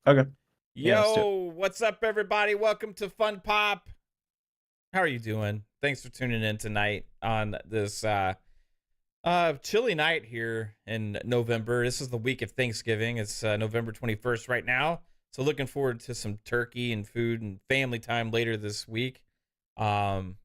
Okay. Yeah, let's do it. Yo, what's up, everybody? Welcome to FunPop. How are you doing? Thanks for tuning in tonight on this chilly night here in November. This is the week of Thanksgiving. It's November 21st right now. So looking forward to some turkey and food and family time later this week. To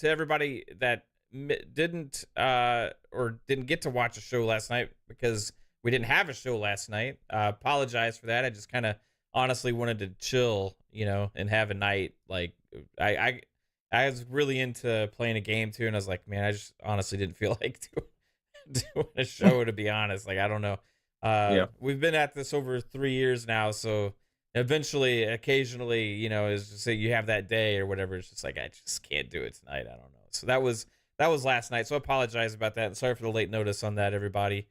everybody that didn't get to watch a show last night because we didn't have a show last night. Apologize for that. I just kind of honestly wanted to chill, and have a night. Like I was really into playing a game too, and I was like, man, I just honestly didn't feel like doing a show, to be honest. Like, I don't know. Yeah. We've been at this over 3 years now, so eventually, occasionally, is just say you have that day or whatever. It's just like, I just can't do it tonight. I don't know. So that was last night. So I apologize about that. And sorry for the late notice on that, everybody.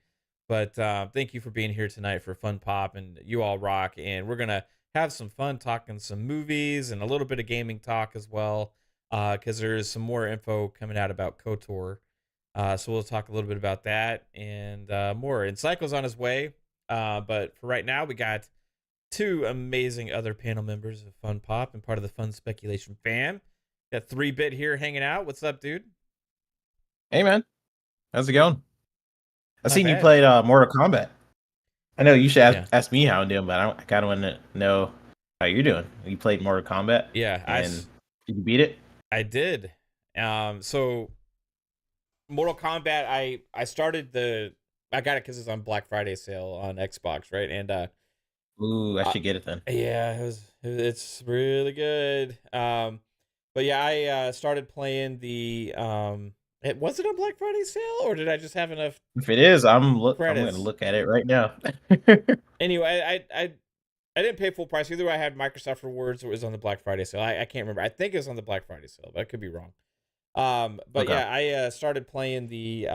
But thank you for being here tonight for FunPop, and you all rock. And we're going to have some fun talking some movies and a little bit of gaming talk as well, because there is some more info coming out about Kotor. So we'll talk a little bit about that and more. And Cycle's on his way. But for right now, we got two amazing other panel members of FunPop and part of the Fun Speculation fam. Got 3-Bit here hanging out. What's up, dude? Hey, man. How's it going? I Not seen you bad. played Mortal Kombat. I know you should Yeah. ask me how I'm doing, but I kind of want to know how you're doing. You played Mortal Kombat? Yeah, And did you beat it? I did. So Mortal Kombat, I started I got it because it's on Black Friday sale on Xbox, right? And Ooh, I should get it then. yeah, it's really good. But yeah, I started playing the was it on Black Friday sale, or did I just have enough? If it is, I'm going Credits. to look at it right now. Anyway, I didn't pay full price. Either I had Microsoft Rewards or it was on the Black Friday sale. I can't remember. I think it was on the Black Friday sale, but I could be wrong. But Okay. yeah, I started playing the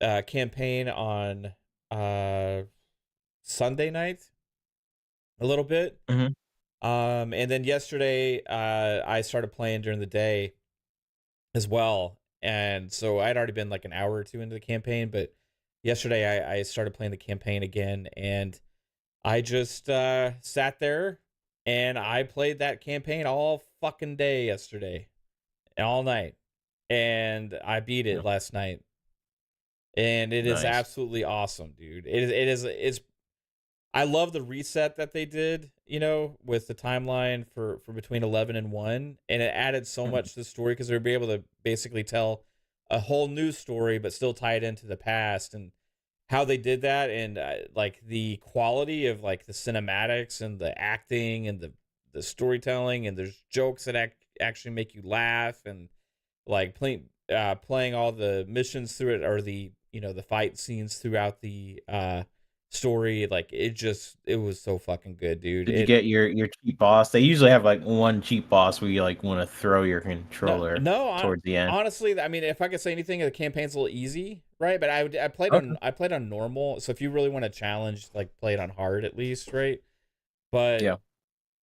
campaign on Sunday night a little bit. Mhm. And then yesterday I started playing during the day as well. And so I'd already been like an hour or two into the campaign, but yesterday I started playing the campaign again, and I just sat there and I played that campaign all fucking day yesterday, all night, and I beat it Yeah. last night, and it is Nice. absolutely awesome, dude. It's I love the reset that they did, with the timeline for between 11 and 1, and it added so Mhm. much to the story because they would be able to basically tell a whole new story but still tie it into the past, and how they did that, and like the quality of like the cinematics and the acting and the storytelling, and there's jokes that actually make you laugh, and like playing all the missions through it, or the fight scenes throughout the story. Like, it was so fucking good, dude. Did you get your cheap boss? They usually have like one cheap boss where you like want to throw your controller No, towards the end. honestly, I mean, if I could say anything, the campaign's a little easy, right? But I played Okay. on normal, so if you really want to challenge, like, play it on hard at least, right? But Yeah.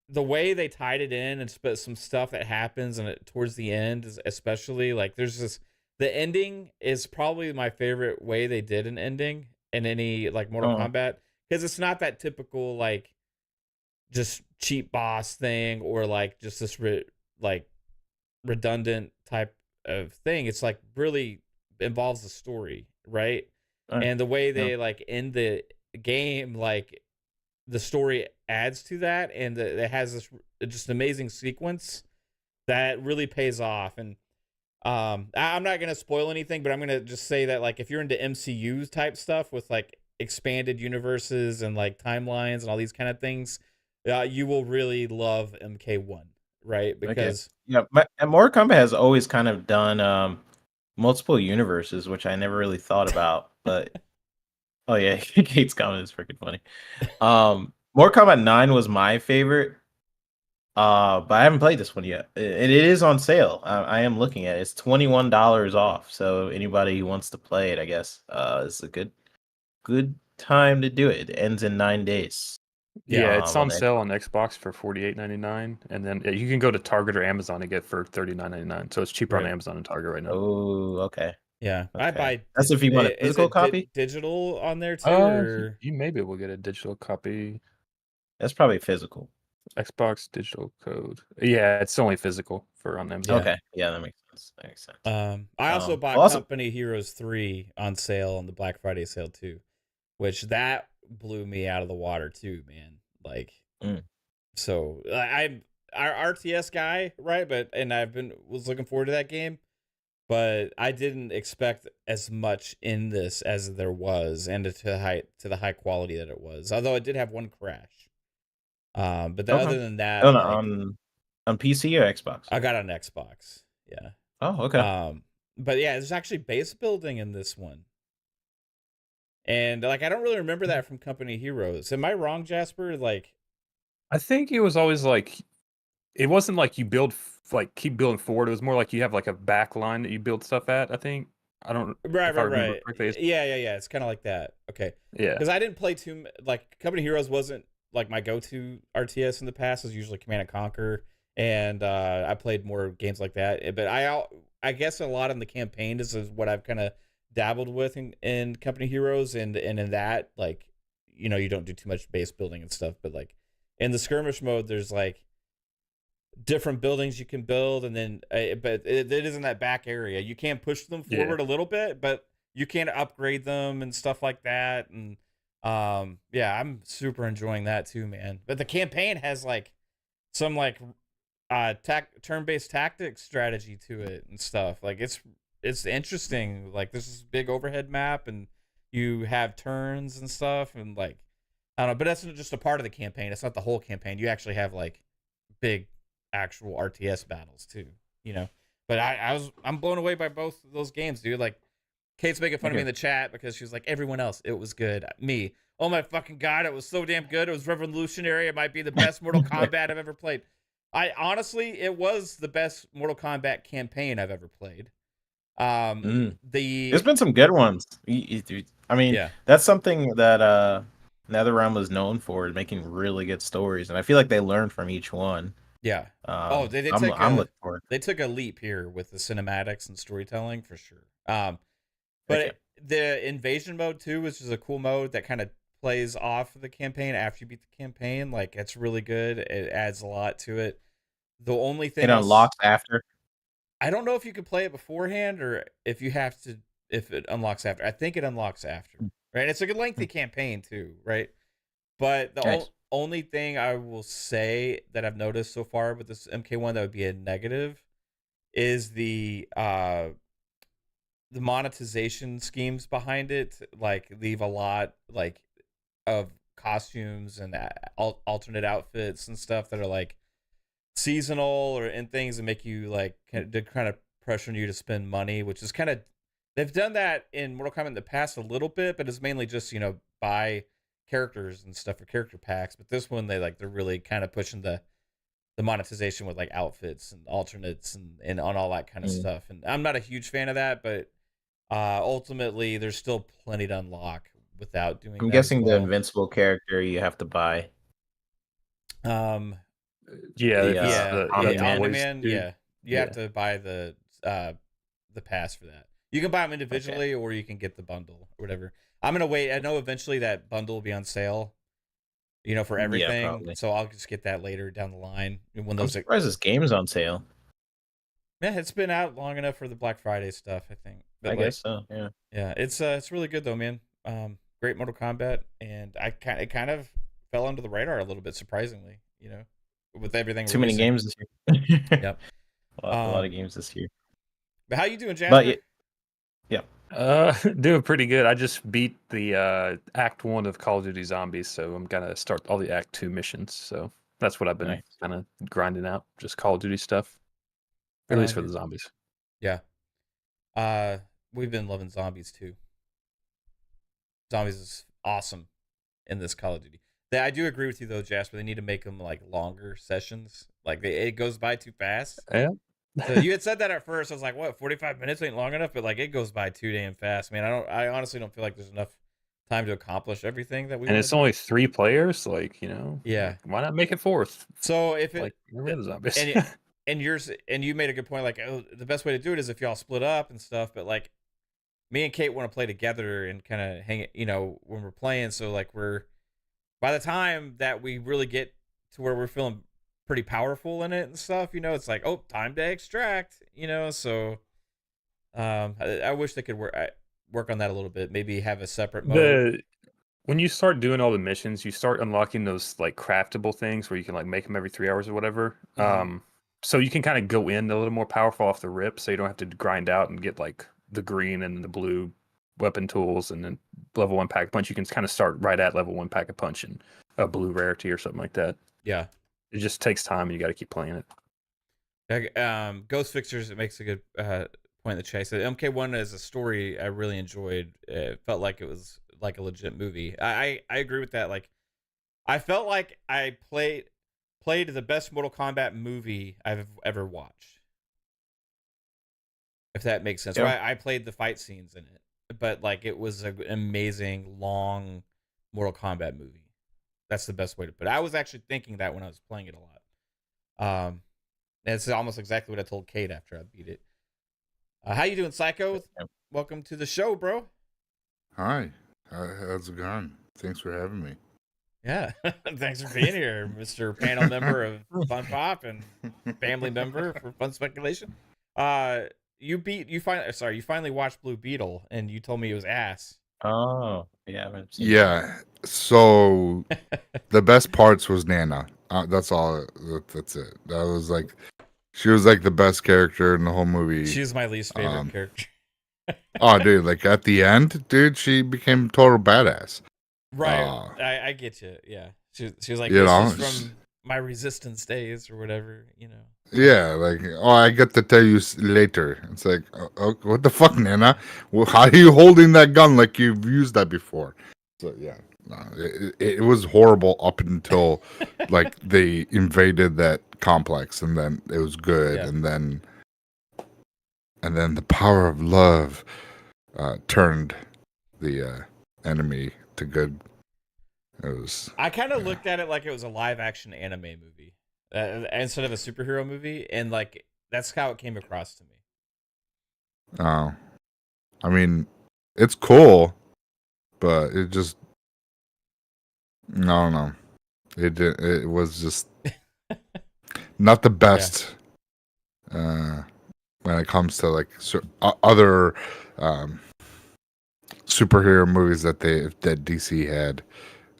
the way they tied it in, and some stuff that happens and towards the end, especially, like, the ending is probably my favorite way they did an ending in any like Mortal Oh. Kombat, because it's not that typical like just cheap boss thing, or like just this like redundant type of thing. It's like really involves the story, right? Alright. And the way Yeah. they like end the game, like the story adds to that, and it has this just amazing sequence that really pays off. And I'm not gonna spoil anything, but I'm gonna just say that, like, if you're into MCU type stuff with like expanded universes and like timelines and all these kind of things, you will really love MK1, right? Okay. Because Yeah, and Mortal Kombat has always kind of done multiple universes, which I never really thought about. But oh yeah, Kate's comment is freaking funny. Mortal Kombat 9 was my favorite. But I haven't played this one yet. It is on sale. I am looking at it. It's $21 off. So anybody who wants to play it, I guess, is a good time to do it. It ends in 9 days. Yeah, it's on on the sale on Xbox for $48.99, and then you can go to Target or Amazon and get for $39.99. So it's cheaper on Right. Amazon and Target right now. Oh, okay. yeah, I Okay. buy. That's if you want a Is physical it copy? digital on there too, or You maybe will get a digital copy. That's probably physical. Xbox digital code. Yeah, it's only physical for on Amazon. Yeah. Okay, yeah, that makes sense. That makes sense. I also bought also- Company Heroes 3 on sale on the Black Friday sale too, which that blew me out of the water too, man. Like, so I'm our RTS guy, right? And was looking forward to that game, but I didn't expect as much in this as there was, and to the high quality that it was. Although it did have one crash. But other than that, Oh, like, on PC or Xbox? I got an Xbox. Yeah. Oh, okay. But yeah, there's actually base building in this one. And like I don't really remember that from Company Heroes. Am I wrong, Jasper? Like I think it was always like it wasn't like you build like keep building forward. It was more like you have like a back line that you build stuff at, I think. I don't right. correctly. Yeah. It's kind of like that. Okay. Yeah. Because I didn't play like Company Heroes wasn't like my go-to RTS in the past. It was usually Command and Conquer, and I played more games like that. But I guess a lot in the campaign is what I've kind of dabbled with in Company Heroes, and in that, like, you know, you don't do too much base building and stuff, but like in the skirmish mode, there's like different buildings you can build, and then but it is in that back area. You can push them forward a little bit, but you can't upgrade them and stuff like that. And yeah, I'm super enjoying that too, man. But the campaign has like some like turn-based tactics strategy to it and stuff. Like it's interesting. Like there's this big overhead map, and you have turns and stuff, and like I don't know, but that's just a part of the campaign. It's not the whole campaign. You actually have like big actual RTS battles too, you know. But I'm blown away by both of those games, dude. Like Kate's making fun of me in the chat because she was like, everyone else, it was good. Me, oh my fucking god, it was so damn good. It was revolutionary. It might be the best Mortal Kombat I've ever played. I honestly, it was the best Mortal Kombat campaign I've ever played. There's been some good ones. I mean, that's something that NetherRealm was known for, making really good stories, and I feel like they learned from each one. Yeah. I'm looking forward. They took a leap here with the cinematics and storytelling for sure. But the invasion mode too, which is a cool mode that kind of plays off the campaign after you beat the campaign. Like it's really good. It adds a lot to it. The only thing it unlocks after. I don't know if you can play it beforehand or if it unlocks after. I think it unlocks after. Right. It's like a lengthy campaign too, right? But the only thing I will say that I've noticed so far with this MK1 that would be a negative is the monetization schemes behind it. Like leave a lot like of costumes and alternate outfits and stuff that are like seasonal or in things that make you like kind of pressure you to spend money, which is kind of, they've done that in Mortal Kombat in the past a little bit, but it's mainly just, you know, buy characters and stuff for character packs. But this one they're really kind of pushing the monetization with like outfits and alternates and on all that kind of stuff. And I'm not a huge fan of that, but ultimately there's still plenty to unlock without doing I'm guessing the invincible character you have to buy. Omni-Man, you have to buy the pass for that. You can buy them individually, or you can get the bundle or whatever. I'm gonna wait. I know eventually that bundle will be on sale, you know, for everything. So I'll just get that later down the line. When I'm surprised this game is on sale. Yeah, it's been out long enough for the Black Friday stuff, I think. But I guess so. Yeah. Yeah, it's really good though, man. Great Mortal Kombat, and it kind of fell under the radar a little bit, surprisingly. You know, with everything. Too many games this year. Yep. A lot of games this year. But how you doing, Jasper? Doing pretty good. I just beat the Act 1 of Call of Duty Zombies, so I'm gonna start all the Act 2 missions. So that's what I've been kind of grinding out, just Call of Duty stuff. At least for the zombies. Yeah. We've been loving zombies too. Zombies is awesome in this Call of Duty. I do agree with you though, Jasper. They need to make them like longer sessions. Like it goes by too fast. Yeah. So you had said that at first. I was like, what, 45 minutes ain't long enough? But like it goes by too damn fast, man. I honestly don't feel like there's enough time to accomplish everything that we And it's only 3 players, like, you know. Yeah. Why not make it 4th? So if it like zombies. and you made a good point, like, oh, the best way to do it is if y'all split up and stuff, but like me and Kate want to play together and kind of hang it, you know, when we're playing, so like we're by the time that we really get to where we're feeling pretty powerful in it and stuff, it's like, oh, time to extract, so I wish they could work on that a little bit. Maybe have a separate mode. When you start doing all the missions, you start unlocking those like craftable things where you can like make them every 3 hours or whatever. So you can kind of go in a little more powerful off the rip, so you don't have to grind out and get like the green and the blue weapon tools and then level 1 pack a punch. You can kind of start right at level 1 pack a punch and a blue rarity or something like that. Yeah, it just takes time, and you got to keep playing it. Ghost Fixers, it makes a good point in the chat. So MK1 is a story I really enjoyed. It felt like it was like a legit movie. I agree with that. Like, I felt like I played the best Mortal Kombat movie I've ever watched. If that makes sense. Yeah. I played the fight scenes in it, but like it was an amazing long Mortal Kombat movie. That's the best way to put it. I was actually thinking that when I was playing it a lot. And it's almost exactly what I told Kate after I beat it. How you doing, Psycho? Welcome to the show, bro. Hi. How's it going? Thanks for having me. Yeah, thanks for being here, Mr. Panel member of FunPop and family member for Fun Speculation. You finally watched Blue Beetle, and you told me it was ass. Oh, yeah. Yeah. So the best parts was Nana. That's all. That's it. That was like, she was like the best character in the whole movie. She was my least favorite character. Oh, dude! Like at the end, dude, she became total badass. Right. I get you. Yeah. She was like, you this is from my resistance days or whatever, Yeah, like, oh, I get to tell you later. It's like, oh, what the fuck, Nana? Well, how are you holding that gun like you've used that before? So yeah, no, it was horrible up until like they invaded that complex, and then it was good, Yeah. and then the power of love turned the enemy to good. It was. I kind of looked at it like it was a live action anime movie instead of a superhero movie, and like that's how it came across to me. Oh, I mean, it's cool, but it just no. It was just not the best when it comes to like other superhero movies that DC had.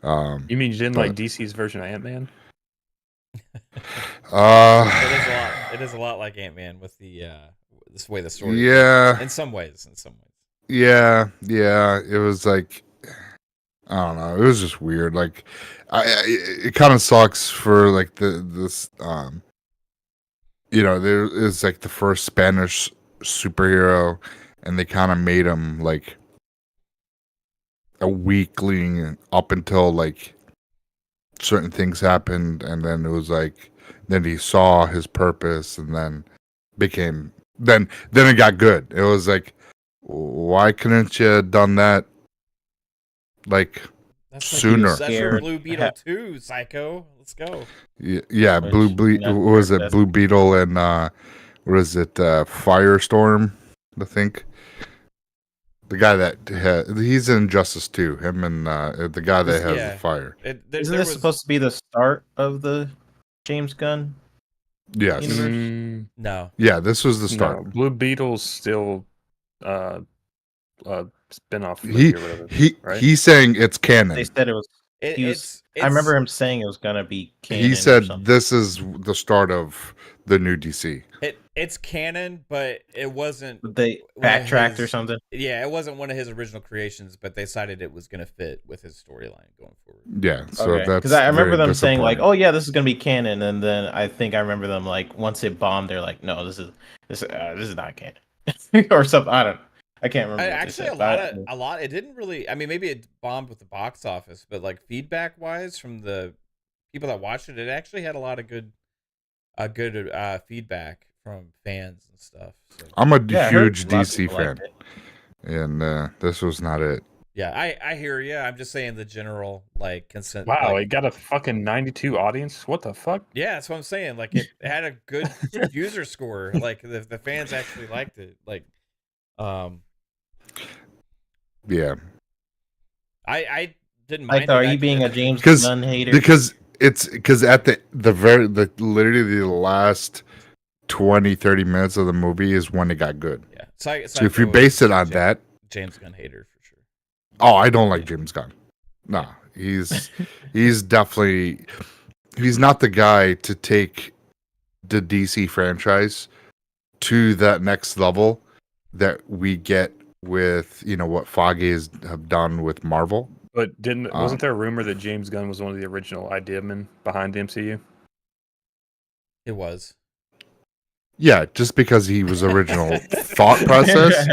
You mean you didn't like DC's version of Ant-Man? It is a lot like Ant-Man with the this way the story. Yeah. In some ways. Yeah. It was like, I don't know. It was just weird. Like, it kind of sucks for like this. There is like the first Spanish superhero, and they kind of made him like a weakling up until like certain things happened, and then it was like, then he saw his purpose, and then then it got good. It was like, why couldn't you have done that like sooner? That's for Blue Beetle 2, Psycho. Let's go. Yeah, Blue Beetle and what is it, Firestorm, I think. The guy that he's in Justice 2. Him and the guy that has the fire. Isn't this supposed to be the start of the James Gunn? Yes. No. Yeah, this was the start. No, Blue Beetle's still spin-off movie or whatever. Right? He's saying it's canon. They said it was. I remember him saying it was gonna be canon. He said this is the start of the new DC. It's canon, but it wasn't. They backtracked or something. Yeah, it wasn't one of his original creations, but they decided it was gonna fit with his storyline going forward. Yeah, so that's because I remember them saying like, "Oh yeah, this is gonna be canon," and then I think I remember them like once it bombed, they're like, "No, this is not canon," or something. I can't remember. Actually, a lot. It didn't really. I mean, maybe it bombed with the box office, but like feedback wise from the people that watched it, it actually had a lot of good feedback from fans and stuff. So. I'm a huge DC fan, and this was not it. Yeah, I hear you. I'm just saying the general like consent. Wow, like, it got a fucking 92 audience. What the fuck? Yeah, that's what I'm saying. Like it had a good user score. Like the fans actually liked it. Like, yeah. I didn't Like, mind. are it, you being a actually. James 'Cause- Gunn hater? because at literally the last 20-30 minutes of the movie is when it got good. Yeah. So if you base it on that, James Gunn hater for sure. oh, I don't like James Gunn. No, he's definitely he's not the guy to take the DC franchise to that next level that we get with what Foggy have done with Marvel. But wasn't there a rumor that James Gunn was one of the original idea men behind the MCU? It was. Yeah, just because he was original thought process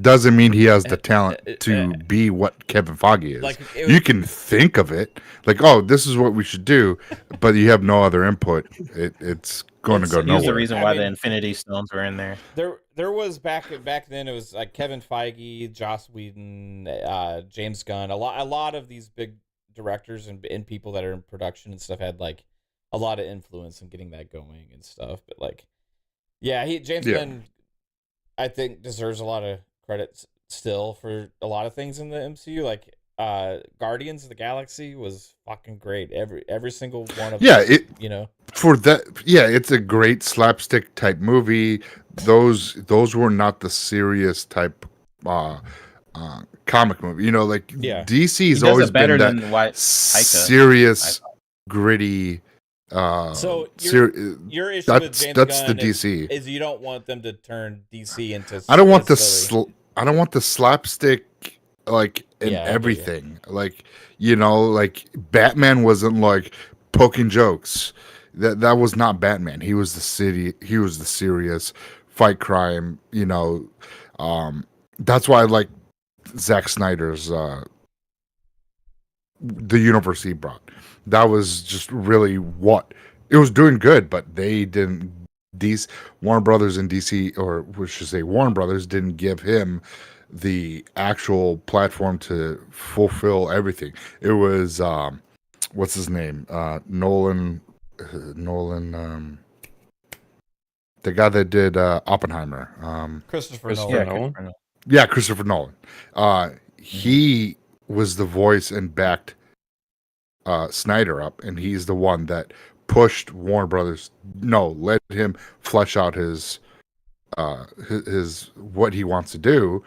doesn't mean he has the talent to be what Kevin Feige is. Like, You can think of it, like, oh, this is what we should do, but you have no other input. It's going to go He's nowhere. the reason I why mean, the Infinity Stones were in there. There was back then. It was like Kevin Feige, Joss Whedon, James Gunn. A lot of these big directors and people that are in production and stuff had like a lot of influence in getting that going and stuff. But like, yeah, James Gunn, I think, deserves a lot of credit still for a lot of things in the MCU. Like Guardians of the Galaxy was fucking great. Every single one of them, for that, it's a great slapstick type movie. Those were not the serious type comic movie. Like DC's always been that serious, gritty. So your issue with James that's Gunn the DC is you don't want them to turn DC into. I don't want the slapstick like in everything. Like like Batman wasn't like poking jokes. That was not Batman. He was the serious fight crime. That's why I like Zack Snyder's the universe he brought. That was just really what it was doing good, but they didn't. These Warner Brothers and DC, or we should say Warner Brothers, didn't give him the actual platform to fulfill everything. It was what's his name? Nolan, the guy that did Oppenheimer. Christopher Nolan. Yeah, Christopher Nolan. He was the voice and backed Snyder up, and he's the one that pushed Warner Brothers. Let him flesh out his what he wants to do,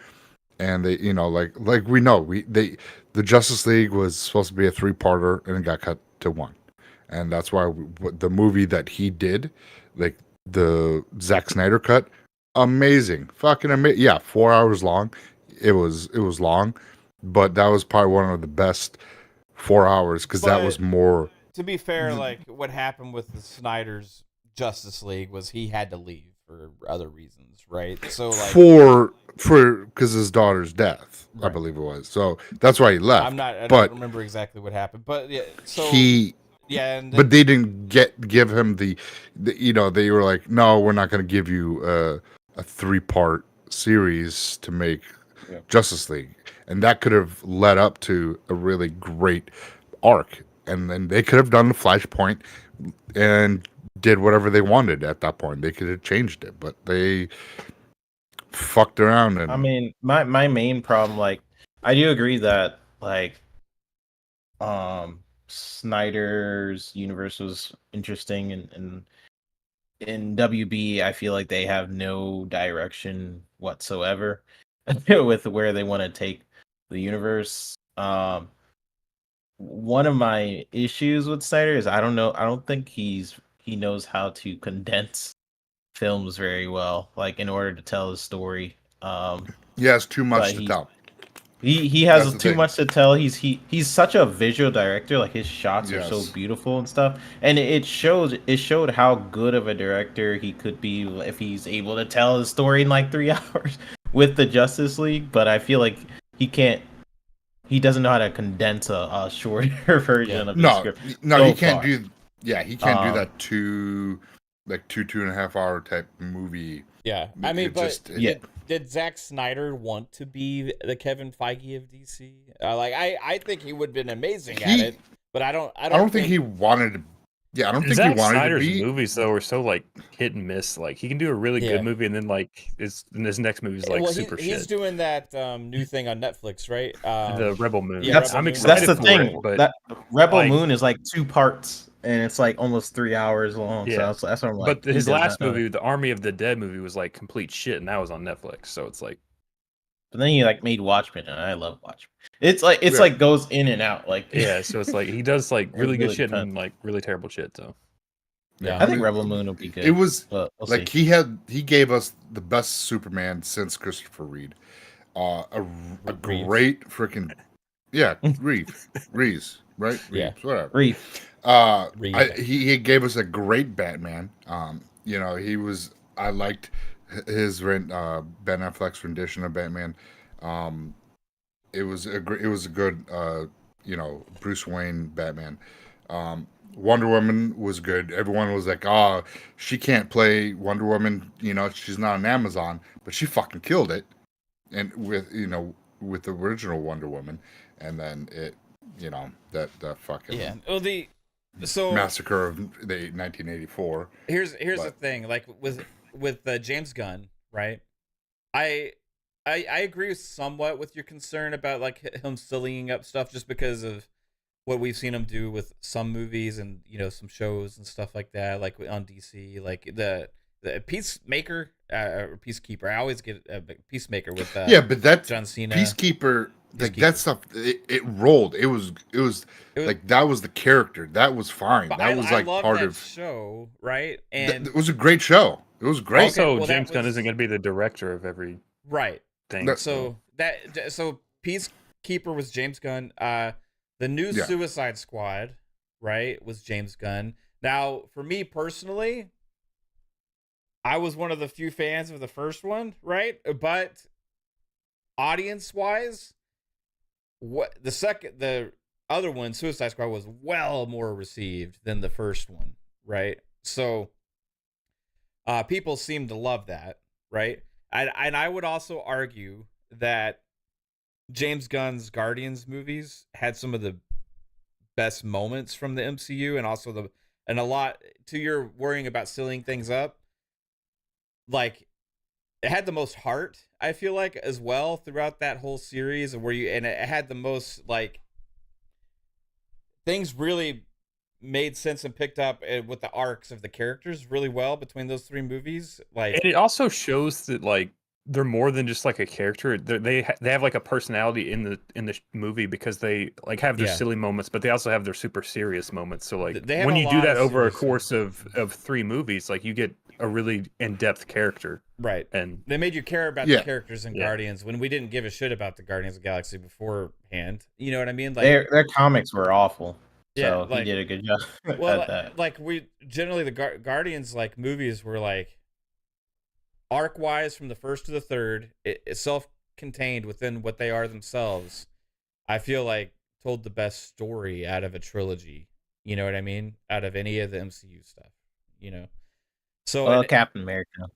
and they, like we know, the Justice League was supposed to be a 3-parter, and it got cut to 1, and that's why the movie that he did, like the Zack Snyder cut, amazing, fucking amazing. Yeah, 4 hours long. It was long, but that was probably one of the best 4 hours because that was more. To be fair, like what happened with the Snyder's Justice League was he had to leave for other reasons, right? So like for because his daughter's death, right. I believe it was. So that's why he left. I don't remember exactly what happened, but yeah. So but they didn't give him the they were like, no, we're not going to give you a 3-part series to make Justice League, and that could have led up to a really great arc, and then they could have done the Flashpoint and did whatever they wanted at that point. They could have changed it, but they fucked around. And I mean, my main problem, like, I do agree that like Snyder's universe was interesting, and in WB I feel like they have no direction whatsoever with where they want to take the universe. One of my issues with Snyder is I don't think he knows how to condense films very well, like in order to tell his story. He has too much to tell. He has too much to tell. He's such a visual director. Like his shots are so beautiful and stuff, and it showed how good of a director he could be if he's able to tell his story in like 3 hours with the Justice League. But I feel like he can't. He doesn't know how to condense a shorter version of the script. No, he can't do. Yeah, he can't do that 2.5 hour type movie. Yeah, I mean, did Zack Snyder want to be the Kevin Feige of DC? I think he would have been amazing at it, but I don't think he wanted to Yeah, I don't think he Zack wanted Snyder's to be. movies though are so like hit and miss. Like he can do a really Yeah. good movie, and then like his next movie is like well, super he's shit. doing that new thing on Netflix, right? The Rebel Moon. yeah, I'm Rebel Moon. excited That's the for thing. it, but That Rebel like- Moon is like 2 parts, and it's like almost 3 hours long. Yeah. So that's what I'm like. but his he does last not know. movie, the Army of the Dead movie, was like complete shit, and that was on Netflix. So it's like, But then he like made Watchmen, and I love Watchmen. It's like Yeah. like goes in and out. Like yeah. So it's like he does like really good really shit depends. and like really terrible shit. So Yeah. I think Rebel Moon will be good. It was but we'll like see. he gave us the best Superman since Christopher Reed. A Reeves. great freaking Reeves, right? Yeah. Reeves, whatever. Reef. Reeves. He gave us a great Batman. I liked his Ben Affleck's rendition of Batman. It was a good Bruce Wayne Batman. Wonder Woman was good. Everyone was like, "Oh, she can't play Wonder Woman. She's not on Amazon," but she fucking killed it. And with the original Wonder Woman, and then that fucking Yeah. Well, so massacre of the 1984. here's the But- thing. Like with James Gunn, right? I agree somewhat with your concern about like him sillying up stuff just because of what we've seen him do with some movies and some shows and stuff like that, like on DC, like the Peacemaker or Peacekeeper. I always get Peacemaker with but that John Cena. Peacekeeper, like Peacekeeper. that stuff, it rolled. It was like that was the character. That was fine. But That was like love part that of. show, right? And It was a great show. It was great. also well, that James Gunn was- isn't going to be the director of every right. thing. That- So Peacekeeper was James Gunn. The new Yeah. Suicide Squad, right, was James Gunn. Now, for me personally, I was one of the few fans of the first one, right? But audience-wise, the other one, Suicide Squad, was well more received than the first one, right? So people seem to love that, right? And I would also argue that James Gunn's Guardians movies had some of the best moments from the MCU, and also a lot to your worrying about sillying things up. Like, it had the most heart, I feel like, as well throughout that whole series, and it had the most like things really made sense and picked up with the arcs of the characters really well between those 3 movies. Like, And it also shows that like they're more than just like a character. They have like a personality in the movie because they like have their Yeah. silly moments, but they also have their super serious moments. So like They have when a you do lot that of over a serious course of 3 movies, like you get a really in-depth character. right. And They made you care about Yeah. the characters in Yeah. Guardians when we didn't give a shit about the Guardians of the Galaxy beforehand. You know what I mean? Like, Their comics were awful. Yeah, So like- he did a good job well, at that. like we generally the Guardians like movies were like arc wise from the first to the third, it's self-contained within what they are themselves. I feel like told the best story out of a trilogy. You know what I mean? Out of any of the MCU stuff. So Well, Captain America.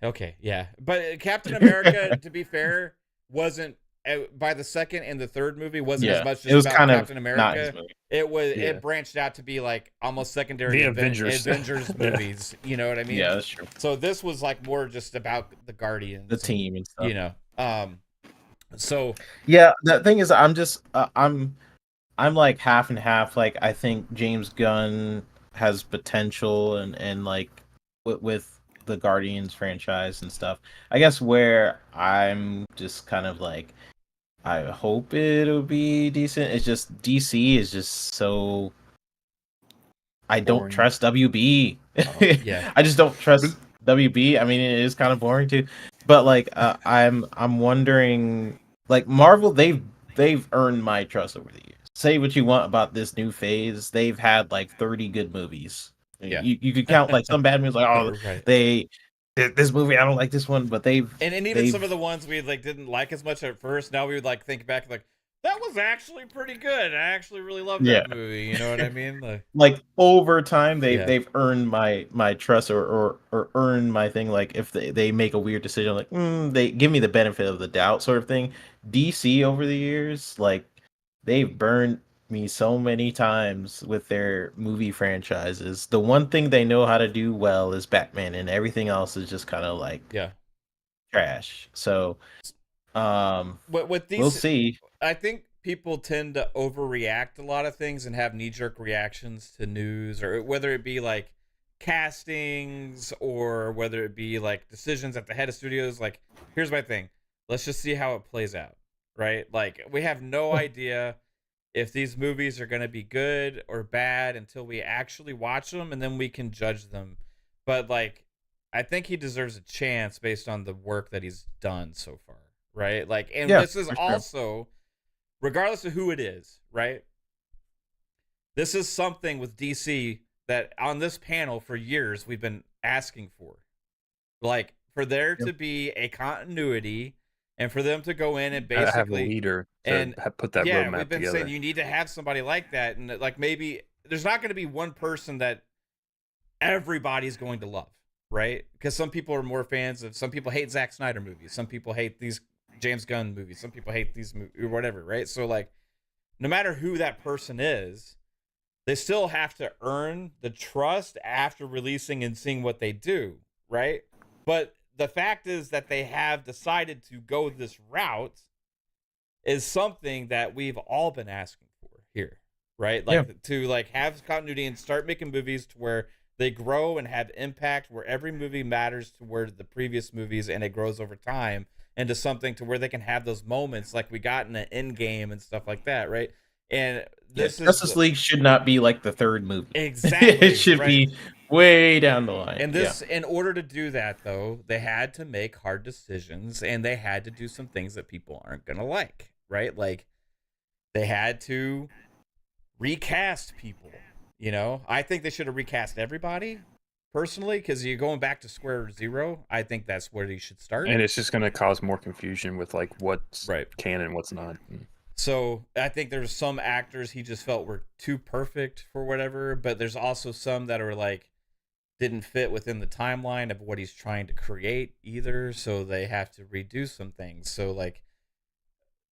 okay, yeah, but Captain America, to be fair, wasn't by the second and the third movie wasn't as much just it was about kind Captain of not his America. movie. It was Yeah. it branched out to be like almost secondary The Avengers. Avengers Yeah. movies. You know what I mean? Yeah, that's true. So this was like more just about the Guardians, The team and stuff. You know, so Yeah, the thing is, I'm just I'm like half and half. Like, I think James Gunn has potential, and like with the Guardians franchise and stuff. I guess where I'm just kind of like, I hope it'll be decent. It's just DC is just so. I don't Boring. trust WB. yeah. I just don't trust WB. I mean, it is kind of boring too. But like, I'm wondering, like Marvel, they've earned my trust over the years. Say what you want about this new phase, they've had like 30 good movies. Yeah. You could count like some bad movies, like Right. this movie, I don't like this one, but they've And even they've- some of the ones we like didn't like as much at first, now we would like think back like that was actually pretty good. I actually really loved that movie. You know what I mean? like over time Yeah. they've earned my trust or earned my thing. Like if they make a weird decision, like they give me the benefit of the doubt sort of thing. DC over the years, like they've burned me so many times with their movie franchises. The one thing they know how to do well is Batman, and everything else is just kind of like Yeah. trash. So, With we'll these, see. I think people tend to overreact a lot of things and have knee-jerk reactions to news, or whether it be like castings or whether it be like decisions at the head of studios. Like, here's my thing. Let's just see how it plays out, right? Like, we have no idea if these movies are going to be good or bad until we actually watch them, and then we can judge them. But like, I think he deserves a chance based on the work that he's done so far, right? Like, and this is also, regardless of who it is, right? This is something with DC that on this panel for years we've been asking for. Like, for there to be a continuity and for them to go in and basically have a leader to put that roadmap we've been together. saying you need to have somebody like that, and like maybe there's not going to be one person that everybody's going to love, right? Because some people are more fans of, some people hate Zack Snyder movies, some people hate these James Gunn movies, some people hate these movies or whatever, right? So like, no matter who that person is, they still have to earn the trust after releasing and seeing what they do, right? But the fact is that they have decided to go this route is something that we've all been asking for here, right? Like, to like have continuity and start making movies to where they grow and have impact, where every movie matters to where the previous movies, and it grows over time into something to where they can have those moments like we got in the Endgame and stuff like that, right? And this Justice League should not be like the third movie. Exactly. It should be way down the line. And this, in order to do that, though, they had to make hard decisions, and they had to do some things that people aren't going to like, right? Like, they had to recast people, you know? I think they should have recast everybody, personally, because you're going back to square zero. I think that's where you should start. And it's just going to cause more confusion with, like, what's canon and what's not. So I think there's some actors he just felt were too perfect for whatever, but there's also some that are like, didn't fit within the timeline of what he's trying to create either, so they have to redo some things. So like,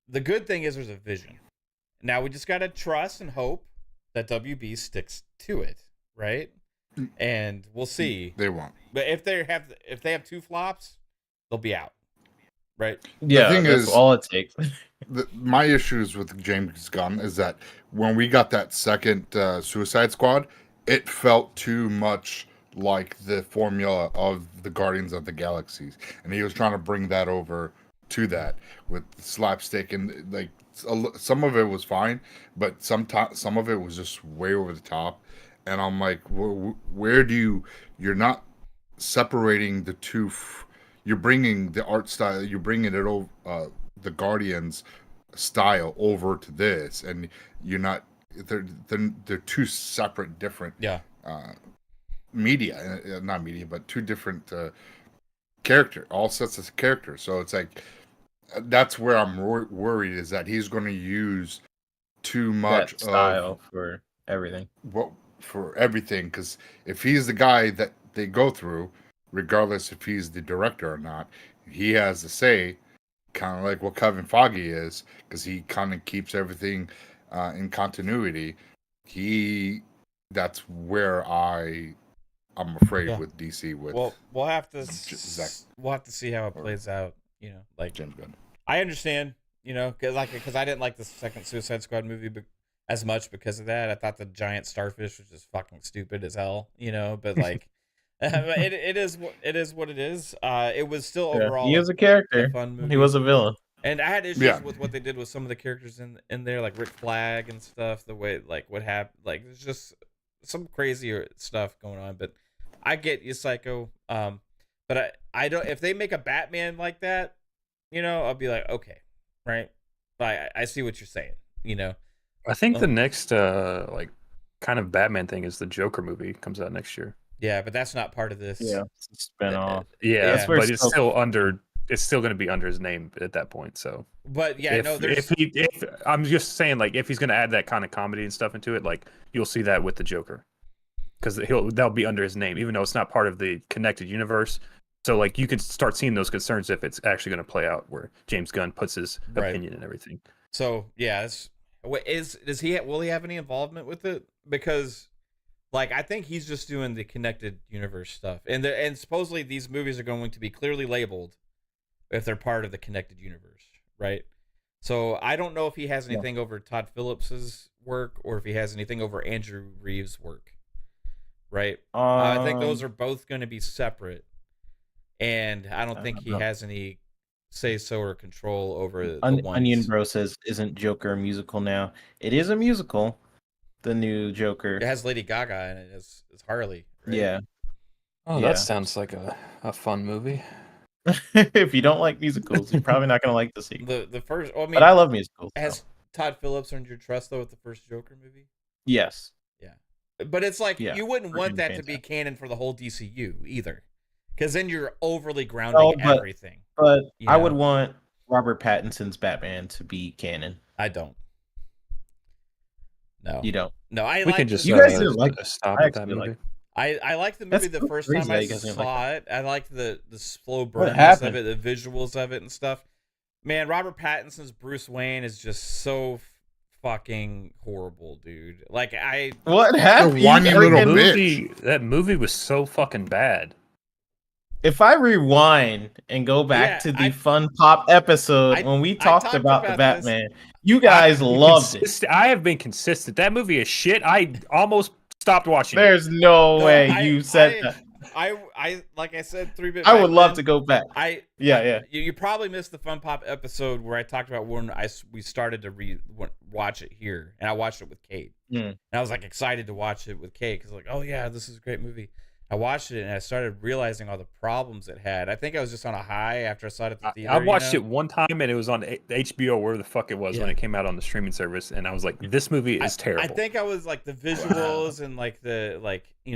the good thing is there's a vision. Now we just got to trust and hope that WB sticks to it, right? And we'll see. They won't. But if they have two flops, they'll be out, right? Yeah, the thing that's is, all it takes. My issues with James Gunn is that when we got that second Suicide Squad, it felt too much like the formula of the Guardians of the Galaxies, and he was trying to bring that over to that with slapstick, and like some of it was fine, but some of it was just way over the top. And I'm like, where do you're not separating the two? You're bringing the art style, you're bringing it over, the Guardians style over to this, and you're not. They're two separate, different. Media, not media, but two different all sets of characters. So it's like, that's where I'm worried, is that he's going to use too much that style for everything. For everything, because if he's the guy that they go through, regardless if he's the director or not, he has to say, kind of like what Kevin Feige is, because he kind of keeps everything in continuity. That's where I'm afraid with DC. We'll have to see how it plays out. You know, like, James Gunn. I understand, you know, because I didn't like the second Suicide Squad movie as much because of that. I thought the giant starfish was just fucking stupid as hell, you know. But like, it is what it is. It was still overall. He is a character. Fun movie. He was a villain. And I had issues with what they did with some of the characters in there, like Rick Flag and stuff. The way, like, what happened, like, there's just some crazier stuff going on. But I get you, Psycho. But I don't. If they make a Batman like that, you know, I'll be like, okay, right. But I see what you're saying. You know, I think the next like kind of Batman thing is the Joker movie comes out next year. Yeah, but that's not part of this. Yeah, it's a spinoff. Yeah, but it's still under. It's still going to be under his name at that point. So, but yeah, if I'm just saying, like, if he's going to add that kind of comedy and stuff into it, like, you'll see that with the Joker, because that'll be under his name, even though it's not part of the connected universe. So, like, you can start seeing those concerns if it's actually going to play out where James Gunn puts his opinion and everything. So yeah, What does he will he have any involvement with it? Because like I think he's just doing the connected universe stuff, and supposedly these movies are going to be clearly labeled if they're part of the connected universe, right? So I don't know if he has anything over Todd Phillips's work or if he has anything over Andrew Reeves' work, right? I think those are both going to be separate, and I don't think he has any say so or control over the ones. Onion Bro says, "Isn't Joker a musical now?" It is a musical. The new Joker. It has Lady Gaga in it as Harley. Right? Yeah. Oh, Yeah. that sounds like a fun movie. If you don't like musicals, you're probably not gonna like the sequel. The first. Well, I mean, but I love musicals. Has So. Todd Phillips earned your trust though with the first Joker movie? Yes. Yeah, but it's like you wouldn't want freaking that to be fantastic. canon for the whole DCU either, because then you're overly grounding everything. But you I know? would want Robert Pattinson's Batman to be canon. I don't. No, You don't. No, I We like can just You guys didn't like stop I at that actually movie. like- I liked the movie That's the so first crazy time that I you guys didn't like saw it. I liked the slow What burnness of happened? it, the visuals of it and stuff. Man, Robert Pattinson's Bruce Wayne is just so fucking horrible, dude. Like What happened? The whiny You little freaking- bitch. That movie was so fucking bad. If I rewind and go back Yeah, to the Fun Pop episode when we talked about the about this. Batman, you guys loved it. I have been consistent. That movie is shit. I almost stopped watching it. There's no No, way I- you said I- that. I like I said 3-bit. I would love to go back. Yeah. You probably missed the Fun Pop episode where I talked about when we started to watch it here, and I watched it with Kate. And I was like excited to watch it with Kate because like, oh yeah, this is a great movie. I watched it and I started realizing all the problems it had. I think I was just on a high after I saw it at the theater. I watched it one time and it was on HBO, wherever the fuck it was when Yeah. it came out on the streaming service, and I was like, this movie is terrible. I think I was like the visuals and like the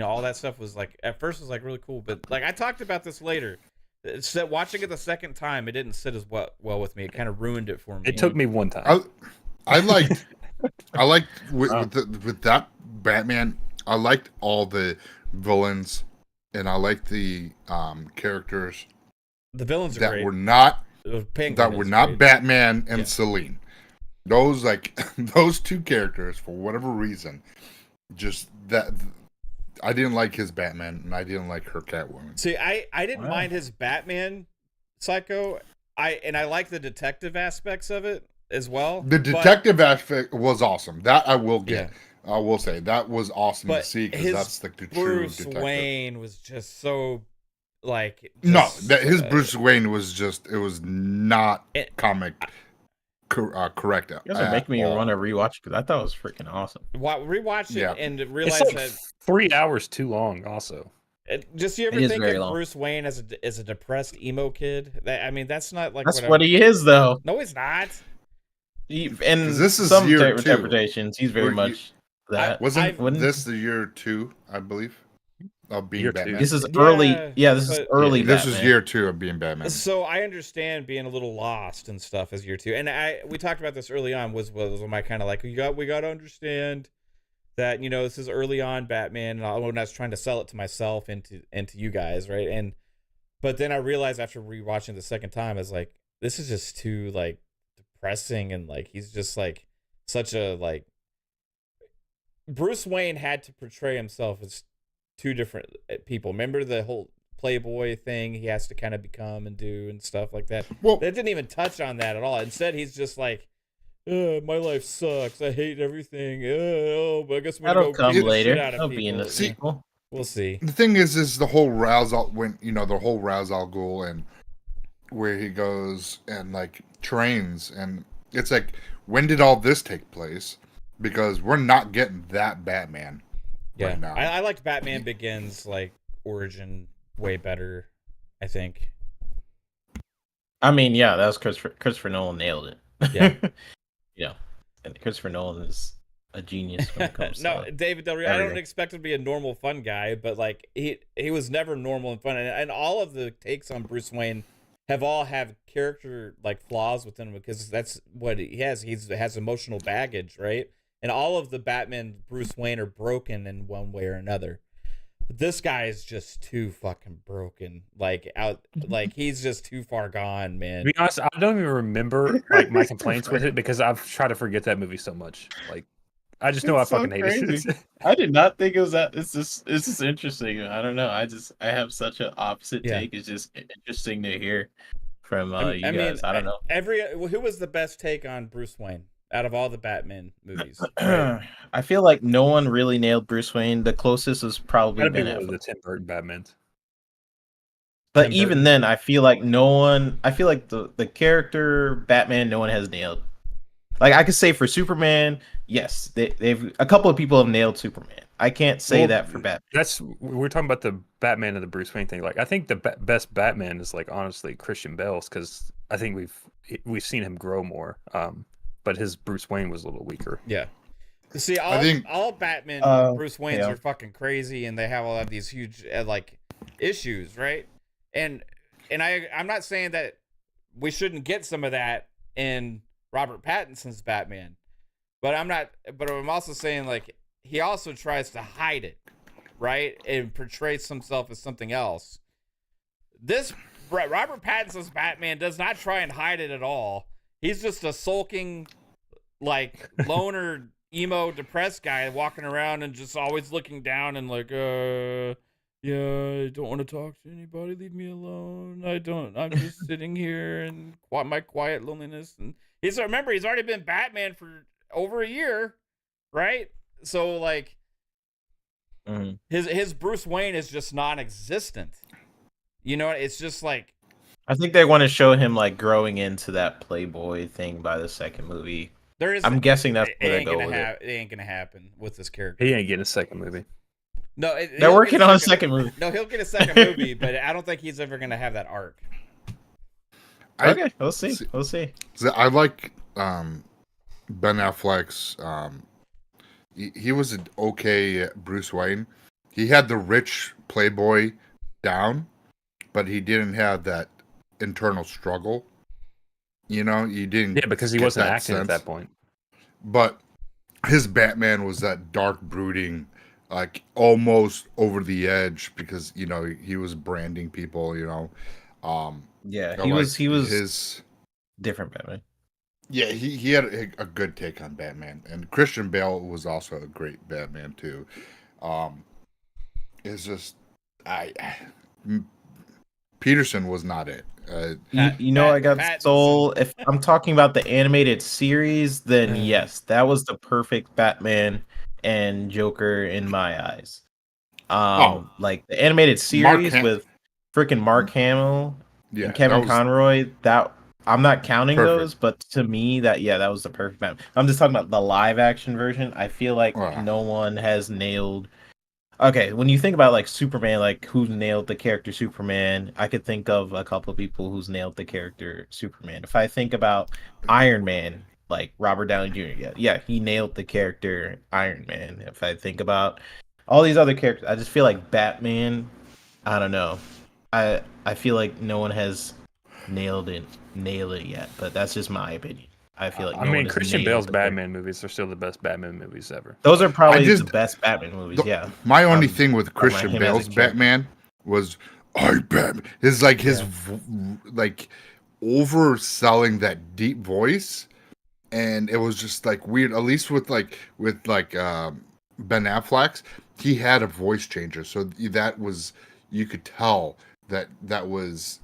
all that stuff was like at first was like really cool, but like I talked about this later. It's that watching it the second time, it didn't sit as well with me. It kind of ruined it for me. It took me one time. I liked with that Batman. I liked all the villains, and I liked the characters The villains are that great. were not Penguin that were is not great. Batman and Yeah. Selene. Those those two characters, for whatever reason, just that I didn't like his Batman and I didn't like her Catwoman. See, I didn't mind his Batman Psycho. I like the detective aspects of it as well. The detective aspect was awesome. That I will get. Yeah. I will say that was awesome to But see because his that's like the true Bruce detective. Wayne was just so like No, that his Bruce Wayne was just it was not It- comic correct. You guys are making me want to rewatch because I thought it was freaking awesome. rewatch it Yeah. and It's realize like that 3 hours too long. Also, just you ever It is think very of long. Bruce Wayne as a depressed emo kid? I mean, that's not like That's what what he is, though. No, he's not. In 'Cause this is some year two. interpretations, he's very Where you- much that. Wasn't wouldn't- this the year 2, I believe, of being Year two. Batman? This is early. Yeah, Yeah, this is but- early. This is Batman. year 2 of being Batman. So I understand being a little lost and stuff as year 2, and we talked about this early on. Was my kind of like we got to understand that this is early on Batman, and when I was trying to sell it to myself and to you guys, right? But then I realized after rewatching the second time, I was like, this is just too like depressing, and like he's just like such a like Bruce Wayne had to portray himself as two different people. Remember the whole Playboy thing he has to kind of become and do and stuff like that. Well, That didn't even touch on that at all. Instead, he's just like, my life sucks. I hate everything. But I guess we're That'll gonna come beat the later. shit out of That'll be in the people. See- sequel. We'll see. the thing is the whole Ra's al the whole Ra's al Ghul and where he goes and like trains, and it's like, when did all this take place? Because we're not getting that Batman Yeah, right now. I liked Batman Begins like origin way better. I think. I mean, yeah, that was Christopher Nolan nailed it. Yeah. And Christopher Nolan is a genius when it comes No, to David Del Rio. I don't everything. expect him to be a normal, fun guy, but like he was never normal and fun, and all of the takes on Bruce Wayne have character like flaws within him because that's what he has. He has emotional baggage, right? And all of the Batman Bruce Wayne are broken in one way or another. This guy is just too fucking broken. Like he's just too far gone, To man. be honest, I don't even remember like my complaints with it because I've tried to forget that movie so much. Like, I just know It's I so fucking hate crazy. it. I did not think it was that. It's just interesting. I don't know. I have such an opposite Yeah. take. It's just interesting to hear from I you mean, guys. I don't know. who was the best take on Bruce Wayne out of all the Batman movies? Right? I feel like no one really nailed Bruce Wayne. The closest was probably Gotta be Ben one of Affleck. the Tim Burton Batmans. But Tim even Burton. then, I feel like no one. I feel like the character Batman, no one has nailed. Like I could say for Superman, yes, they've a couple of people have nailed Superman. I can't say Well, that for Batman. We're talking about the Batman and the Bruce Wayne thing. Like, I think the best Batman is like honestly Christian Bale's because I think we've seen him grow more. But his Bruce Wayne was a little weaker. Yeah. See, all Batman Bruce Waynes yeah. are fucking crazy, and they have all of these huge like issues, right? And I'm not saying that we shouldn't get some of that in Robert Pattinson's Batman, but I'm also saying like he also tries to hide it, right, and portrays himself as something else. This Robert Pattinson's Batman does not try and hide it at all. He's just a sulking, like loner, emo, depressed guy walking around and just always looking down and like, yeah, I don't want to talk to anybody. Leave me alone. I'm just sitting here and my quiet loneliness. And he's already been Batman for over a year, right? So like, his Bruce Wayne is just non-existent. You know, it's just like. I think they want to show him like growing into that Playboy thing by the second movie. I'm guessing that's where they go with it. It ain't gonna happen with this character. He ain't getting a second movie. No, they're working on a second movie. No, he'll get a second movie, but I don't think he's ever gonna have that arc. Okay, we'll see. We'll see. I like Ben Affleck's. He was an okay Bruce Wayne. He had the rich Playboy down, but he didn't have that internal struggle. You know, you didn't. Yeah, because he wasn't acting at that point. But his Batman was that dark, brooding, like almost over the edge because you know he was branding people. You know, yeah, he was his different Batman. Yeah, he had a good take on Batman, and Christian Bale was also a great Batman too. It's just Peterson was not it. You know, I got soul. If I'm talking about the animated series, then yes, that was the perfect Batman and Joker in my eyes. Like the animated series with freaking Mark Hamill and Kevin Conroy. That I'm not counting those, but to me, that was the perfect Batman. I'm just talking about the live action version. I feel like no one has nailed. Okay, when you think about like Superman, like who nailed the character Superman, I could think of a couple of people who's nailed the character Superman. If I think about Iron Man, like Robert Downey Jr., yeah, he nailed the character Iron Man. If I think about all these other characters, I just feel like Batman. I don't know. I feel like no one has nailed it yet, but that's just my opinion. I feel like Christian Bale's Batman movies are still the best Batman movies ever. Those are probably the best Batman movies. Yeah. My only thing with Christian Bale's Batman was Batman. His like like overselling that deep voice, and it was just like weird. At least with Ben Affleck's, he had a voice changer, so that was you could tell that was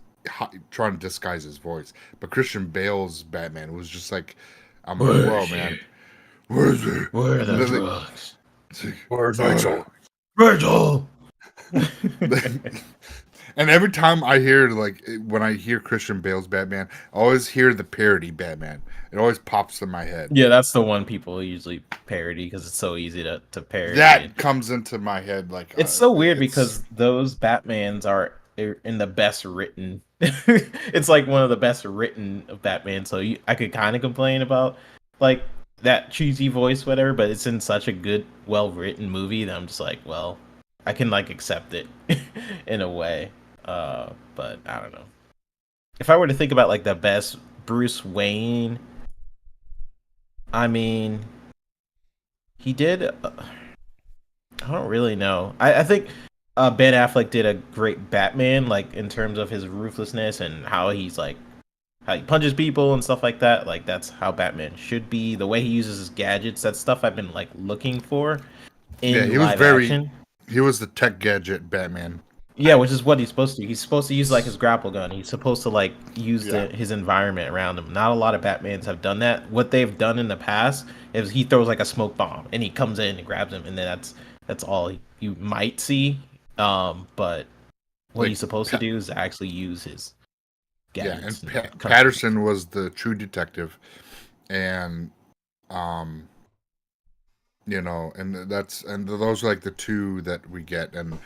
trying to disguise his voice. But Christian Bale's Batman was just like, I'm like, whoa, man. Where's it? Where are the drugs? Where's Rachel? Rachel! And every time I hear, like, when I hear Christian Bale's Batman, I always hear the parody Batman. It always pops in my head. Yeah, that's the one people usually parody because it's so easy to parody. That comes into my head. Like, it's so weird because those Batmans are in the best written. It's like one of the best written of Batman, so I could kind of complain about like that cheesy voice, whatever, but it's in such a good, well written movie that I'm just like, well, I can like accept it in a way. But I don't know. If I were to think about like the best Bruce Wayne, I mean, he did. I don't really know. I think Ben Affleck did a great Batman, like in terms of his ruthlessness and how he's like how he punches people and stuff like that. Like that's how Batman should be. The way he uses his gadgets, that's stuff I've been like looking for Yeah, in he was live very. action. He was the tech gadget Batman. Yeah, which is what he's supposed to. He's supposed to use like his grapple gun. He's supposed to like use Yeah. his environment around him. Not a lot of Batmans have done that. What they've done in the past is he throws like a smoke bomb and he comes in and grabs him, and then that's all you might see. But what Like, he's supposed to do is actually use his Yeah, and gadgets. Patterson was the true detective, and you know, and those are like the two that we get, and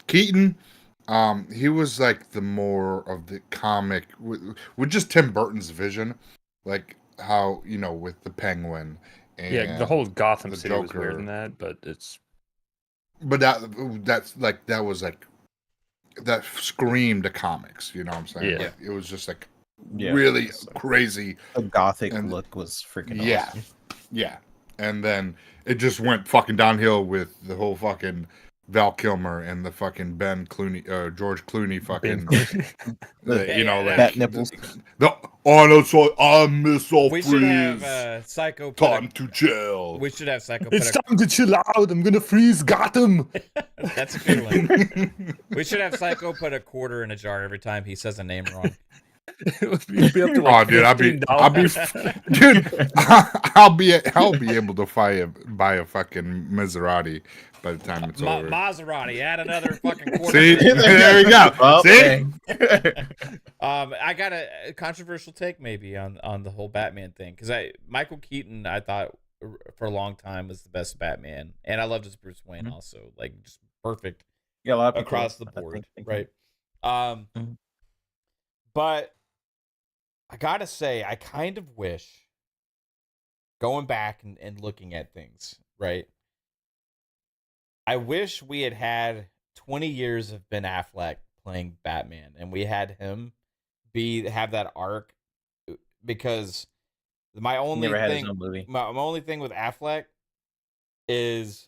Keaton, he was like the more of the comic with just Tim Burton's vision, like how with the Penguin and Yeah, the whole Gotham the City was Joker. weird in that, but it's But that's like that was like that screamed the comics. You know what I'm saying? Yeah. Like, it was just like Yeah. really crazy. The gothic And- look was freaking Yeah. awesome. Yeah, and then it just went fucking downhill with the whole fucking Val Kilmer and the fucking George Clooney fucking, like Bat nipples. The Arnold so I miss all We should have freeze. Psycho. Time to chill. We should have Psycho. it's time to chill out. I'm gonna freeze Gotham. That's a good one. We should have Psycho put a quarter in a jar every time he says a name wrong. You'd be up to Oh, like dude, $15. dude, I'll be able to buy a fucking Maserati by the time it's over. Maserati, add another fucking quarter. See, there we go. Well, See, dang. I got a controversial take maybe on the whole Batman thing because Michael Keaton I thought for a long time was the best Batman, and I loved his Bruce Wayne also, like just perfect Yeah, a lot of people, across the I board, think. right? Mhm. But I gotta say, I kind of wish going back and looking at things, right? I wish we had 20 years of Ben Affleck playing Batman, and we had him have that arc, because my only Never had his thing, own movie. my only thing with Affleck is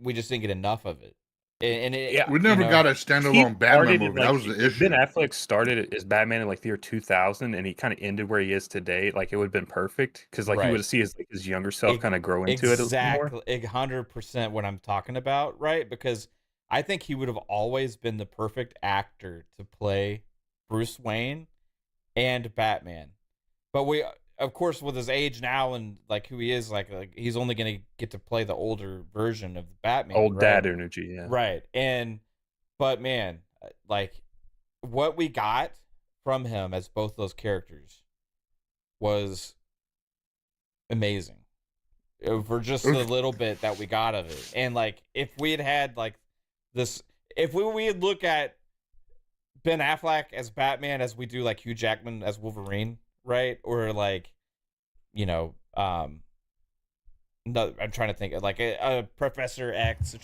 we just didn't get enough of it, and it, Yeah. we never got a He standalone Batman started movie. like, That was the issue. Ben Affleck started as Batman in like the year 2000, and he kind of ended where he is today. Like it would have been perfect because like Right. you would see his younger self kind of grow into it a little more. exactly 100% what I'm talking about, right? Because I think he would have always been the perfect actor to play Bruce Wayne and Batman. But we, of course, with his age now and like who he is, like he's only gonna get to play the older version of Batman, Old right? dad energy, yeah. Right. But man, like what we got from him as both those characters was amazing for just the little bit that we got of it. And like if we had like this, if we had look at Ben Affleck as Batman as we do like Hugh Jackman as Wolverine, right? Or like, no, I'm trying to think like a Professor X,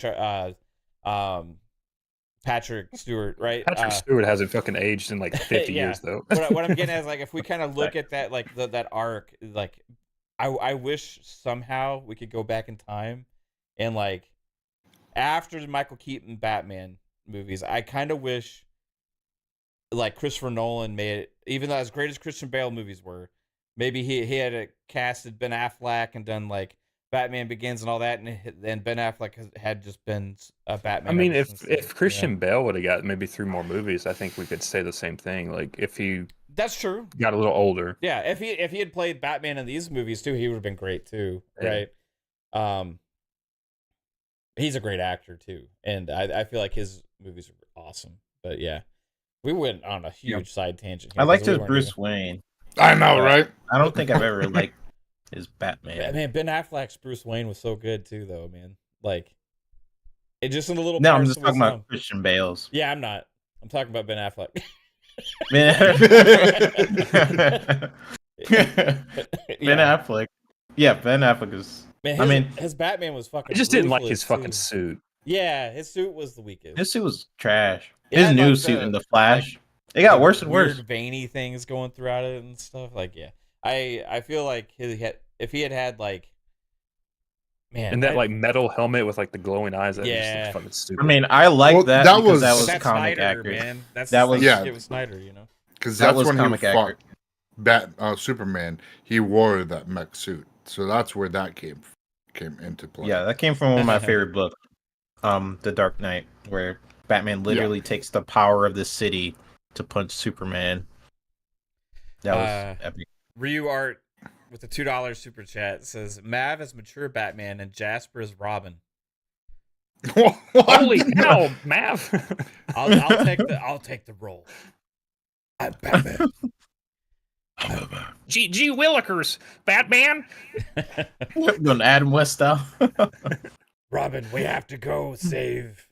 Patrick Stewart, right? Patrick Stewart hasn't fucking aged in like 50 Yeah. years though. What I'm getting at is like if we kind of look at that like that arc, like I wish somehow we could go back in time and like after the Michael Keaton Batman movies, I kind of wish like Christopher Nolan made it, even though as great as Christian Bale movies were, maybe he had casted Ben Affleck and done like Batman Begins and all that, and Ben Affleck had just been a Batman. I mean, ever since if then, Christian Bale would have got maybe 3 more movies, I think we could say the same thing. Like if he that's true. got a little older. Yeah, if he had played Batman in these movies too, he would have been great too, right? He's a great actor too, and I feel like his movies are awesome. But yeah, we went on a huge side tangent here. I liked 'cause we his weren't Bruce even- Wayne. I know, right? I don't think I've ever liked his Batman. Man, Ben Affleck's Bruce Wayne was so good too, though, man. Like, it just in a little. No, I'm parts just was talking some. about Christian Bale's. Yeah, I'm not. I'm talking about Ben Affleck. Ben Yeah. Affleck. Yeah, Ben Affleck is. Man, I mean, his Batman was fucking. I just didn't like ruthless, his fucking too. suit. Yeah, his suit was the weakest. his suit was trash. It His had, new like, suit the- in the Flash. It got worse and worse. Weird veiny things going throughout it and stuff. Like, yeah, I feel like if he had like Man, And that like metal helmet with like the glowing eyes. That just Yeah. looks fucking stupid. I mean, I like Well, that that because was- that but was that's comic Snyder, accurate. man. That's That the was- thing Yeah. to get with Snyder, you know. Because That that's was when he comic fought accurate. Superman. He wore that mech suit, so that's where that came into play. Yeah, that came from one of my favorite books, The Dark Knight, where Batman literally takes the power of the city to punch Superman. That was epic. Ryu Art with the $2 super chat says Mav is mature Batman and Jasper is Robin. Holy hell, Mav! I'll take the role. I'm Batman. G. Willikers, Batman. Going Adam West style. Robin, we have to go save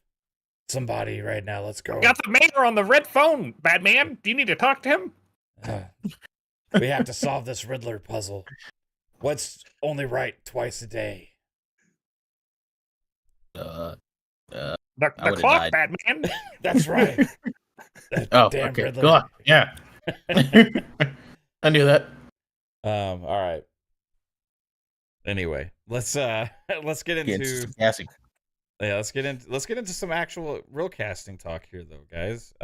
somebody right now. Let's go. Got the mayor on the red phone, Batman. Do you need to talk to him? We have to solve this Riddler puzzle. What's only right twice a day? The I would've clock, died. Batman. That's right. That Oh, damn okay. Riddler. Go on. Yeah. I knew that. All right. Anyway, let's get into casting. yeah, let's get into some actual real casting talk here though, guys.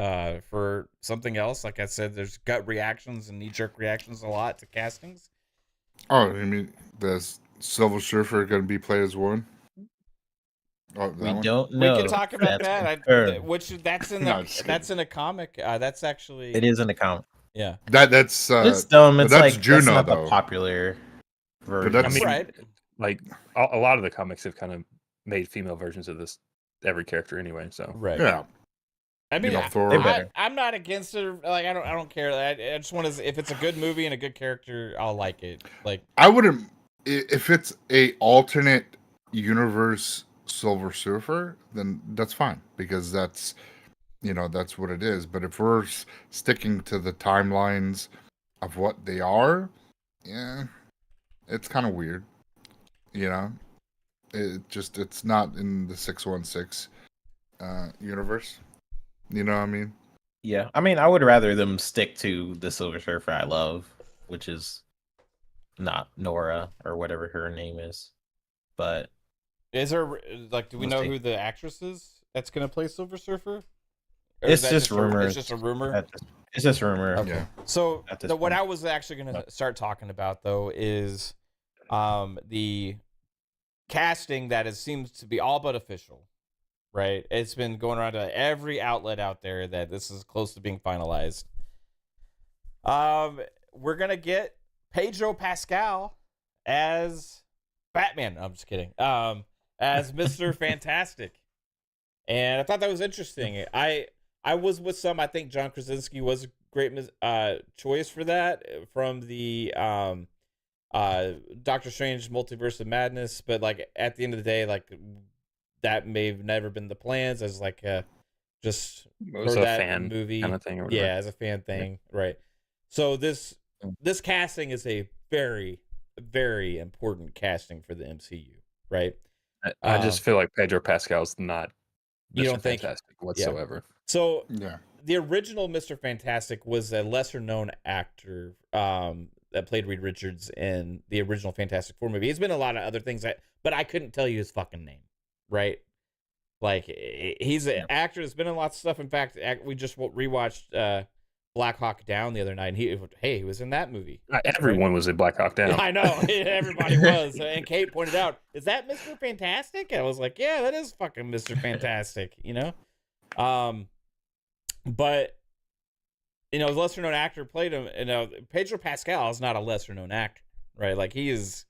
For something else, like I said, there's gut reactions and knee-jerk reactions a lot to castings. Oh, I mean, the Silver Surfer going to be played as one? Oh, that We one? don't know. We can talk about That's that. confirmed. That's in No, just kidding. that's in a comic. That's actually It is in the comic. yeah. That's It's dumb. It's that's like Juno, that's not though. the popular version. that's- I mean, Right. Like a lot of the comics have kind of made female versions of this every character anyway. So Right. yeah. I mean, You know, Thor- They better. I'm not against it. Like I don't care. I just want to. If it's a good movie and a good character, I'll like it. Like I wouldn't if it's a alternate universe Silver Surfer, then that's fine because that's that's what it is. But if we're sticking to the timelines of what they are, yeah, it's kind of weird. It's not in the 616 universe. You know what I mean? Yeah, I mean, I would rather them stick to the Silver Surfer I love, which is not Nora or whatever her name is. But is there like do we We'll know see. who the actress is that's gonna play Silver Surfer? Or It's is that just rumors. It's just a rumor. it's just rumor. Okay. Yeah. So At this what point. I was actually going to start talking about though is the casting that seems to be all but official, right? It's been going around to every outlet out there that this is close to being finalized. We're gonna get Pedro Pascal as Batman. I'm just kidding. As Mr. Fantastic, and I thought that was interesting. I was with some. I think John Krasinski was a great choice for that from the Doctor Strange Multiverse of Madness. But like at the end of the day, like that may have never been the plans as like just as for a that fan movie, kind of thing. Or whatever. yeah, as a fan thing, right? So this casting is a very, very important casting for the MCU, right? I just feel like Pedro Pascal's not. You Mr. don't think- Fantastic whatsoever? So Yeah. the original Mr. Fantastic was a lesser known actor that played Reed Richards in the original Fantastic Four movie. He's been in a lot of other things, but I couldn't tell you his fucking name, right? Like he's an actor that's been in lots of stuff. In fact, we just rewatched Black Hawk Down the other night, and he was in that movie. Everyone was in Black Hawk Down. I know everybody was, and Kate pointed out, "Is that Mr. Fantastic?" And I was like, "Yeah, that is fucking Mr. Fantastic," you know. But a lesser known actor played him. Pedro Pascal is not a lesser known actor, right? Like he is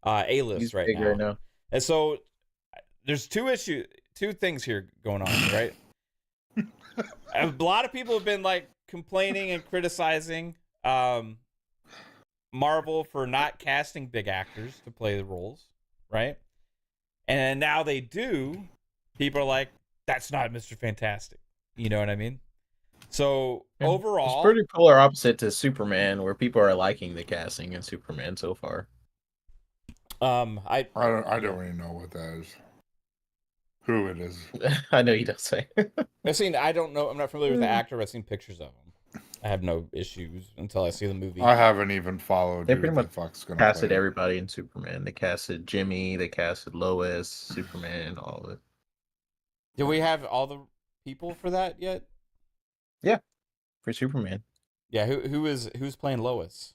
A-list He's right big now. right now. And so there's two things here going on, right? A lot of people have been like complaining and criticizing Marvel for not casting big actors to play the roles, right? And now they do. People are like, that's not Mr. Fantastic. You know what I mean? So overall, it's pretty polar opposite to Superman, where people are liking the casting in Superman so far. I I don't really know what that is. Who it is. I know you don't say. don't know. I'm not familiar with the actor. But I've seen pictures of him. I have no issues until I see the movie. I haven't even followed. They who pretty the much fuck's gonna casted play it. everybody in Superman. They casted Jimmy, they casted Lois, Superman, all of it. Do we have all the people for that yet? For Superman. Yeah, who's playing Lois?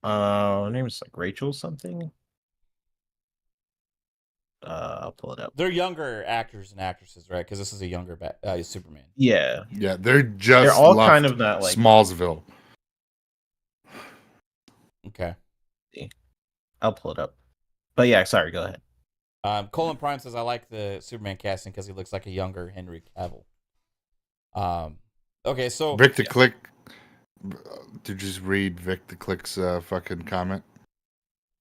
Her name is like Rachel something. I'll pull it up. They're younger actors and actresses, right? Because this is a younger Superman. Yeah. Yeah, they're all left kind of not like Smallsville. Okay. I'll pull it up. But yeah, sorry, go ahead. Colin Prime says I like the Superman casting because he looks like a younger Henry Cavill. Okay, so Victor Click. Did you just read Victor Click's fucking comment?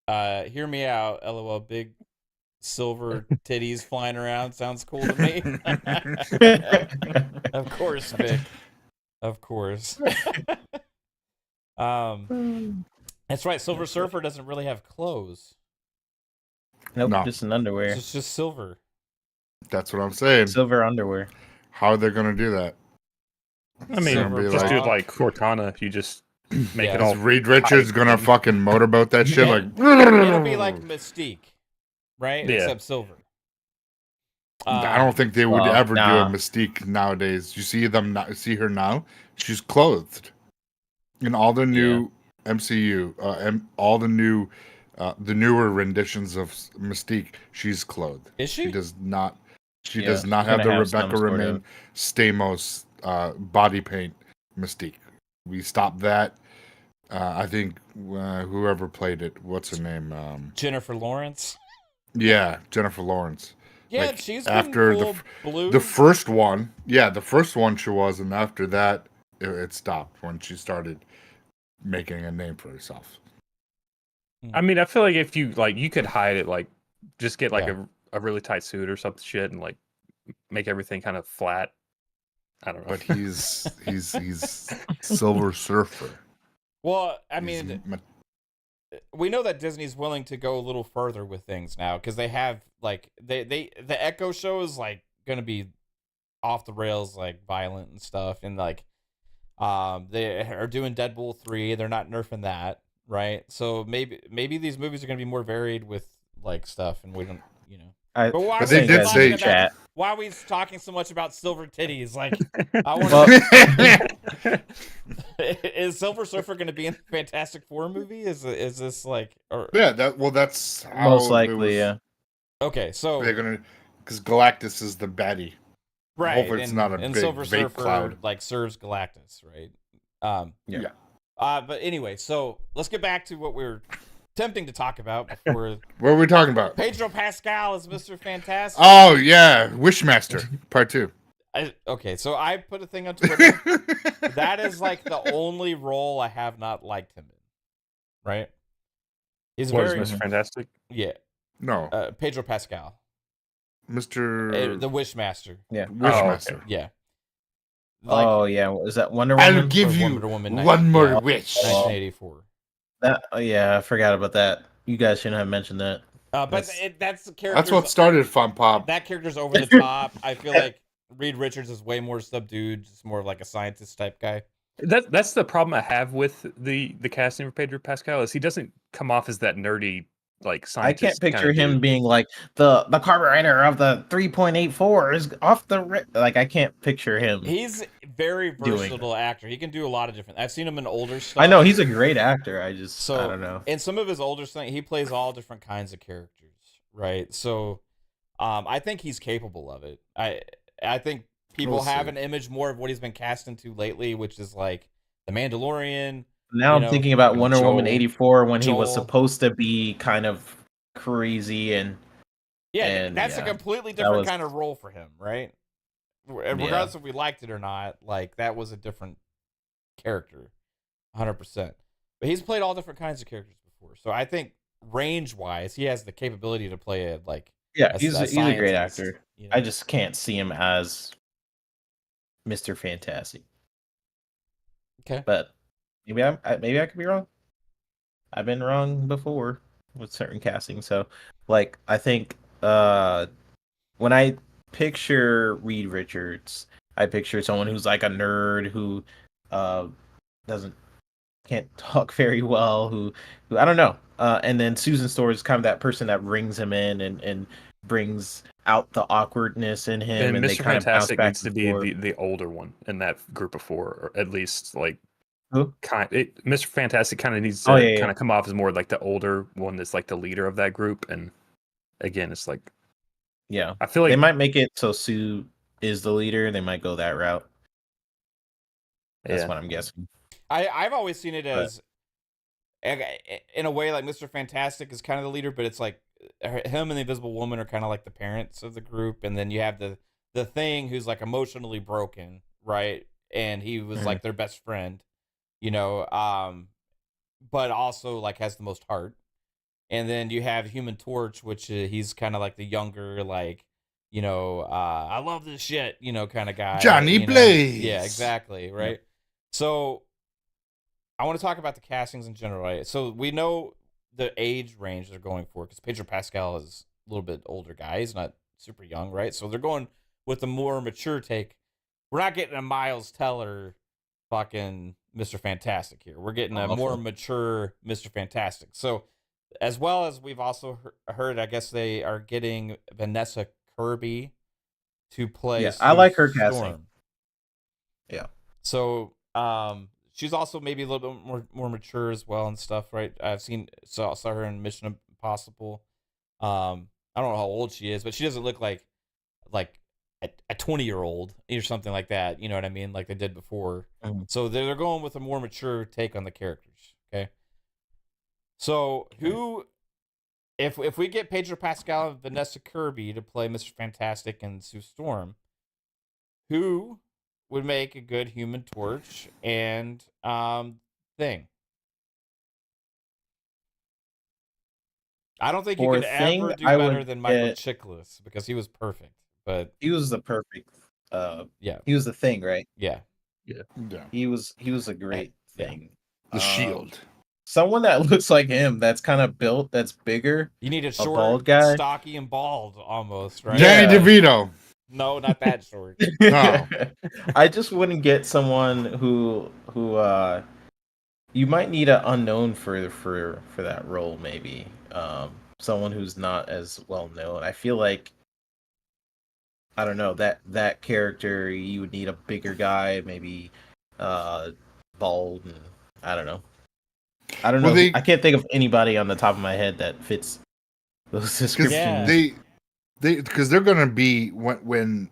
hear me out. LOL. Big silver titties flying around sounds cool to me. Of course, Vic. Of course. That's right. Silver Surfer doesn't really have clothes. Nope, No. just in underwear. It's just silver. That's what I'm saying. Silver underwear. How are they gonna do that? I mean, Silver just do it bra. like Cortana. You just make Yeah. it Is all. Reed Richards gonna fucking motorboat that shit? Yeah. Like It'll be like Mystique, right? Yeah. Except silver. I don't think they would well, ever nah. do a Mystique nowadays. You see them now, see her now? She's clothed. In all the new MCU, all the newer renditions of Mystique, she's clothed. Is she? She does not. She Yeah, does not she's have the gonna have some Rebecca sort Remain of- Stamos body paint Mystique. We stopped that. I think whoever played it, what's her name? Jennifer Lawrence. Yeah, Jennifer Lawrence. Yeah, Like, she's after been cool blue. The first one, the first one she was, and after that, it stopped when she started making a name for herself. I mean, I feel like if you you could hide it, like just get like Yeah. a really tight suit or something shit, and like make everything kind of flat. I don't know. But he's Silver Surfer. Well, I He's mean, ma- we know that Disney's willing to go a little further with things now because they have like the Echo show is like gonna be off the rails, like violent and stuff, and like they are doing Deadpool 3. They're not nerfing that, right? So maybe these movies are gonna be more varied with like stuff, and we don't, you know. But why But are they we did talking say- about- Chat. Why are we talking so much about silver titties? Like, I want is Silver Surfer going to be in the Fantastic Four movie? Is this like? Or that's how Most it likely, was- yeah. okay, so They're gonna, because Galactus is the baddie. right, hopefully it's not a and big Silver vape Surfer cloud. like serves Galactus, right? Yeah. But anyway, so let's get back to what we were attempting to talk about before. What are we talking about? Pedro Pascal is Mr. Fantastic. Oh yeah, Wishmaster Part 2. Okay, so I put a thing on Twitter. That is like the only role I have not liked him in. Right? He's What is very Mr. Fantastic? yeah. No, Pedro Pascal, Mr. the Wishmaster. Yeah. Wishmaster. Yeah. Like, Oh yeah, is that Wonder Woman? I'll give or you Wonder Woman one more yeah, wish. 1984. Yeah, I forgot about that. You guys shouldn't have mentioned that. But That's- that's the character. That's what started FunPop. That character's over the top. I feel like Reed Richards is way more subdued, just more of like a scientist type guy. That's the problem I have with the casting for Pedro Pascal is he doesn't come off as that nerdy like I scientist. can't picture kinda him dude. being like the carburetor of the 3.84 is off the like. I can't picture him. He's very Doing versatile actor. He can do a lot of different. I've seen him in older stuff. I know he's a great actor. I So don't know. in some of his older stuff, he plays all different kinds of characters, right? So, I think he's capable of it. I think people We'll have see. an image more of what he's been cast into lately, which is like the Mandalorian. Now you I'm know, thinking about Wonder Woman Joel- 84 when he was Joel. supposed to be kind of crazy and Yeah, And, that's a yeah, completely that different was- kind of role for him, right? Regardless if we liked it or not, like that was a different character, 100%. But he's played all different kinds of characters before, so I think range-wise, he has the capability to play it like yeah, he's a great scientist, actor. you know? I just can't see him as Mr. Fantastic. Okay. But maybe I could be wrong. I've been wrong before with certain casting. So, like, I think when I picture Reed Richards, I picture someone who's like a nerd who doesn't can't talk very well, who I don't know. And then Susan Store is kind of that person that brings him in and brings out the awkwardness in him, and they Mr. kind of bounce Fantastic back needs to and be forth. the older one in that group of four, or at least like Who? Mr. Fantastic kind of needs Oh, to yeah, kind yeah. of come off as more like the older one that's like the leader of that group. And again, it's like Yeah. I feel They like might make it so Sue is the leader. They might go that route. That's yeah. what I'm guessing. I've always seen it But- as, in a way, like Mr. Fantastic is kind of the leader, but it's like him and the Invisible Woman are kind of like the parents of the group, and then you have the Thing who's like emotionally broken, right? And he was Mhm. like their best friend, you know, but also like has the most heart. And then you have Human Torch, which he's kind of like the younger, like, you know, I love this shit, you know, kind of guy. Johnny you know? Blaze. Yeah, exactly, right? So I want to talk about the castings in general, right? So we know the age range they're going for, because Pedro Pascal is a little bit older guy. He's not super young, right? So they're going with a more mature take. We're not getting a Miles Teller fucking Mr. Fantastic here. We're getting a more mature Mr. Fantastic. So, as well as we've also heard, I guess they are getting Vanessa Kirby to play. Yeah, I like her Sue casting. Storm. Yeah. So, she's also maybe a little bit more mature as well and stuff, right? I've saw her in Mission Impossible. I don't know how old she is, but she doesn't look like a 20-year-old or something like that. You know what I mean? Like they did before. Mhm. So they're going with a more mature take on the characters. Okay. So who, if we get Pedro Pascal and Vanessa Kirby to play Mr. Fantastic and Sue Storm, who would make a good Human Torch and Thing? I don't think you For can Thing, ever do I better would than Michael get- Chiklis, because he was perfect. But He was the perfect. yeah, He was the Thing, right? yeah. Yeah. He was a great Yeah. Thing. The Shield. Someone that looks like him, that's kind of built, that's bigger. You need a short, bald guy? stocky, and bald almost, right? Yeah. Danny DeVito. No, not that short. No. I just wouldn't get someone who you might need an unknown for that role, maybe. Someone who's not as well known. I feel like, I don't know, that character, you would need a bigger guy, maybe bald, and I don't know. I don't Well, know. I can't think of anybody on the top of my head that fits those descriptions. Yeah. Because they're gonna be when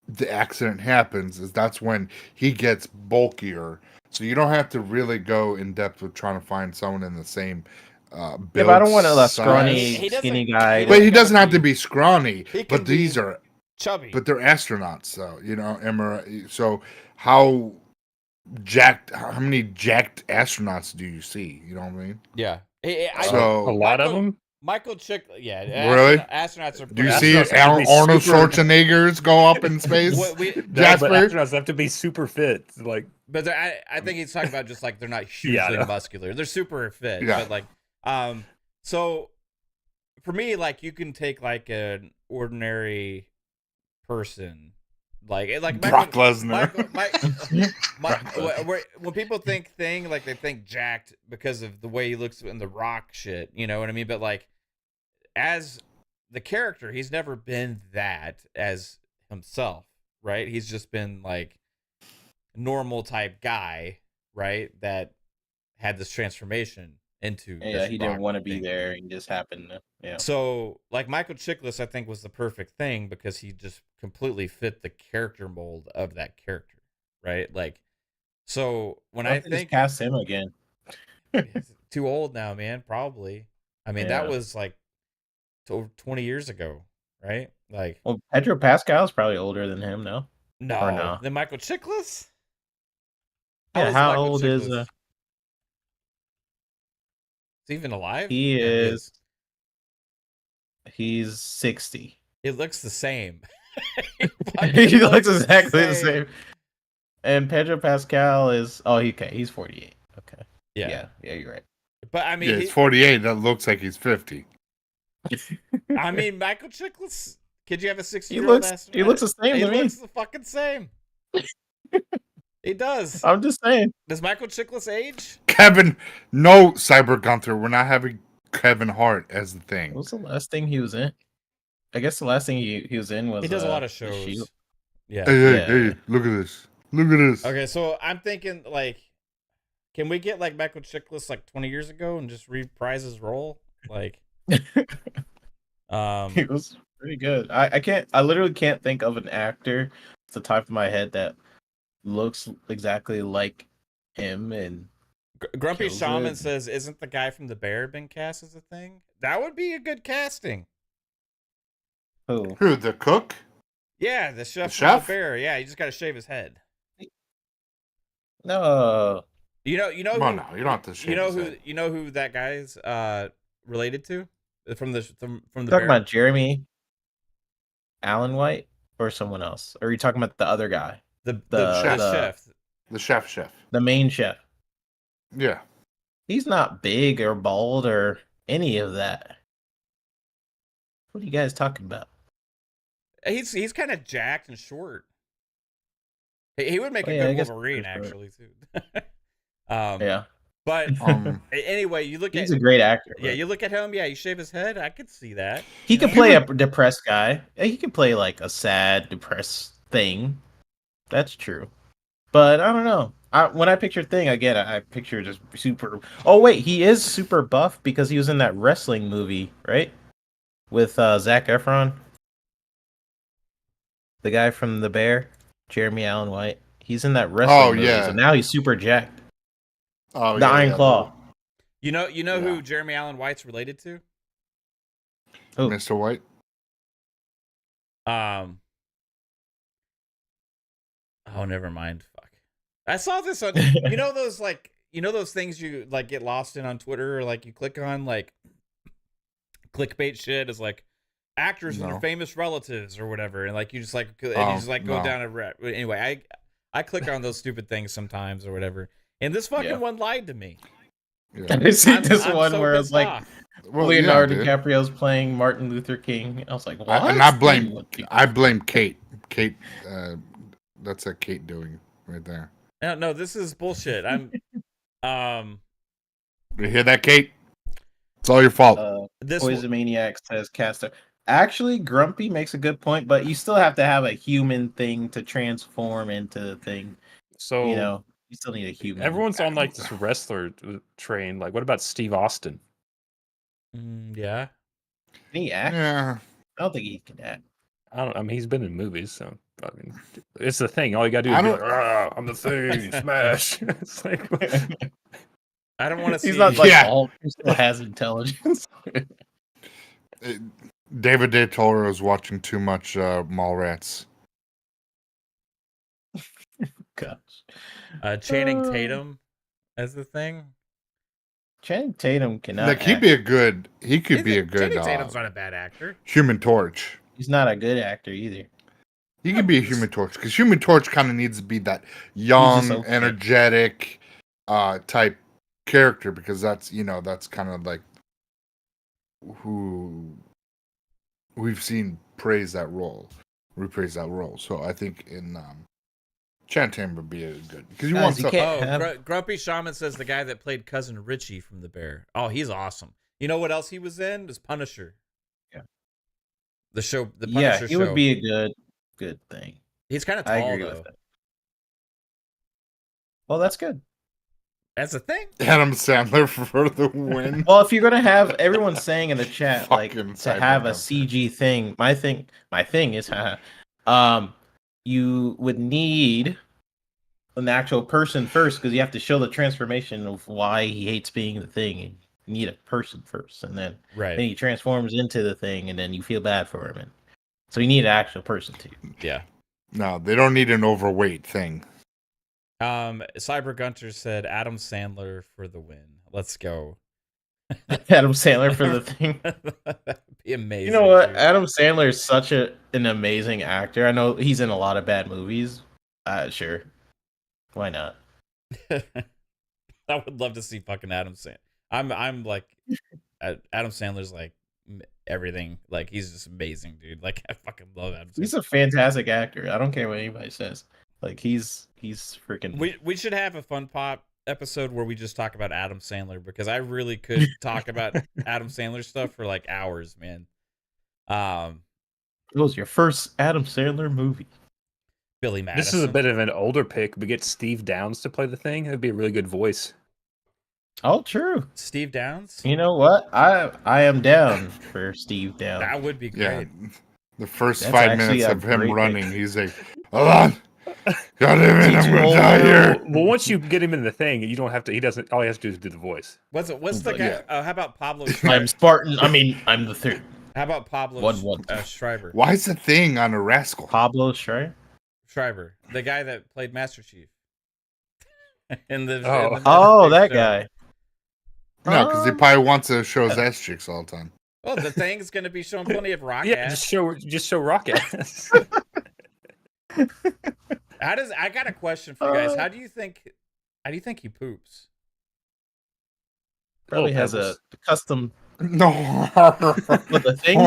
the accident happens, that's when he gets bulkier. So you don't have to really go in depth with trying to find someone in the same build. Yeah, but I don't want a size. scrawny, He doesn't- skinny guy. But he doesn't have be to be scrawny. He can But these be are chubby. But they're astronauts, though, you know, So how many jacked astronauts do you see? You know what I mean? yeah. So- a lot of them. Michael Yeah. Really? Astronauts are. Do you pretty- see Astronauts have to be Arnold super- Schwarzeneggers go up in space? What we- No, but Jasper? astronauts have to be super fit. Like But I think he's talking about just like they're not hugely I know. muscular. They're super fit. Yeah. But like, so for me, like you can take like an ordinary person, like Brock Lesnar. when people think Thing, like they think jacked because of the way he looks in the Rock shit. You know what I mean? But like, as the character, he's never been that as himself, right? He's just been like normal type guy, right? That had this transformation into Yeah, this he didn't Rock want to be thing. there. He just happened to. Yeah. So, like Michael Chiklis, I think was the perfect Thing because he just completely fit the character mold of that character, right? Like, so when I Just think cast him again. he's too old now, man, probably. I mean, that Yeah. was like over 20 years ago, right? Like, Well, Pedro Pascal is probably older than him, no? no, Or no? then Michael Chiklis. Yeah, is how Michael old is Chiklis? Is he even alive? he? Yeah, Is he's 60. He looks the same. He looks exactly the same. And Pedro Pascal is he's 48. Okay. Yeah. Yeah, you're right. But I mean, Yeah, he's 48. That looks like he's 50. I mean, Michael Chiklis. Could you have a 60-year-old He looks astronaut? the same He to me. looks the fucking same. He does. I'm just saying. Does Michael Chiklis age? Kevin, no, Cyber Gunther. We're not having Kevin Hart as the What thing. was the last thing he was in? I guess the last thing he was in was He does a lot of The shows. Shield. Yeah. Hey, Yeah. hey, look at this. Look at this. Okay, so I'm thinking like, can we get like Michael Chiklis like 20 years ago and just reprise his role? Like, He was pretty good. I literally can't think of an actor off the top of my head that looks exactly like him. And Grumpy kills Shaman it. says, "Isn't the guy from The Bear been cast as a thing? That would be a good casting." who? Who, the cook? Yeah, the chef The from chef? The Bear. Yeah, you just got to shave his head. No, You know Come who, on now, you don't have to shave his head. you know who that guy's related to from the talking Bear. about Jeremy Allen White or someone else? Or are you talking about the other guy, the chef. chef. The chef. the main chef? Yeah. He's not big or bald or any of that. What are you guys talking about? He's kind of jacked and short. He would make Oh, a yeah, I good guess Wolverine, that's right. actually, too. Yeah, But anyway, you look he's at a great actor. yeah, but you look at him. Yeah, you shave his head. I could see that. he you could know? play a depressed guy. He could play like a sad, depressed thing. That's true. But I don't know. When I picture Thing again, I picture just super. Oh wait, he is super buff because he was in that wrestling movie, right? With Zac Efron, the guy from The Bear, Jeremy Allen White. He's in that wrestling movie, yeah. so now he's super jacked. Oh, The Iron Claw. You know Yeah. who Jeremy Allen White's related to? Who? Mr. White. Oh, never mind. Fuck. I saw this on. You know those things you like get lost in on Twitter, or like you click on like clickbait shit is like actors and their No. famous relatives or whatever, and like you just like go No. down a rat. Anyway, I click on those stupid things sometimes or whatever, and this fucking Yeah. one lied to me. Yeah. I see I'm- this I'm one so where it's pissed like off. Well, Leonardo yeah, dude. DiCaprio's playing Martin Luther King. I was like, what? And I blame Kate. Kate, that's a Kate doing right there. No, this is bullshit. I'm You hear that, Kate? It's all your fault. this Poison Maniac says Caster. Actually, Grumpy makes a good point, but you still have to have a human thing to transform into the thing. So You know, you still need a human. everyone's on like this wrestler train. Like, what about Steve Austin? yeah. Can he act? Yeah. I don't think he can act. I mean, he's been in movies, so I mean, it's the thing. All you gotta do is I be don't- like, "Ah, I'm the thing, smash." It's like, I don't want to see. He's not like Yeah. Hulk. He still has intelligence. David De Toro is watching too much Mallrats. Gosh. Channing Tatum as the thing. Channing Tatum cannot. Like he'd act. be a good. He could be a good Channing Tatum's not a bad actor. Human Torch. He's not a good actor either. He could be a Human Torch because Human Torch kind of needs to be that young, okay. energetic type character because that's that's kind of like who we've seen reprise that role. So I think in Channing would be a good because you Guys, want you some. can't- Oh, have- Grumpy Shaman says the guy that played Cousin Richie from The Bear. Oh, he's awesome. You know what else he was in? Was Punisher. Yeah. The show, the Punisher Yeah, he show. would be a good thing. He's kind of tall, I agree though. with that. Well, that's good. That's a thing. Adam Sandler for the win. Well, if you're gonna have everyone saying in the chat like Fucking to have a Cyberwulff. CG thing, my thing is, you would need an actual person first because you have to show the transformation of why he hates being the thing. And you need a person first, and then Right. he transforms into the thing, and then you feel bad for him. And so you need an actual person too. Yeah. No, they don't need an overweight thing. Cyber Gunter said Adam Sandler for the win. Let's go. Adam Sandler for the thing. That'd be amazing. You know what? dude. Adam Sandler is such an amazing actor. I know he's in a lot of bad movies. Sure. Why not? I would love to see fucking Adam Sandler. I'm like, Adam Sandler's like everything. Like he's just amazing, dude. Like I fucking love Adam Sandler. He's a fantastic actor. I don't care what anybody says. Like he's freaking. We should have a Fun Pop episode where we just talk about Adam Sandler, because I really could talk about Adam Sandler stuff for like hours, man. It was your first Adam Sandler movie. Billy Madison. This is a bit of an older pick, but get Steve Downs to play the thing. That'd be a really good voice. Oh, true. Steve Downs. You know what? I am down for Steve Downs. That would be Yeah. great. The first That's 5 actually minutes a of him great running, pick. he's like, "Hold on, God damn it, I'm gonna Teach die me here." Well, once you get him in the thing, you don't have to. He doesn't. All he has to do is do the voice. What's the guy? Yeah. How about Pablo? I'm Spartan. I mean, I'm the third. How about Pablo One. Schreiber? Why is the thing on a rascal? Pablo Schreiber. Schreiber, the guy that played Master Chief. in the Oh, that show. guy. No, because he probably wants to show his ass cheeks all the time. Well, the thing's going to be showing plenty of rock Yeah, ass. just show rock ass. I got a question for you guys. How do you think he poops? Probably Oh, has a pebbles. custom. No. With the thing?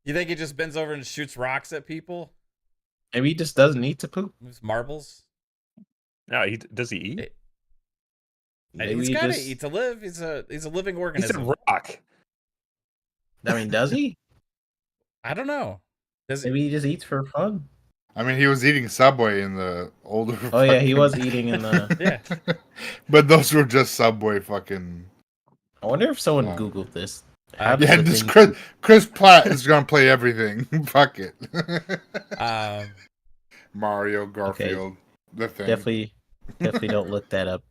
You think he just bends over and shoots rocks at people? Maybe he just doesn't need to poop. Moves marbles? No, does he eat? Maybe He's he got to just. eat to live. He's a living He's organism. a rock. I mean, does he? I don't know. Does he? Maybe he just eats for fun. I mean, he was eating Subway in the older. Oh yeah, he fucking- was eating in the. Yeah. But those were just Subway fucking. I wonder if someone Oh. Googled this. How does Yeah, the this thing- Chris Pratt is gonna play everything. Fuck it. Mario, Garfield, the thing. Definitely don't look that up.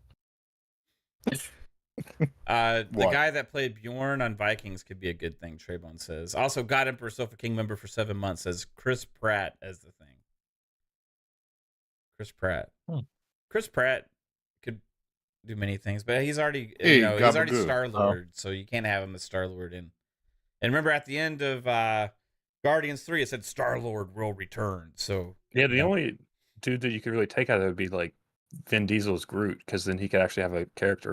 The What? guy that played Bjorn on Vikings could be a good thing, Trayvon says. Also, got Emperor Sofa King member for 7 months, says Chris Pratt as the thing. Chris Pratt. Chris Pratt could do many things, but he's already Hey, he's already Gabagool. Star-Lord, so you can't have him as Star-Lord. And remember at the end of Guardians 3, it said Star-Lord will return. So Yeah, the only dude that you could really take out of that would be like Vin Diesel's Groot, because then he could actually have a character.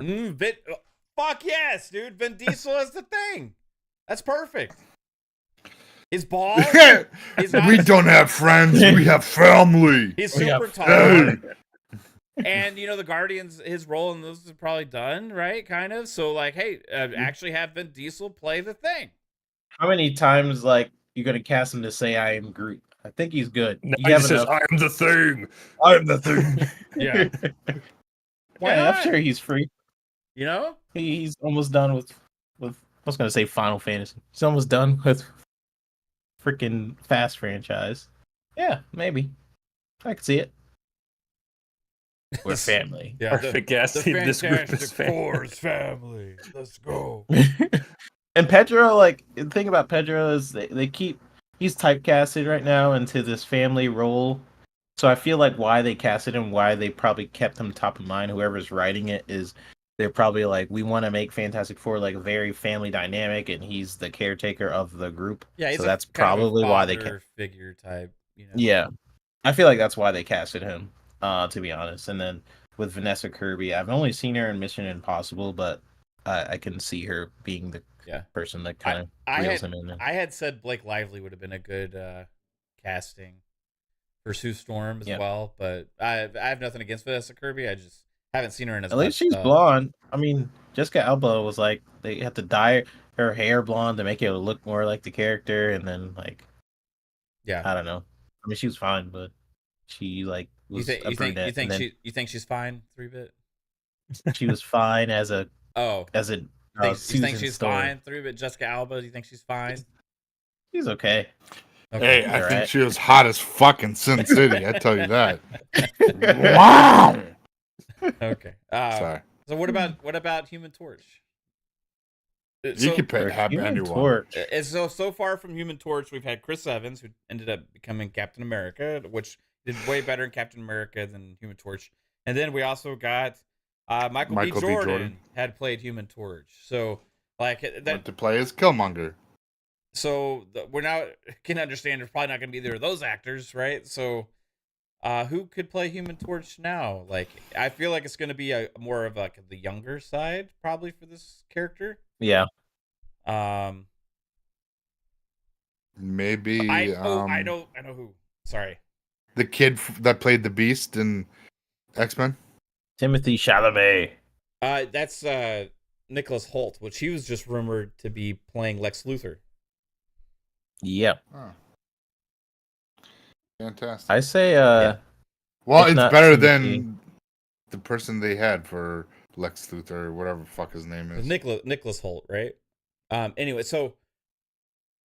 Fuck yes, dude. Vin Diesel is the thing. That's perfect. He's bald. He's not, We don't have friends. We have family. He's We super have tall. Hey. And the Guardians, his role in those is probably done, right? Kind of. So like, hey, actually have Vin Diesel play the thing. How many times you're gonna cast him to say I am Groot? I think he's good. No, You he have just says, enough- "I am the thing." I am the thing. Yeah. Why Yeah, not? I'm sure he's free. He's almost done with I was gonna say Final Fantasy. He's almost done with freaking Fast franchise. Yeah, maybe. I could see it. We're family. Yeah. Perfect. Yes, this group Fantastic is family. Four's family. Let's go. And Pedro, the thing about Pedro is they keep he's typecasted right now into this family role. So I feel like why they casted him, why they probably kept him top of mind, whoever's writing it, is they're probably like, we want to make Fantastic Four very family dynamic, and he's the caretaker of the group. Yeah, he's So a that's kind of a probably why they father figure type. Yeah, I feel like that's why they casted him, to be honest. And then with Vanessa Kirby, I've only seen her in Mission Impossible, but I can see her being the person that kind of reels him in there. I had said Blake Lively would have been a good casting for Sue Storm as well, but I have nothing against Vanessa Kirby. I just haven't seen her in as At much least she's stuff. blonde. I mean, Jessica Alba was like, they had to dye her hair blonde to make it look more like the character, and then I don't know. I mean, she was fine, but she was You think she's fine, 3-bit? She was fine as a you think Susan she's Storm. fine, 3-bit? Jessica Alba, do you think she's fine? She's okay. Hey, I All think right. she was hot as fucking Sin City. I tell you that. Wow. Okay. Sorry. So what about Human Torch? You can For have Human anyone. Torch. So far from Human Torch, we've had Chris Evans, who ended up becoming Captain America, which did way better in Captain America than Human Torch. And then we also got Michael B. Jordan had played Human Torch. So Went to play as Killmonger. So we're now can understand there's probably not going to be either of those actors, right? So who could play Human Torch now? I feel like it's going to be more of the younger side probably for this character. Yeah. Maybe. I know who. Sorry. The kid that played the Beast in X-Men. Timothy Chalamet. That's Nicholas Hoult, which he was just rumored to be playing Lex Luthor. Yep. Oh. Fantastic. I say Well, if it's not better Timothy. than the person they had for Lex Luthor or whatever the fuck his name is. Nicholas Hoult, right? Anyway, so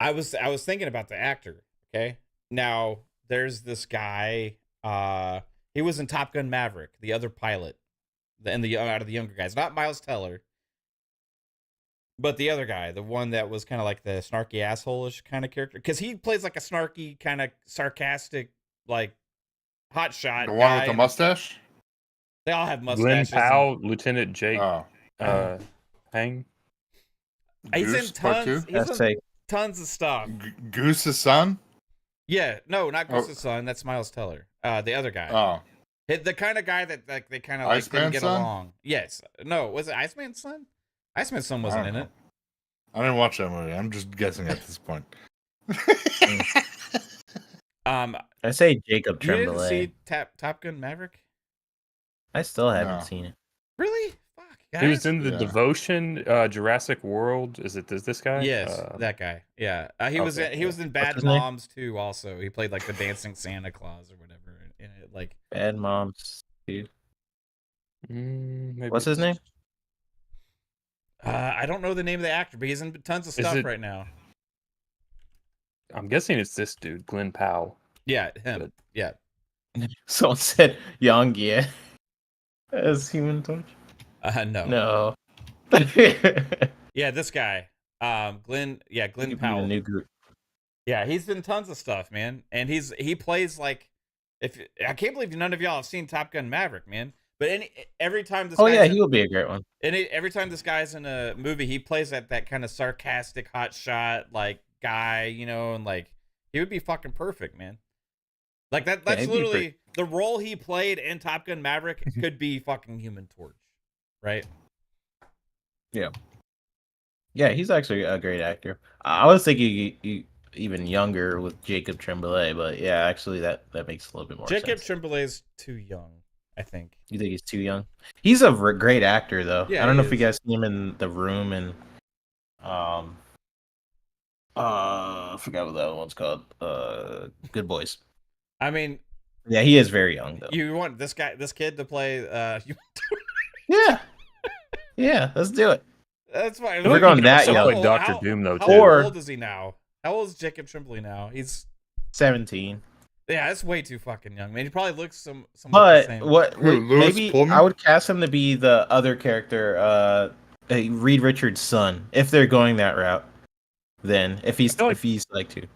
I was thinking about the actor. Okay, now there's this guy. He was in Top Gun Maverick, the other pilot, and the out of the younger guys, not Miles Teller, but the other guy, the one that was kind of like the snarky asshole-ish kind of character, because he plays like a snarky, kind of sarcastic, like hotshot. The one with the mustache. They all have Glenn mustaches. Powell, Lieutenant Jake Oh, Hang. He's in Goose, part tons. two? He's I'd in say tons of stuff. Goose's son. Yeah, no, not Oh. Goose's son. That's Miles Teller. The other guy. Oh, The kind of guy that like they kind of like didn't Iceman's get son? along. Yes. No, was it Iceman's son? Iceman's son wasn't in it. I didn't watch that movie. I'm just guessing at this point. I say Jacob You didn't Tremblay. see Top Gun Maverick? I still haven't No. seen it. Really? Fuck, guys. He was in the Yeah. Devotion, Jurassic World. Is it this guy? Yes, that guy. Yeah, he was okay, he was in Bad his name? Moms too. Also, he played like the dancing Santa Claus or whatever in it. Like, Bad Moms, dude. Maybe What's his name? I don't know the name of the actor, but he's in tons of stuff it- right now. I'm guessing it's this dude, Glenn Powell. Yeah, him. Good. Yeah. Someone said Yongye as Human Torch. No. No. Yeah, this guy. Glenn. Yeah, Glenn A Powell. new group. Yeah, he's in tons of stuff, man. And he plays like I can't believe none of y'all have seen Top Gun Maverick, man. But every time this Oh guy's yeah, in, he will be a great one. every time this guy's in a movie, he plays that kind of sarcastic hotshot like guy, you know, and like he would be fucking perfect, man. Like that's he'd be literally the role he played in Top Gun Maverick could be fucking Human Torch, right? Yeah, he's actually a great actor. I was thinking even younger with Jacob Tremblay, but yeah, actually that makes a little bit more Jacob sense. Tremblay is too young, I think. You think he's too young? He's a great actor though. Yeah, I don't know he if you is. guys seen him in The Room and I forgot what that other one's called. Good Boys. I mean, Yeah, he is very young though. you want this kid to play Yeah. Yeah, let's do it. That's fine. If we're going that also young. play Dr. Doom, though, How too. Or- old is he now? How old is Jacob Tremblay now? He's 17. yeah, that's way too fucking young, man. He probably looks somewhat the But same. Who, Louis maybe Pullman? I would cast him to be the other character, Reed Richards' son, if they're going that route. Then if he's feel like- if he's like to.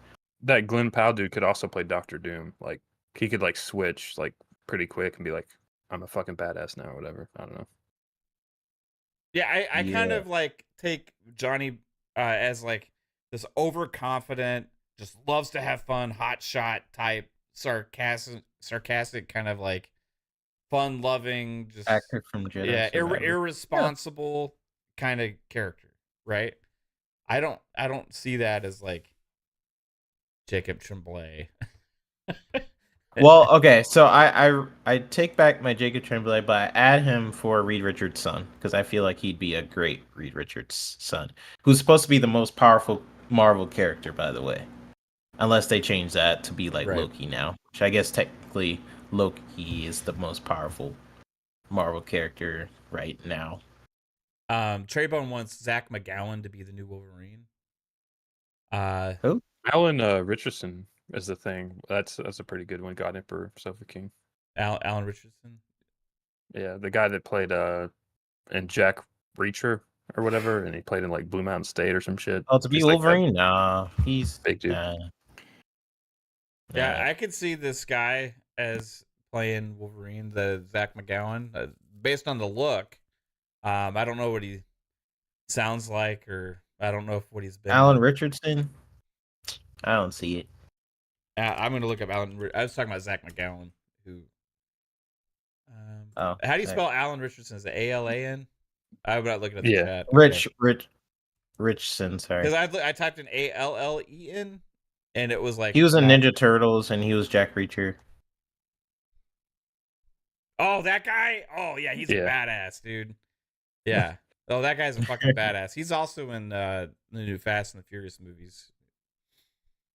That Glenn Powell dude could also play Dr. Doom. Like he could like switch like pretty quick and be like, I'm a fucking badass now or whatever. I don't know. Yeah, I kind Yeah. of like take Johnny as like this overconfident, just loves to have fun, hotshot type, sarcastic kind of like fun-loving, just Actor from Jedi. yeah, Survivor. irresponsible kind of character, right? I don't see that as like Jacob Tremblay. Well, okay, so I take back my Jacob Tremblay, but I add him for Reed Richards' son because I feel like he'd be a great Reed Richards' son, who's supposed to be the most powerful Marvel character, by the way, unless they change that to be like Right. Loki now, which I guess technically Loki is the most powerful Marvel character right now. Treybone wants Zach McGowan to be the new Wolverine. Alan Richardson is the thing. That's a pretty good one. God Emperor, Sofa King. Alan Richardson. Yeah, the guy that played in Jack Reacher or whatever, and he played in like Blue Mountain State or some shit. Oh, to be He's like that Wolverine? Nah, he's big dude. Yeah, I could see this guy as playing Wolverine, the Zach McGowan, based on the look. I don't know what he sounds like, or I don't know if what he's been. Alan Richardson. I don't see it. I'm gonna look up Alan. I was talking about Zach McGowan, who. Oh, How do you Zach. spell Alan Richardson? Is it ALAN? I'm not looking at the Yeah. chat. Richson. Sorry. Because I typed in ALLEN, and it was like He was in not- Ninja Turtles and he was Jack Reacher. Oh, that guy. Oh yeah, he's a Yeah. badass, dude. Yeah. Oh, that guy's a fucking badass. He's also in the new Fast and the Furious movies.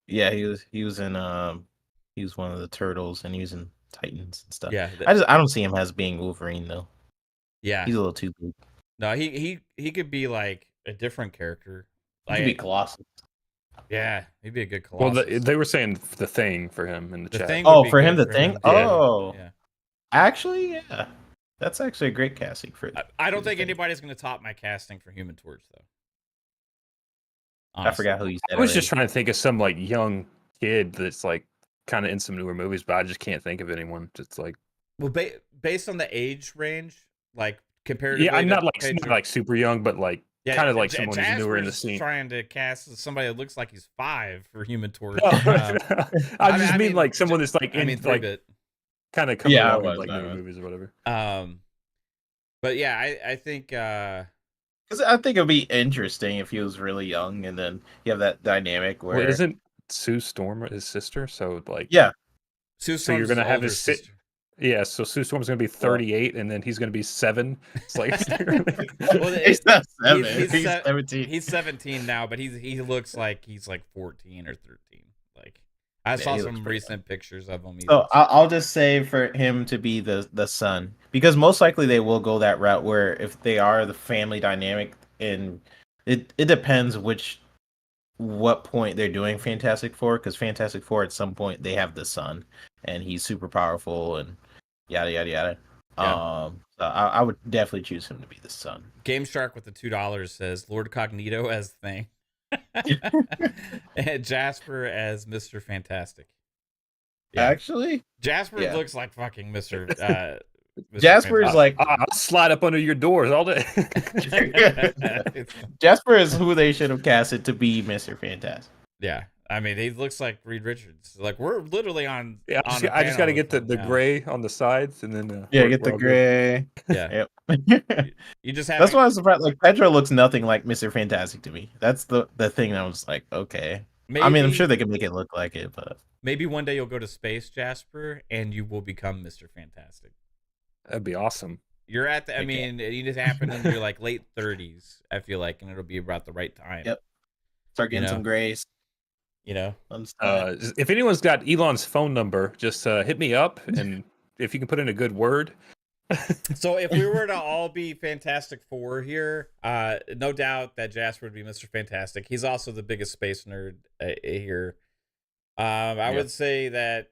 Yeah, he was in he was one of the turtles and he was in Titans and stuff. Yeah. I don't see him as being Wolverine though. Yeah. He's a little too big. No, he could be like a different character. He could be Colossus. Yeah, he'd be a good Well, Colossus. they were saying the Thing for him in the chat. Thing Oh, would be for him, good the Thing? Yeah. Oh. Yeah. Actually, yeah. That's actually a great casting for it. I don't think anybody's going to top my casting for Human Torch, though. I Honestly. forgot who you said. I was just trying to think of some like young kid that's like kind of in some newer movies, but I just can't think of anyone. Just like, Well, based on the age range, like comparatively, yeah, I'm not to like Pedro- not like super young, but like kind of like someone who's newer in the Jasper's scene. Trying to cast somebody that looks like he's 5 for Human Torch. No, I I just mean mean, like someone that's like in like 3-bit. kind of coming Yeah, I along in was, like I newer was. movies or whatever. But yeah, I think Because I think it'd be interesting if he was really young, and then you have that dynamic where Well, isn't Sue Storm his sister? So like, yeah, Sue So you're Storm's gonna have older his sit- sister. yeah. So Sue Storm's gonna be 38, and then he's gonna be 7. It's like, Well, he's not 7. he's He's, se- 17. He's 17 now, but he looks like he's like 14 or 13. Like I saw he looks some pretty recent pictures of him. So I'll just say for him to be the son, because most likely they will go that route where if they are the family dynamic, and it depends what point they're doing Fantastic Four, because Fantastic Four at some point they have the son and he's super powerful and yada yada yada. Yeah. So I would definitely choose him to be the son. Game Shark with the $2 says Lord Cognito as Thing, and Jasper as Mr. Fantastic. Yeah. Actually, Jasper yeah. looks like fucking Mr. Mr. Jasper is like I'll slide up under your doors all day. Fantastic. Jasper is who they should have casted to be Mr. Fantastic. Yeah, I mean, he looks like Reed Richards. Like we're literally on. Yeah, on I just got to panel get the with him now. gray on the sides, and then Yeah, we're- get the we're all good. gray. Yeah, Yep. you just have. That's why I was surprised. Like Pedro looks nothing like Mr. Fantastic to me. That's the thing that I was like, okay. Maybe, I mean, I'm sure they can make it look like it, but maybe one day you'll go to space, Jasper, and you will become Mr. Fantastic. That'd be awesome. You're at the. I mean, it just happened in your like late 30s. I feel like, and it'll be about the right time. Yep. Start getting You know? some grays. You know. If anyone's got Elon's phone number, just hit me up, and if you can put in a good word. So if we were to all be Fantastic Four here, no doubt that Jasper would be Mr. Fantastic. He's also the biggest space nerd here. I would say that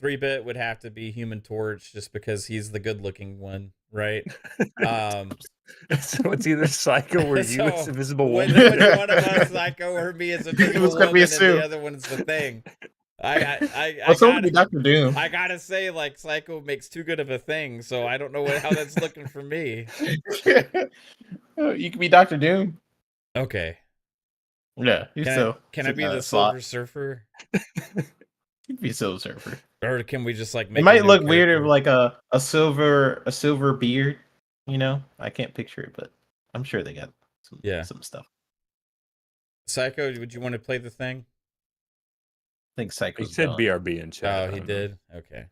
3-bit would have to be Human Torch just because he's the good-looking one, right? So it's either Psycho or you, So, it's Invisible Which Woman. one of us, Psycho or me, is a Invisible was gonna be Woman, a and Sue. the other one's the Thing. I Well, so would be Dr. Doom. I gotta say, like, Psycho makes too good of a thing, so I don't know how that's looking for me. You could be Dr. Doom. Okay. Yeah, you Can I be the Silver Surfer? You'd be Silver Surfer. Or can we just like make It a might new look weird character? if like a silver beard. I can't picture it, but I'm sure they got some stuff. Psycho, would you want to play the Thing? I think He Psycho's said done. BRB in chat. Oh, I he don't know. did. Okay.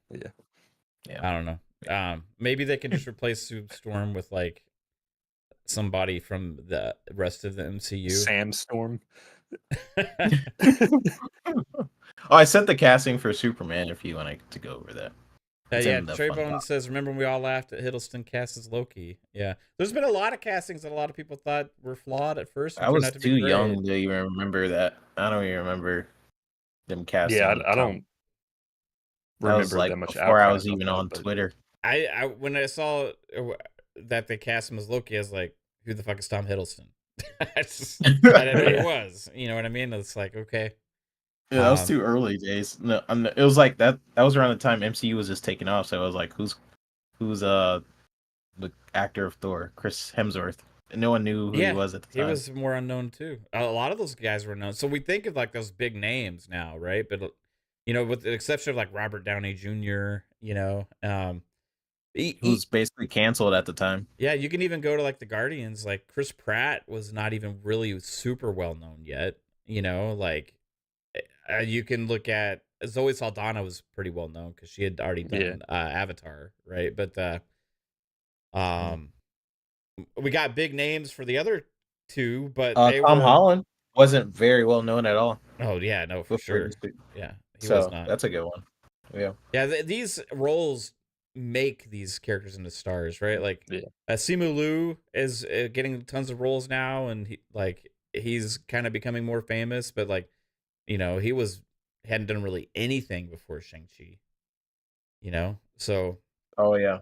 Yeah. I don't know. Maybe they can just replace Sue Storm with like somebody from the rest of the MCU. Sam Storm. Oh, I sent the casting for Superman if you want to go over that. It's Yeah, in the Treybone FunPop. says, remember when we all laughed at Hiddleston cast as Loki? Yeah. There's been a lot of castings that a lot of people thought were flawed at first. I was too young to even remember that. I don't even remember them casting. Yeah, I don't That was remember like that much. before I outcry was about even that, on but- Twitter. I when I saw that they cast him as Loki, I was like, who the fuck is Tom Hiddleston? I didn't know who he was. You know what I mean? It's like, okay. Yeah, that was too early days. No, it was like that. That was around the time MCU was just taking off. So I was like, who's the actor of Thor, Chris Hemsworth? And no one knew who he was at the He time. was more unknown too. A lot of those guys were known. So we think of like those big names now, right? But with the exception of like Robert Downey Jr., Who was basically canceled at the time. yeah, you can even go to like the Guardians. Like Chris Pratt was not even really super well known yet. You can look at Zoe Saldana was pretty well known because she had already done Avatar, right? But we got big names for the other two, but they Tom were. Holland wasn't very well known at all. Oh yeah, no, for sure. Yeah, he was not. That's a good one. Yeah. Yeah, these roles make these characters into stars, right? Like Simu Liu is getting tons of roles now, and he's kind of becoming more famous. But like, he hadn't done really anything before ShaneG. So. Oh yeah.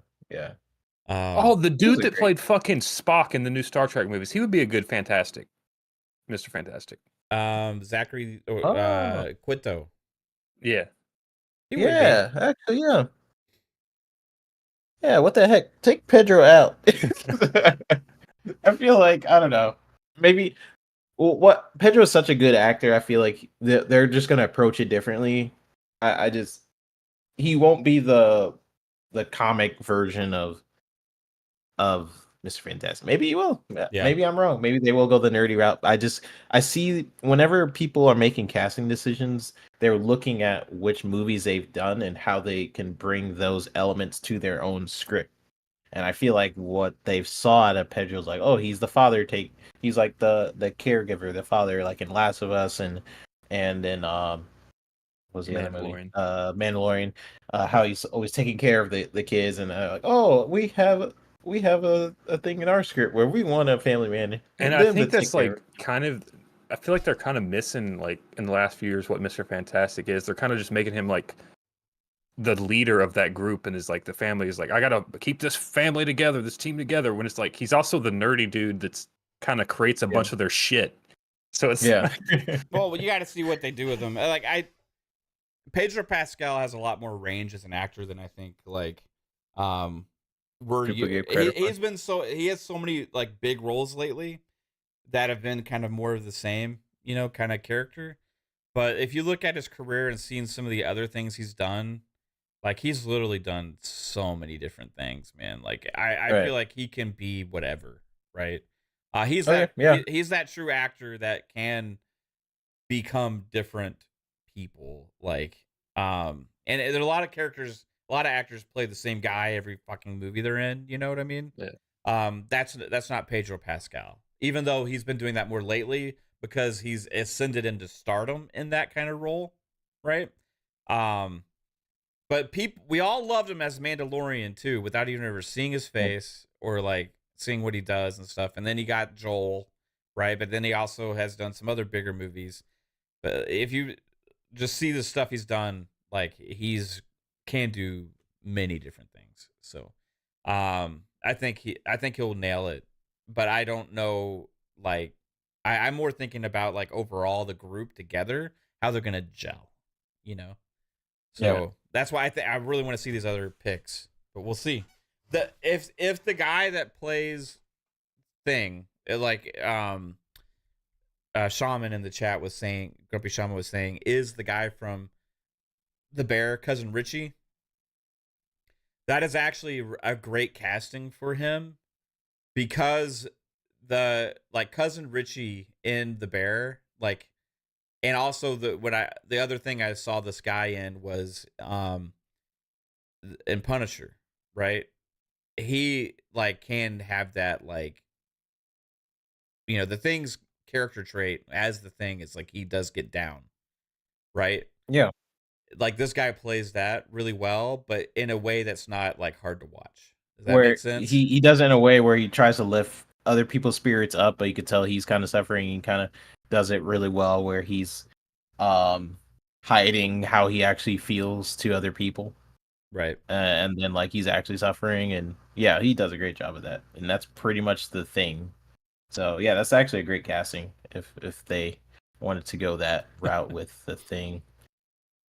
The dude that played fucking Spock in the new Star Trek movies, he would be a good Fantastic, Mr. Fantastic. Zachary Quinto. Yeah. Actually, yeah. Yeah, what the heck? Take Pedro out. I feel like, I don't know. Maybe Pedro's such a good actor. I feel like they're just gonna approach it differently. He won't be the comic version of Mr. Fantastic. Maybe he will. Yeah. Maybe I'm wrong. Maybe they will go the nerdy route. I see whenever people are making casting decisions, they're looking at which movies they've done and how they can bring those elements to their own script. And I feel like what they've saw out of Pedro's like, oh, he's the father he's like the caregiver, the father, like in Last of Us and in was the other movie? Mandalorian. How he's always taking care of the kids and like, oh, we have a thing in our script where we want a family man. And I think that's like I feel like they're kind of missing, like, in the last few years what Mr. Fantastic is. They're kind of just making him like the leader of that group, and is like the family is like, I gotta keep this family together, this team together, when it's like he's also the nerdy dude that's kind of creates a bunch of their shit. So it's well, you got to see what they do with him. Like Pedro Pascal has a lot more range as an actor than I think he has so many like big roles lately that have been kind of more of the same, kind of character. But if you look at his career and seen some of the other things he's done, like he's literally done so many different things, man. Like I feel like he can be whatever, right? He's that true actor that can become different people. Like and there are a lot of actors play the same guy every fucking movie they're in. You know what I mean? Yeah. That's not Pedro Pascal. Even though he's been doing that more lately because he's ascended into stardom in that kind of role, right? But we all loved him as Mandalorian too, without even ever seeing his face or like seeing what he does and stuff. And then he got Joel, right? But then he also has done some other bigger movies. But if you just see the stuff he's done, like can do many different things. So I think he'll nail it. But I don't know, like I'm more thinking about like overall the group together, how they're gonna gel, So that's why I really want to see these other picks. But we'll see. If the guy that plays Thing, like Shaman in the chat was saying, Grumpy Shaman was saying, is the guy from The Bear, Cousin Richie. That is actually a great casting for him because the Cousin Richie in The Bear, like, and also the other thing I saw this guy in was in Punisher, right? He like can have that like, the Thing's character trait as the Thing is like he does get down, right? Yeah. Like this guy plays that really well, but in a way that's not like hard to watch. Does that make sense? He does it in a way where he tries to lift other people's spirits up, but you could tell he's kind of suffering and kind of does it really well where he's hiding how he actually feels to other people. Right. And then like he's actually suffering, and yeah, he does a great job of that. And that's pretty much the Thing. So yeah, that's actually a great casting if they wanted to go that route with the Thing.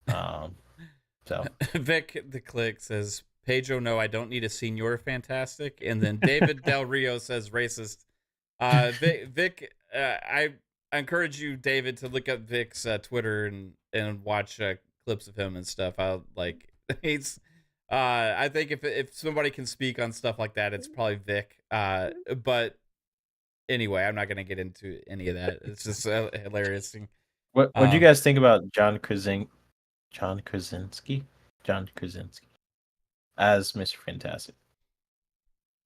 So Vic the Click says, Pedro, no, I don't need a senior Fantastic. And then David Del Rio says racist. Vic, I encourage you, David, to look up Vic's Twitter and watch clips of him and stuff. He's I think if somebody can speak on stuff like that, it's probably Vic. But anyway, I'm not gonna get into any of that. It's just hilarious. What do you guys think about John Krasinski? John Krasinski as Mr. Fantastic.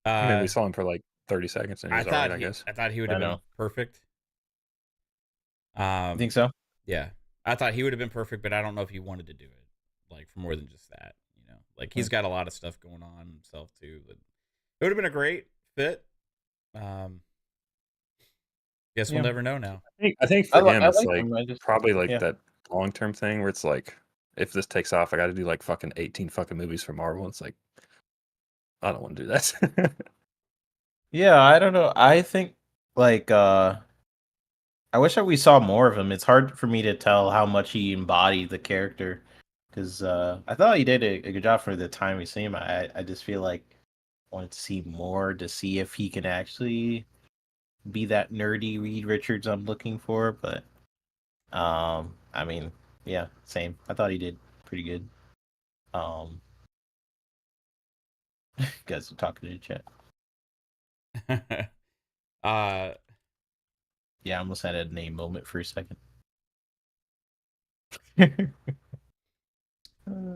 I mean, we saw him for like 30 seconds and he was alright, I guess. I thought he would I have been know. perfect. You think so? Yeah, I thought he would have been perfect, but I don't know if he wanted to do it like for more than just that. You know, like he's got a lot of stuff going on himself too. But it would have been a great fit. Guess we'll never know now. I think for him, it's like like him. probably like that long term thing where it's like, if this takes off, I got to do like fucking 18 fucking movies for Marvel. It's like, I don't want to do that. Yeah, I don't know. I think like I wish that we saw more of him. It's hard for me to tell how much he embodied the character because I thought he did a good job for the time we see him. I just feel like I wanted to see more to see if he can actually be that nerdy Reed Richards I'm looking for. But I mean, yeah, same. I thought he did pretty good. Guys are talking in the chat. Yeah, I almost had a name moment for a second.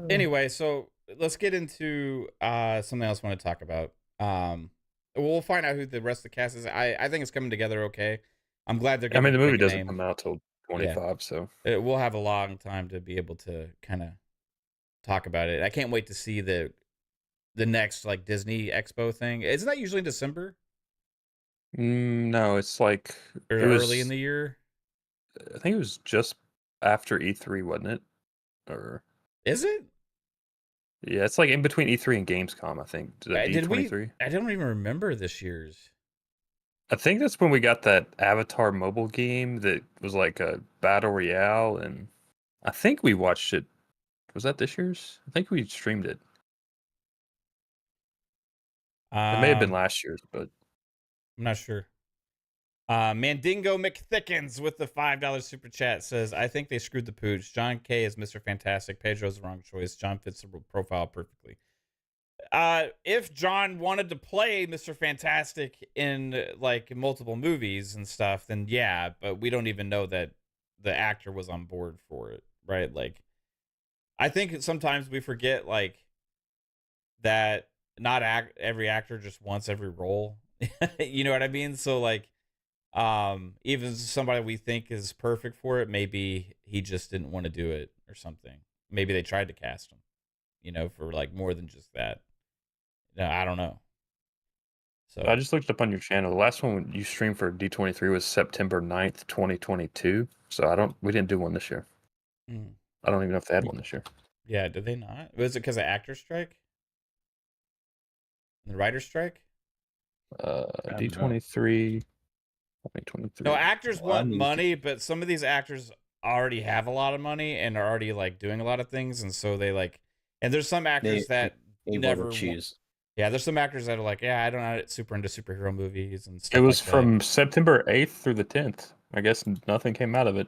Anyway, so let's get into something else I want to talk about. We'll find out who the rest of the cast is. I think it's coming together okay. I'm glad they're. I mean, the movie a doesn't name. come out till 25, so we'll have a long time to be able to kind of talk about it. I can't wait to see the next like Disney Expo thing. Isn't that usually in December? No, it's like Or early in the year. I think it was just after E3, wasn't it? Or is it? Yeah, it's like in between E3 and Gamescom, I think. Did we? I don't even remember this year's. I think that's when we got that Avatar mobile game that was like a battle royale, and I think we watched it. Was that this year's? I think we streamed it. It may have been last year's, but I'm not sure. Mandingo McThickens with the $5 super chat says, I think they screwed the pooch. John K is Mr. Fantastic. Pedro's the wrong choice. John fits the profile perfectly. If John wanted to play Mr. Fantastic in like multiple movies and stuff, then yeah, but we don't even know that the actor was on board for it, right? Like, I think sometimes we forget like that not every actor just wants every role. You know what I mean? So like, even somebody we think is perfect for it, maybe he just didn't want to do it or something. Maybe they tried to cast him, you know, for like more than just that. No, I don't know. So I just looked up on your channel. The last one you streamed for D23 was September 9th, 2022. So we didn't do one this year. I don't even know if they had one this year. Yeah, did they not? Was it because of actor strike? The writer strike? D23 2023. No, actors want money, but some of these actors already have a lot of money and are already like doing a lot of things, and so they like. And there's some actors that never choose. Yeah, there's some actors that are like, yeah, I don't know, super into superhero movies and stuff. It was like from September 8th through the 10th. I guess nothing came out of it.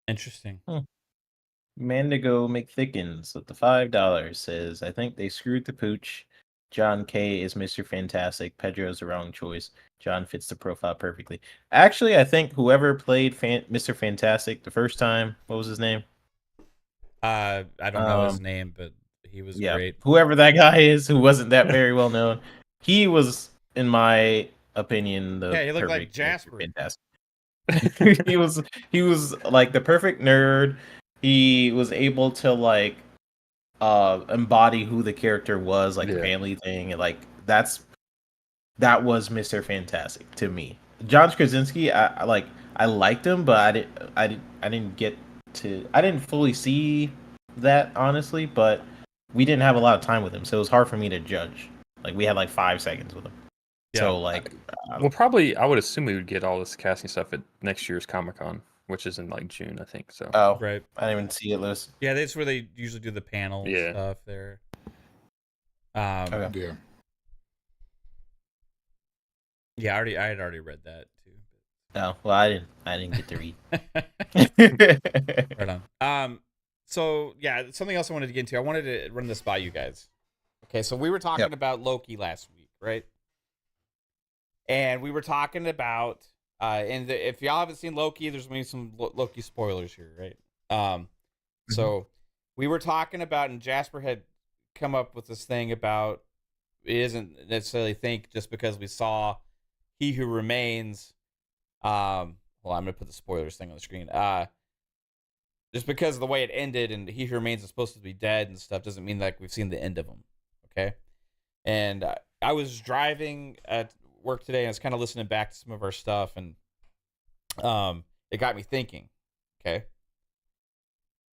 Interesting. Mandigo McThickens with the $5 says, I think they screwed the pooch. John K is Mr. Fantastic. Pedro's the wrong choice. John fits the profile perfectly. Actually, I think whoever played Mr. Fantastic the first time, what was his name? I don't know his name, but he was great. Whoever that guy is, who wasn't that very well known, he was, in my opinion, he looked like Jasper. Fantastic. he was like the perfect nerd. He was able to like embody who the character was, like the family thing, and like that was Mr. Fantastic to me. John Krasinski, I liked him, but I didn't fully see that, honestly, but we didn't have a lot of time with him, so it was hard for me to judge. Like, we had like 5 seconds with him. Yeah. So like well, probably I would assume we would get all this casting stuff at next year's Comic-Con, which is in like June, I think. So right. I didn't even see it, Lewis. Yeah, that's where they usually do the panel stuff there. Yeah. Yeah, I had already read that too. Oh, well, I didn't get to read. Right on. So yeah, something else I wanted to get into. I wanted to run this by you guys. Okay, so we were talking about Loki last week, right? And we were talking about if y'all haven't seen Loki, there's going to be some Loki spoilers here, right? So we were talking about, and Jasper had come up with this thing about it isn't necessarily think just because we saw He Who Remains. Well, I'm gonna put the spoilers thing on the screen. Just because of the way it ended and He Who Remains is supposed to be dead and stuff doesn't mean like we've seen the end of him. Okay. And I was driving at work today and I was kind of listening back to some of our stuff, and it got me thinking. Okay.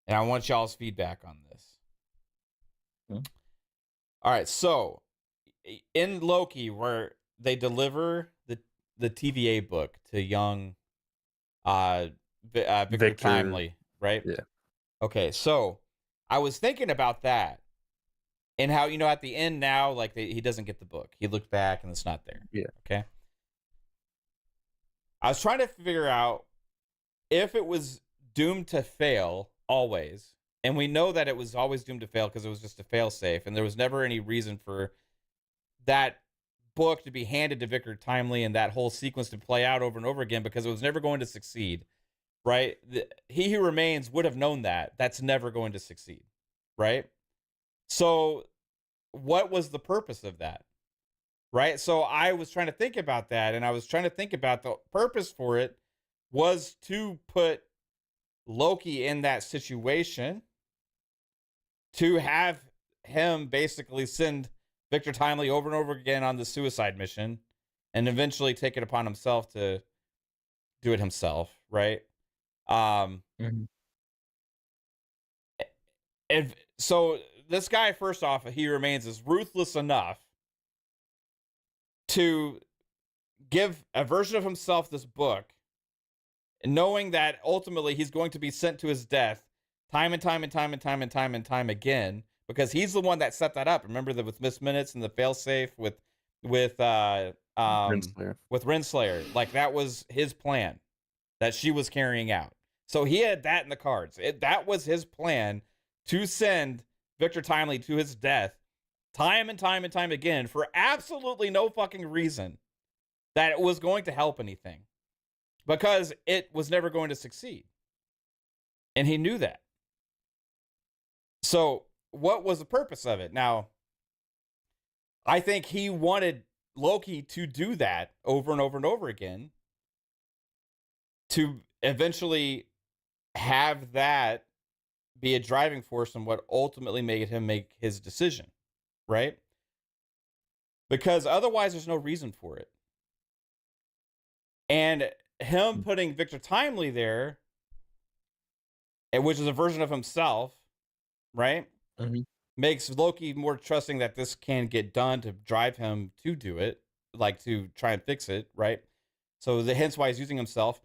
And I want y'all's feedback on this. All right. So in Loki, where they deliver the TVA book to young Victor Timely, right? Yeah. Okay, so I was thinking about that and how, at the end now, like he doesn't get the book. He looked back and it's not there. Yeah. Okay. I was trying to figure out if it was doomed to fail always. And we know that it was always doomed to fail because it was just a fail safe. And there was never any reason for that book to be handed to Victor Timely and that whole sequence to play out over and over again because it was never going to succeed. Right? He Who Remains would have known that. That's never going to succeed. Right? So what was the purpose of that? Right? So I was trying to think about that, and I was trying to think about the purpose for it was to put Loki in that situation, to have him basically send Victor Timely over and over again on the suicide mission and eventually take it upon himself to do it himself, right? And so this guy, first off, He Remains, is ruthless enough to give a version of himself this book, knowing that ultimately he's going to be sent to his death time and time and time and time and time and time again, because he's the one that set that up. Remember that with Miss Minutes and the failsafe with Renslayer, like that was his plan that she was carrying out. So he had that in the cards. That was his plan, to send Victor Timely to his death time and time and time again for absolutely no fucking reason that it was going to help anything, because it was never going to succeed. And he knew that. So what was the purpose of it? Now, I think he wanted Loki to do that over and over and over again, to eventually have that be a driving force in what ultimately made him make his decision, right? Because otherwise there's no reason for it. And him putting Victor Timely there, which is a version of himself, right? Makes Loki more trusting that this can get done, to drive him to do it, like to try and fix it, right? So hence why he's using himself.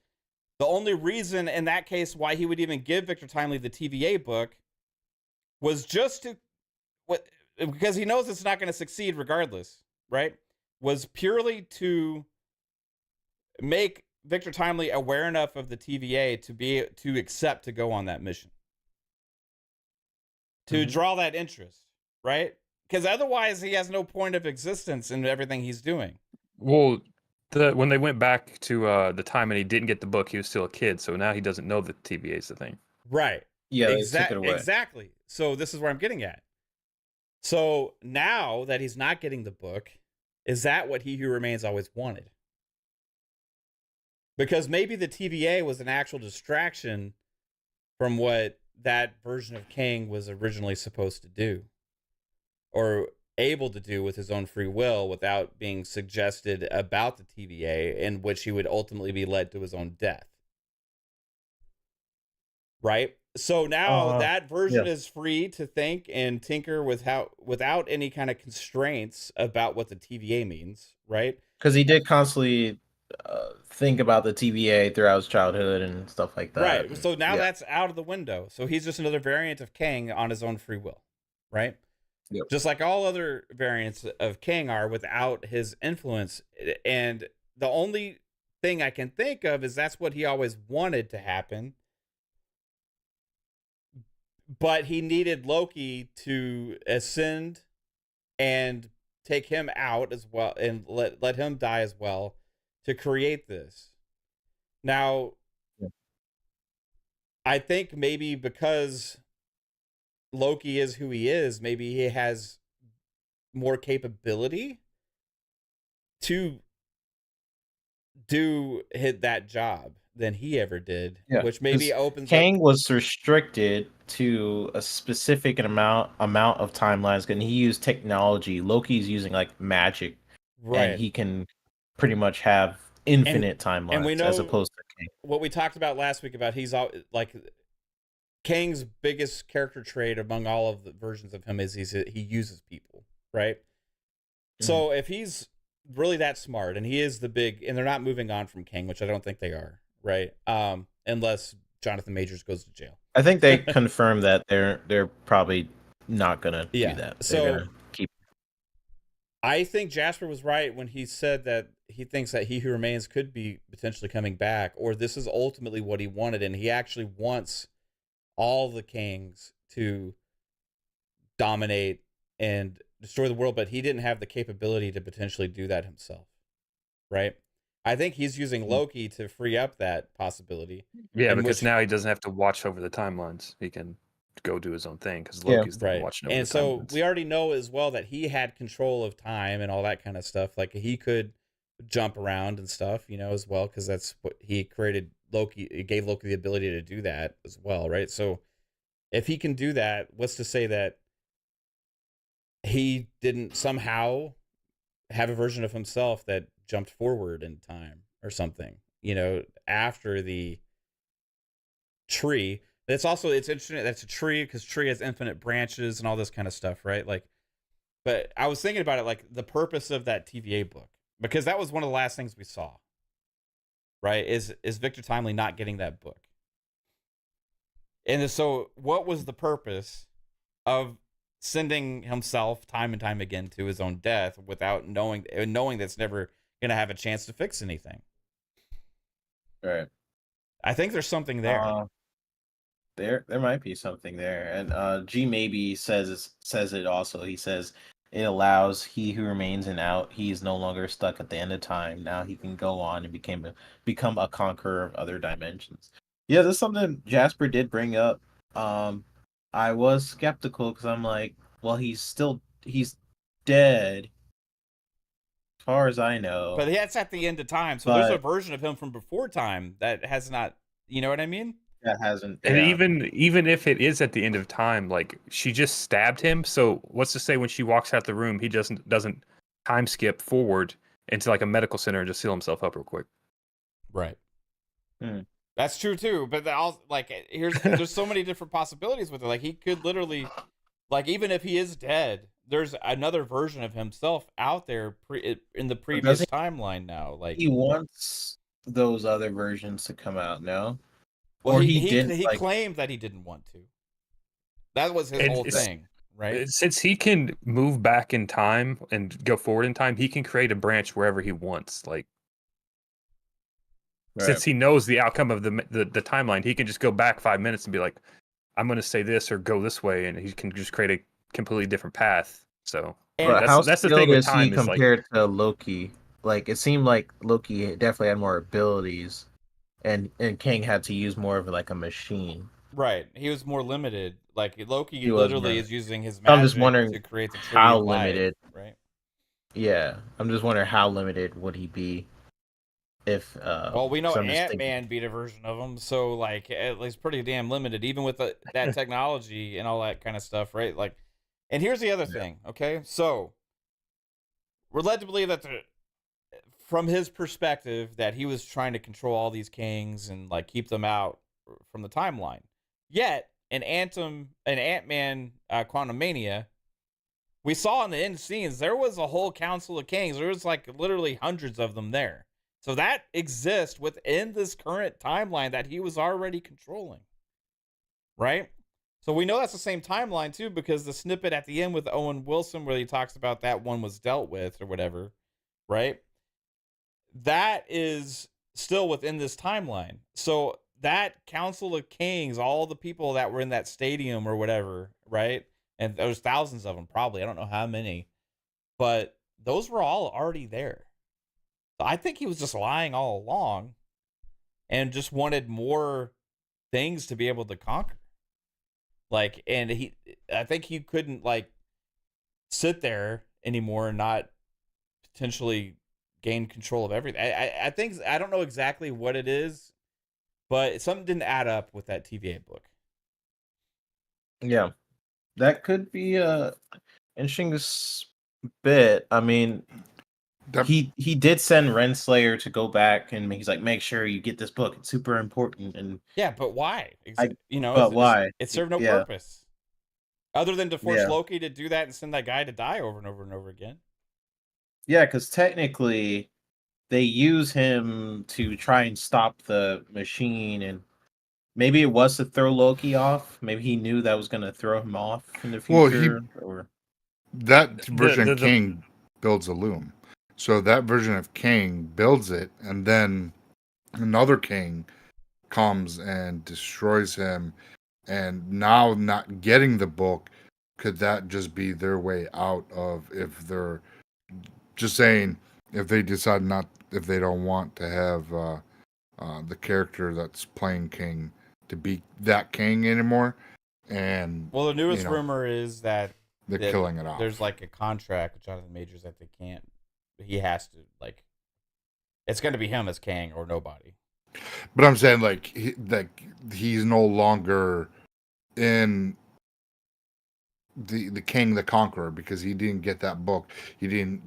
The only reason in that case why he would even give Victor Timely the TVA book was just because he knows it's not going to succeed regardless, right? Was purely to make Victor Timely aware enough of the TVA to accept to go on that mission. To draw that interest, right? Because otherwise he has no point of existence in everything he's doing. Well, when they went back to the time and he didn't get the book, he was still a kid, so now he doesn't know that TVA is the thing. Right. Yeah, they took it away. Exactly. So this is where I'm getting at. So now that he's not getting the book, is that what He Who Remains always wanted? Because maybe the TVA was an actual distraction from what that version of Kang was originally supposed to do, or able to do with his own free will without being suggested about the TVA, in which he would ultimately be led to his own death. Right? So now that version is free to think and tinker without any kind of constraints about what the TVA means, right? Because he did constantly think about the TVA throughout his childhood and stuff like that. Right. So now that's out of the window. So he's just another variant of Kang on his own free will, right? Yep. Just like all other variants of Kang are without his influence. And the only thing I can think of is that's what he always wanted to happen. But he needed Loki to ascend and take him out as well, and let him die as well, to create this. Now, I think maybe because Loki is who he is, maybe he has more capability to hit that job than he ever did, Yeah, which maybe opens Kang up. was restricted to a specific amount of timelines, and he used technology. Loki's using like magic, and Right. he can pretty much have infinite timelines we as know opposed to Kang. what we talked about last week about like Kang's biggest character trait among all of the versions of him is he uses people, right? So if he's really that smart and he is the big, and they're not moving on from Kang, which I don't think they are, right? Unless Jonathan Majors goes to jail. I think they confirmed that they're probably not gonna do that. They're So gonna keep. I think Jasper was right when he said that he thinks that He Who Remains could be potentially coming back, or this is ultimately what he wanted, and he actually wants all the Kangs to dominate and destroy the world, but he didn't have the capability to potentially do that himself, right? I think he's using Loki to free up that possibility. Yeah, because now he doesn't have to watch over the timelines. He can go do his own thing because Loki's the one watching over and the so timelines. we already know as well that he had control of time and all that kind of stuff. Like he could jump around and stuff, as well, because that's what he created. Loki, it gave Loki the ability to do that as well, right? So if he can do that, what's to say that he didn't somehow have a version of himself that jumped forward in time or something, after the tree. It's interesting that's a tree because tree has infinite branches and all this kind of stuff, right? Like, but I was thinking about it, like the purpose of that TVA book, because that was one of the last things we saw, right? Is Victor Timely not getting that book? And so what was the purpose of sending himself time and time again to his own death without knowing that's never going to have a chance to fix anything? Right. I think there's something there. There might be something there, and G maybe says it also. He says it allows He Who Remains and out. He is no longer stuck at the end of time. Now he can go on and become a conqueror of other dimensions. Yeah, that's something Jasper did bring up. I was skeptical because I'm like, well, he's dead, as far as I know. But that's at the end of time, so there's a version of him from before time that has not. You know what I mean? That hasn't. And even if it is at the end of time, like she just stabbed him. So what's to say when she walks out the room, he doesn't time skip forward into like a medical center and just seal himself up real quick? Right. That's true too. But there's so many different possibilities with it. Like he could literally, like even if he is dead, there's another version of himself out there in the previous timeline now. Like he wants those other versions to come out. No. Well, he claimed that he didn't want to. That was his whole thing, right? Since he can move back in time and go forward in time, he can create a branch wherever he wants. Like, since he knows the outcome of the timeline, he can just go back 5 minutes and be like, "I'm going to say this or go this way," and he can just create a completely different path. So, that's the thing with time. Compared to Loki, like it seemed like Loki definitely had more abilities. And Kang had to use more of like a machine. Right. He was more limited. Like Loki literally is using his magic I'm just wondering to create the tree how of life, limited. Right. Yeah. I'm just wondering how limited would he be if well, we know Ant-Man beat a version of him, so like at least pretty damn limited, even with that technology and all that kind of stuff, right? Like, and here's the other thing, okay? So we're led to believe that from his perspective, that he was trying to control all these Kangs and like keep them out from the timeline. Yet, in Ant-Man Quantumania, we saw in the end scenes there was a whole council of Kangs. There was like literally hundreds of them there. So that exists within this current timeline that he was already controlling, right? So we know that's the same timeline too, because the snippet at the end with Owen Wilson where he talks about that one was dealt with or whatever, right? That is still within this timeline. So that Council of Kings, all the people that were in that stadium or whatever, right? And there's thousands of them, probably. I don't know how many. But those were all already there. So I think he was just lying all along and just wanted more things to be able to conquer. Like, and I think he couldn't like sit there anymore and not potentially gain control of everything. I think, I don't know exactly what it is, but something didn't add up with that TVA book. Yeah, that could be a interesting bit. I mean, he did send Renslayer to go back, and he's like, make sure you get this book. It's super important. And Yeah, but why? but why? It served no Yeah. purpose other than to force Yeah. Loki to do that and send that guy to die over and over and over again. Yeah, because technically, they use him to try and stop the machine, and maybe it was to throw Loki off. Maybe he knew that was going to throw him off in the Well, future. Or that version of Kang builds a loom. So that version of Kang builds it, and then another Kang comes and destroys him. And now not getting the book, could that just be their way out of, if they're just saying, if they decide if they don't want to have the character that's playing Kang to be that Kang anymore? And well, the newest rumor is that they're killing it off. There's like a contract with Jonathan Majors that they can't. He has to, like, it's going to be him as Kang or nobody. But I'm saying, like, he's no longer in the Kang the Conqueror, because he didn't get that book. He didn't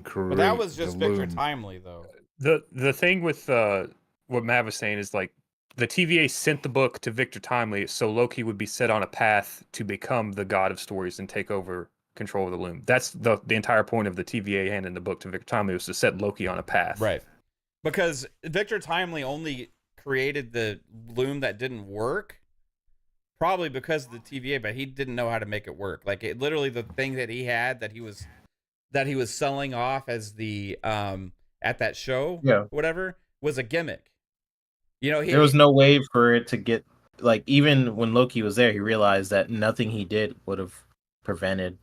create. But that was just Victor loom. Timely, though. The thing with what Matt was saying is, like, the TVA sent the book to Victor Timely so Loki would be set on a path to become the god of stories and take over control of the loom. That's the entire point of the TVA handing the book to Victor Timely, was to set Loki on a path. Right. Because Victor Timely only created the loom that didn't work, probably because of the TVA, but he didn't know how to make it work. Like, it literally, the thing that he had that he was selling off as the at that show, whatever, was a gimmick. You know, there was no way for it to get, like, even when Loki was there, he realized that nothing he did would have prevented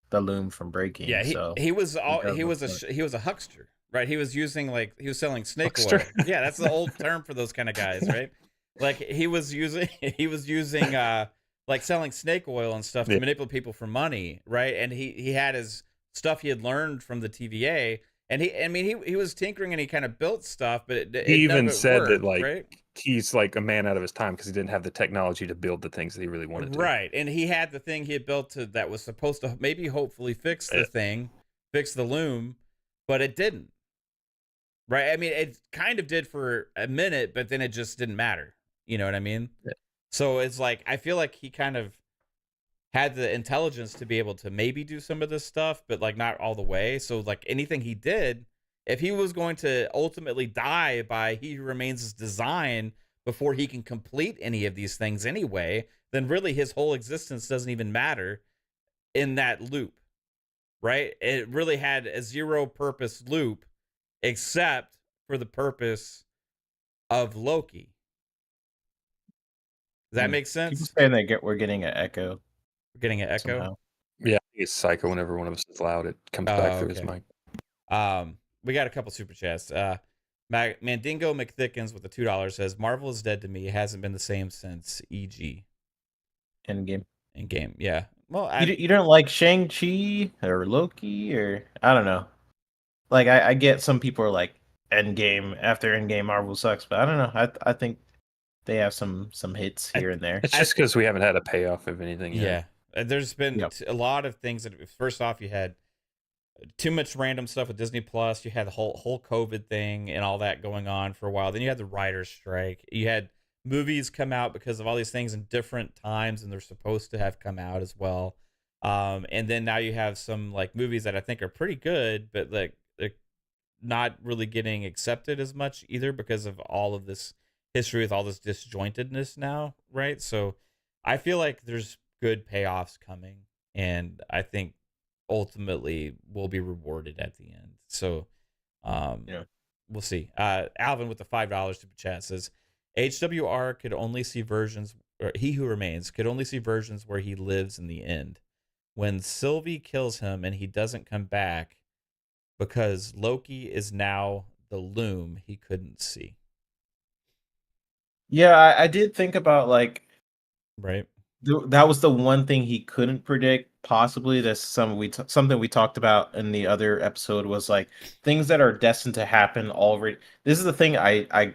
the loom from breaking. Yeah, he was a huckster, right? He was selling snake oil. Yeah, that's the old term for those kind of guys, right? Like, he was using like selling snake oil and stuff to manipulate people for money, right? And he had his stuff he had learned from the TVA. And he was tinkering and he kind of built stuff, but he even said worked, that, like, right? He's like a man out of his time because he didn't have the technology to build the things that he really wanted to. Right, and he had the thing he had built that was supposed to maybe hopefully fix the loom, but it didn't. Right, I mean, it kind of did for a minute, but then it just didn't matter. You know what I mean? Yeah. So it's like, I feel like he kind of had the intelligence to be able to maybe do some of this stuff, but like not all the way. So like anything he did, if he was going to ultimately die by He Who Remains' design before he can complete any of these things anyway, then really his whole existence doesn't even matter in that loop, right? It really had a zero purpose loop except for the purpose of Loki. Does that make sense? People saying that we're getting an echo. We're getting an echo? Somehow. Yeah, it's Psycho. Whenever one of us is loud, it comes back through his mic. We got a couple super chats. Mandingo McThickens with the $2 says, Marvel is dead to me. It hasn't been the same since EG. Endgame. Yeah. Well, you don't like Shang-Chi or Loki, or I don't know. Like, I get some people are like, Endgame, after Endgame Marvel sucks, but I don't know. I think they have some hits here and there. It's just because we haven't had a payoff of anything yet. Yeah. There's been a lot of things that, first off, you had too much random stuff with Disney Plus. You had the whole COVID thing and all that going on for a while. Then you had the writer's strike. You had movies come out because of all these things in different times, and they're supposed to have come out as well. And then now you have some like movies that I think are pretty good, but like they're not really getting accepted as much either because of all of this history with all this disjointedness now, right? So I feel like there's good payoffs coming, and I think ultimately we'll be rewarded at the end. So we'll see. Alvin with the $5 super chat says, HWR could only see versions, or He Who Remains could only see versions where he lives in the end, when Sylvie kills him and he doesn't come back because Loki is now the loom he couldn't see. Yeah, I did think about, like, right, that was the one thing he couldn't predict. Possibly that's something we talked about in the other episode was like things that are destined to happen already. This is the thing I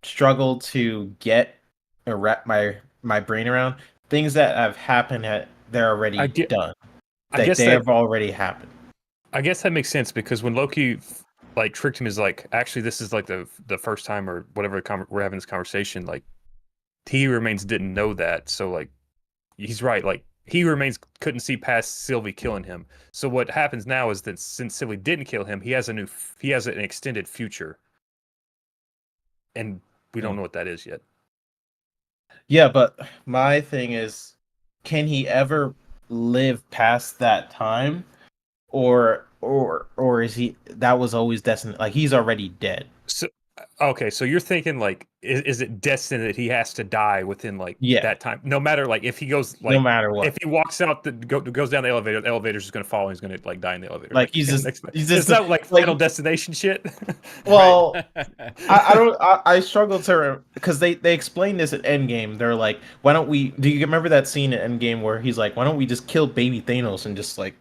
struggle to get or wrap my brain around. Things that have happened they're already done. I guess they have already happened. I guess that makes sense because when Loki like tricked him, is like, actually this is like the first time or whatever we're having this conversation, like he remains didn't know that, so like he's right, like he remains couldn't see past Sylvie killing him. So what happens now is that since Sylvie didn't kill him, he has an extended future, and we don't know what that is yet. Yeah, but my thing is, can he ever live past that time, or is he that was always destined? Like he's already dead. So okay, so you're thinking like, is it destined that he has to die within like that time? No matter like if he goes like no matter what, if he walks out goes down the elevator's just gonna fall and he's gonna like die in the elevator. Like he's just it's not like Final Destination shit. Well, I struggle to because they explained this at Endgame. They're like, why don't we? Do you remember that scene at Endgame where he's like, why don't we just kill baby Thanos and just like,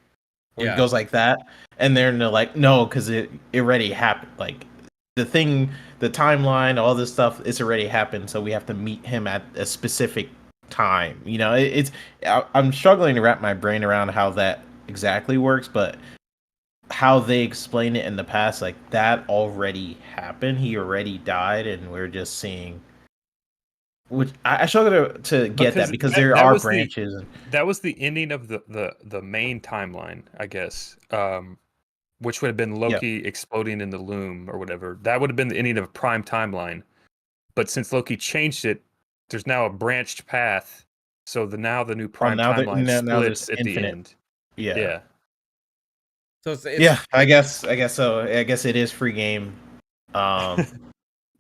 it goes like that, and they're like, no, because it already happened. Like the timeline, all this stuff, it's already happened. So we have to meet him at a specific time. You know, I'm struggling to wrap my brain around how that exactly works, but how they explain it in the past, like that already happened. He already died, and we're just seeing. Which I struggle to get that because there are branches. That was the ending of the main timeline, I guess. Which would have been Loki exploding in the loom or whatever. That would have been the ending of a prime timeline. But since Loki changed it, there's now a branched path. So now the new prime timeline splits at the end. Yeah. So it's I guess so. I guess it is free game.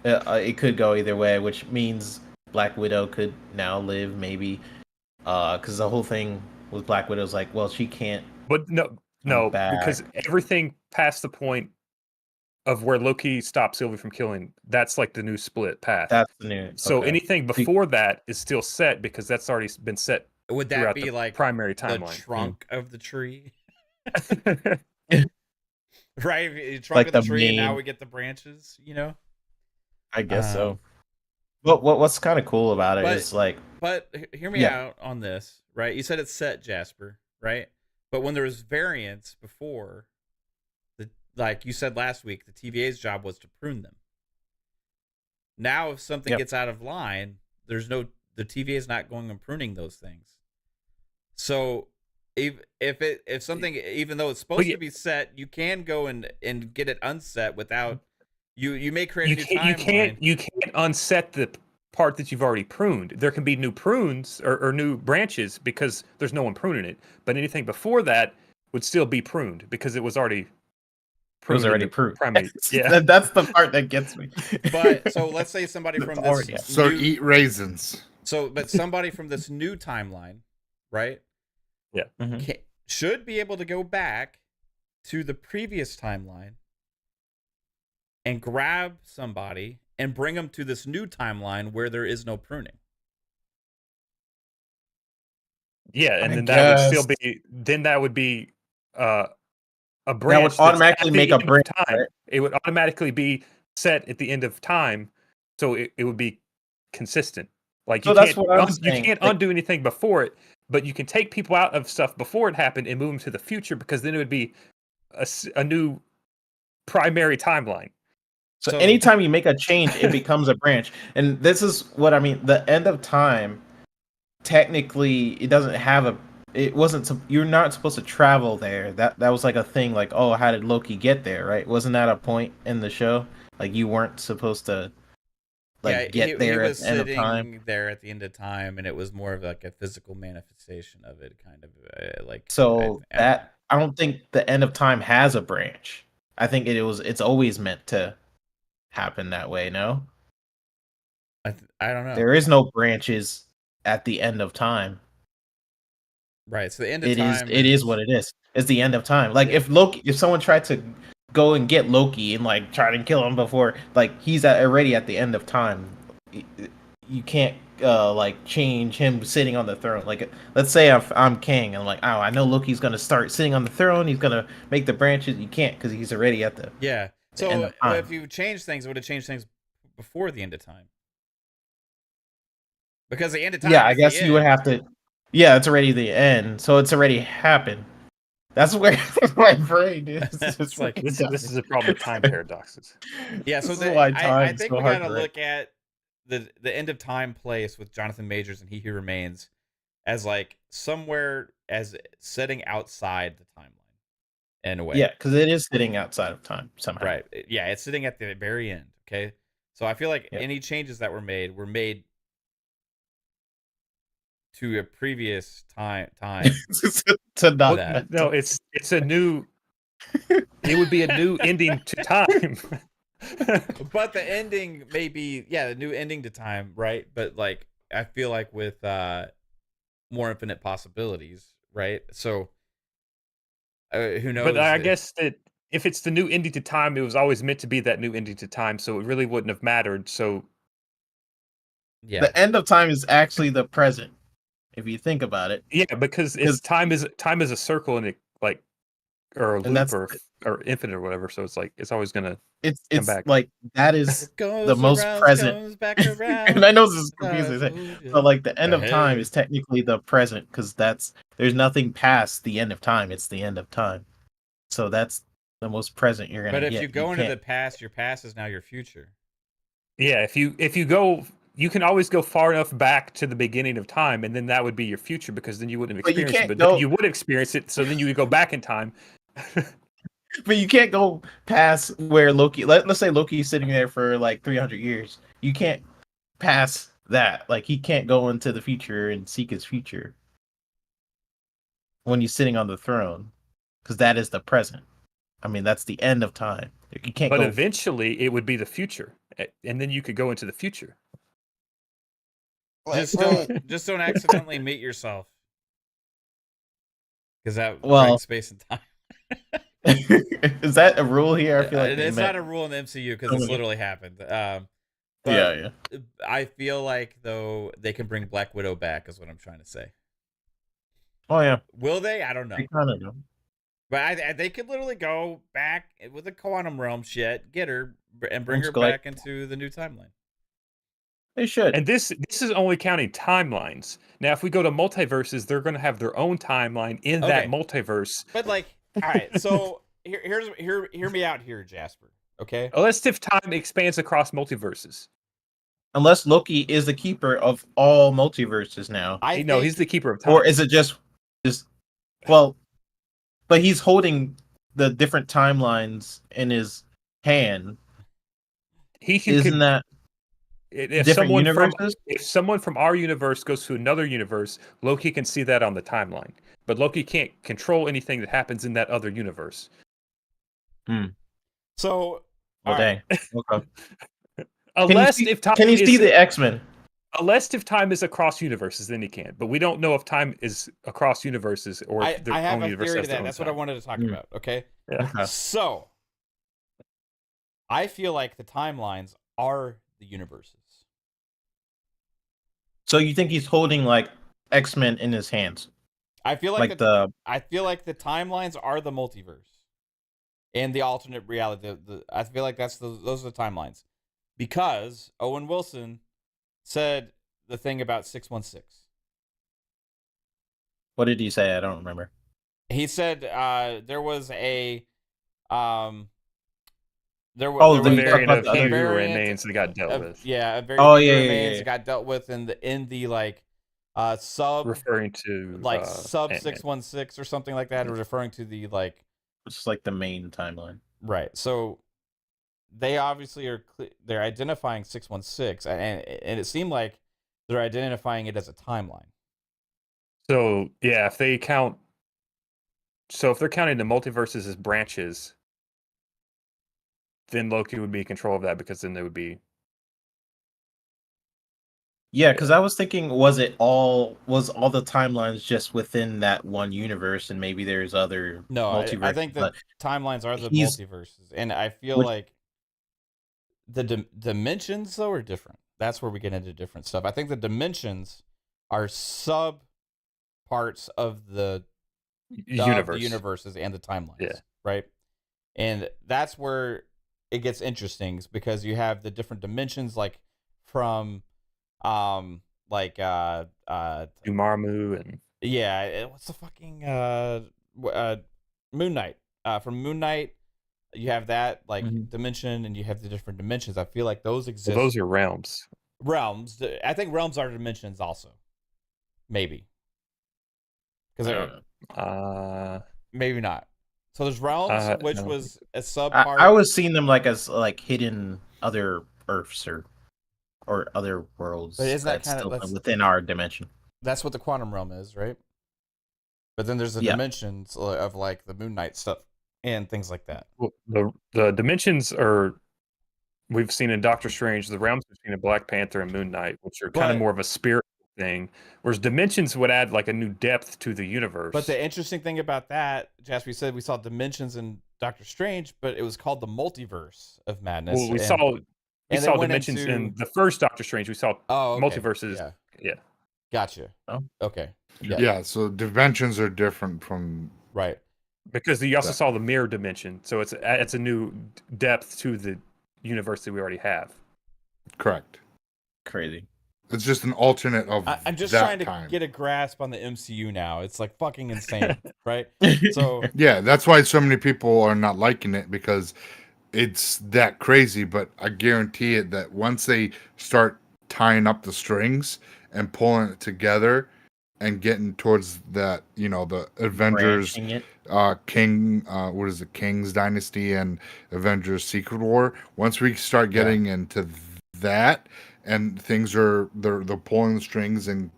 It could go either way, which means Black Widow could now live maybe. Because the whole thing with Black Widow is like, well, she can't. But no, because everything past the point of where Loki stopped Sylvie from killing, that's like the new split path. That's the new. So anything before that is still set because that's already been set. Would that be like primary timeline? The trunk of the tree? Right? You trunk like of the tree, and now we get the branches, you know? I guess so. But what's kind of cool about it is like... But hear me out on this, right? You said it's set, Jasper, right? But when there was variants before, like you said last week, the TVA's job was to prune them. Now, if something gets out of line, the TVA is not going and pruning those things. So, if something, even though it's supposed to be set, you can go and get it unset without you may create a new timeline. You can't unset the part that you've already pruned. There can be new prunes or new branches because there's no one pruning it. But anything before that would still be pruned because it was already pruned. It was already pruned. Yeah, that's the part that gets me. But so let's say somebody from this. So eat raisins. But somebody from this new timeline, right? Yeah, should be able to go back to the previous timeline and grab somebody and bring them to this new timeline where there is no pruning. Yeah, and then that would still be. Then that would be a branch. That would automatically make a branch. Right? It would automatically be set at the end of time, so it would be consistent. Like you can't undo anything before it, but you can take people out of stuff before it happened and move them to the future because then it would be a new primary timeline. So anytime you make a change, it becomes a branch. And this is what I mean. The end of time, technically, it doesn't have it wasn't, you're not supposed to travel there. That was like a thing, like, oh, how did Loki get there, right? Wasn't that a point in the show? Like, you weren't supposed to, get there at the end of time? There at the end of time, and it was more of like a physical manifestation of it, kind of like. So I don't think the end of time has a branch. I think it's always meant to happen that way. No, I don't know. There is no branches at the end of time. Right. So the end of time. It is what it is. It's the end of time. Like if someone tried to go and get Loki and like try to kill him before, like he's already at the end of time. You can't like change him sitting on the throne. Like, let's say I'm king, and I'm like, oh, I know Loki's gonna start sitting on the throne. He's gonna make the branches. You can't because he's already at the end Yeah. So of time. if you change things, it would have changed things before the end of time. Because the end of time. Yeah, I is guess the you would end. have to. Yeah, it's already the end, so it's already happened. That's where my brain is. It's like This is a problem with time paradoxes. Yeah, so This is why I time's think so we hard gotta to write. look at the end of time place with Jonathan Majors and He Who Remains as like somewhere as sitting outside the timeline in a way. Yeah, because it is sitting outside of time somehow. Right. Yeah, it's sitting at the very end. Okay. So I feel like Yeah. any changes that were made to a previous time. to not. That. No, it's a new. It would be a new ending to time. But the ending may be the new ending to time, right? But like I feel like with more infinite possibilities, right? So who knows? But I guess that if it's the new ending to time, it was always meant to be that new ending to time, so it really wouldn't have mattered. So yeah, The end of time is actually the present, if you think about it. yeah, because it's time is a circle and it like or a And loop that's- or infinite or whatever. So it's like it's always gonna. It's back. like that is goes the most around, present. comes back around. And I know this is confusing, to say, but like the end of time Hey. is technically the present because there's nothing past the end of time. It's the end of time, so that's the most present you're gonna But get. if you go into the can't- past, your past is now your future. Yeah, if you go, you can always go far enough back to the beginning of time, and then that would be your future because then you wouldn't have But you experienced it. can't But go- then you would experience it, so then you would go back in time. But you can't go past where Loki. Let's say Loki's sitting there for like 300 years. You can't pass that. Like he can't go into the future and seek his future when he's sitting on the throne, because that is the present. I mean, that's the end of time. You can't But go. eventually, it would be the future, and then you could go into the future. Just don't accidentally meet yourself, because that Well- brings space and time. Is that a rule here? I feel like it's not a rule in the MCU because it's literally happened. But yeah. I feel like though they can bring Black Widow back is what I'm trying to say. Oh yeah. Will they? I don't know. They kind of do. But they could literally go back with the quantum realm shit, get her, and bring her Just go like- back into the new timeline. They should. And this is only counting timelines. Now, if we go to multiverses, they're going to have their own timeline in that Okay. multiverse. But like, all right, so hear me out here, Jasper. Okay. Unless if time expands across multiverses. Unless Loki is the keeper of all multiverses now, No, he's the keeper of time. or is it just well? But he's holding the different timelines in his hand. He can. Isn't that If different someone universes? if someone from our universe goes to another universe, Loki can see that on the timeline. But Loki can't control anything that happens in that other universe. So, Oh, all right. dang. Okay. Unless if time Can he is, see the X-Men? unless if time is across universes, then he can. But we don't know if time is across universes or I if their have own a universe theory to has their that. own That's what I time. wanted to talk Hmm. about. Okay. Yeah. Okay. So, I feel like the timelines are the universes. So you think he's holding like X-Men in his hands, I feel like, like I feel like the timelines are the multiverse and the alternate reality. I feel like those are the timelines because Owen Wilson said the thing about 616. What did he say? I don't remember. He said there was a there Oh, was the a variant about of the He other Who variant Remains that got dealt with. Yeah, a very Oh, He Who yeah, yeah, Remains yeah. got dealt with in the like sub Referring to like sub Ant-Man. 616 or something like that, or referring to the like It's like the main timeline. right. So they obviously they're identifying 616, and it seemed like they're identifying it as a timeline. So yeah, if they count, so if they're counting the multiverses as branches, then Loki would be in control of that because then they would be. Yeah, because I was thinking, was all the timelines just within that one universe, and maybe there's other No, multiverses? I think the but timelines are the he's- multiverses, and I feel Which- like the dimensions though are different. That's where we get into different stuff. I think the dimensions are sub parts of the universes and the timelines, right? And that's where it gets interesting because you have the different dimensions, like from Dumarmu and what's the fucking Moon Knight. From Moon Knight, you have that dimension, and you have the different dimensions. I feel like those exist. Well, those are realms. Realms. I think realms are dimensions also. Maybe. Because maybe not. So there's realms, which was a subpart. I was seeing them as hidden other Earths or other worlds. But isn't that still within our dimension? That's what the quantum realm is, right? But then there's the dimensions of the Moon Knight stuff and things like that. Well, the dimensions are we've seen in Doctor Strange. The realms we've seen in Black Panther and Moon Knight, which are kind of more of a spirit thing, whereas dimensions would add a new depth to the universe. But the interesting thing about that, Jasper, we said we saw dimensions in Doctor Strange, but it was called the multiverse of madness. Well, we saw dimensions in the first Doctor Strange. We saw multiverses. Yeah. Gotcha. Oh. Okay. Yeah. So dimensions are different from because you also saw the mirror dimension, so it's a new depth to the universe that we already have. Correct. Crazy. It's just an alternate of I'm just that trying to time. get a grasp on the MCU now. It's fucking insane, right? So yeah, that's why so many people are not liking it because it's that crazy. But I guarantee it that once they start tying up the strings and pulling it together and getting towards that, the Avengers, King's Dynasty and Avengers Secret War. Once we start getting into that. And things they're pulling the strings and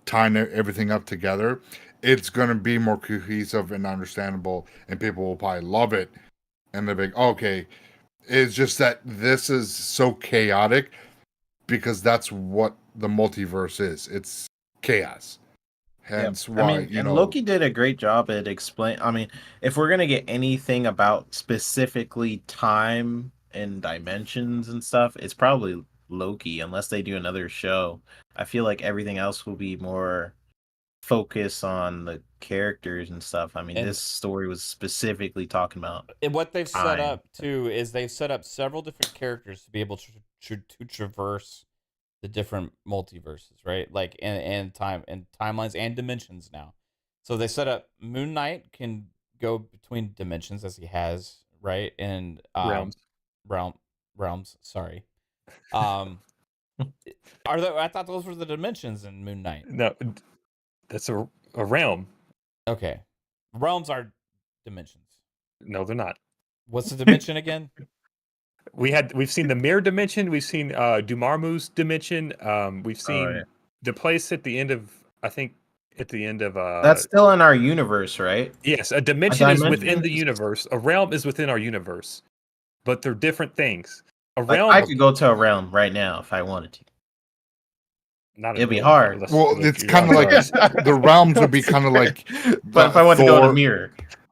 tying everything up together. It's going to be more cohesive and understandable, and people will probably love it. And they'll be like, okay, it's just that this is so chaotic because that's what the multiverse is. It's chaos. Hence why, and Loki did a great job at explaining. If we're going to get anything about specifically time and dimensions and stuff, it's probably Loki, unless they do another show. I feel like everything else will be more focused on the characters and stuff. This story was specifically talking about. And what they've set up too is they've set up several different characters to be able to traverse the different multiverses, right? And time and timelines and dimensions now. So they set up Moon Knight can go between dimensions as he has, right? And realms. Sorry. I thought those were the dimensions in Moon Knight. No, that's a realm. Okay, realms are dimensions. No, they're not. What's the dimension again? We've seen the mirror dimension. We've seen Dumarmu's dimension. We've seen the place at the end of that's still in our universe, right? Yes, a dimension is within the universe. A realm is within our universe, but they're different things. A realm. I could go to a realm right now if I wanted to. It'd be hard. Well, it's kind of like the realms would be kind of like. But if I want to go to a mirror,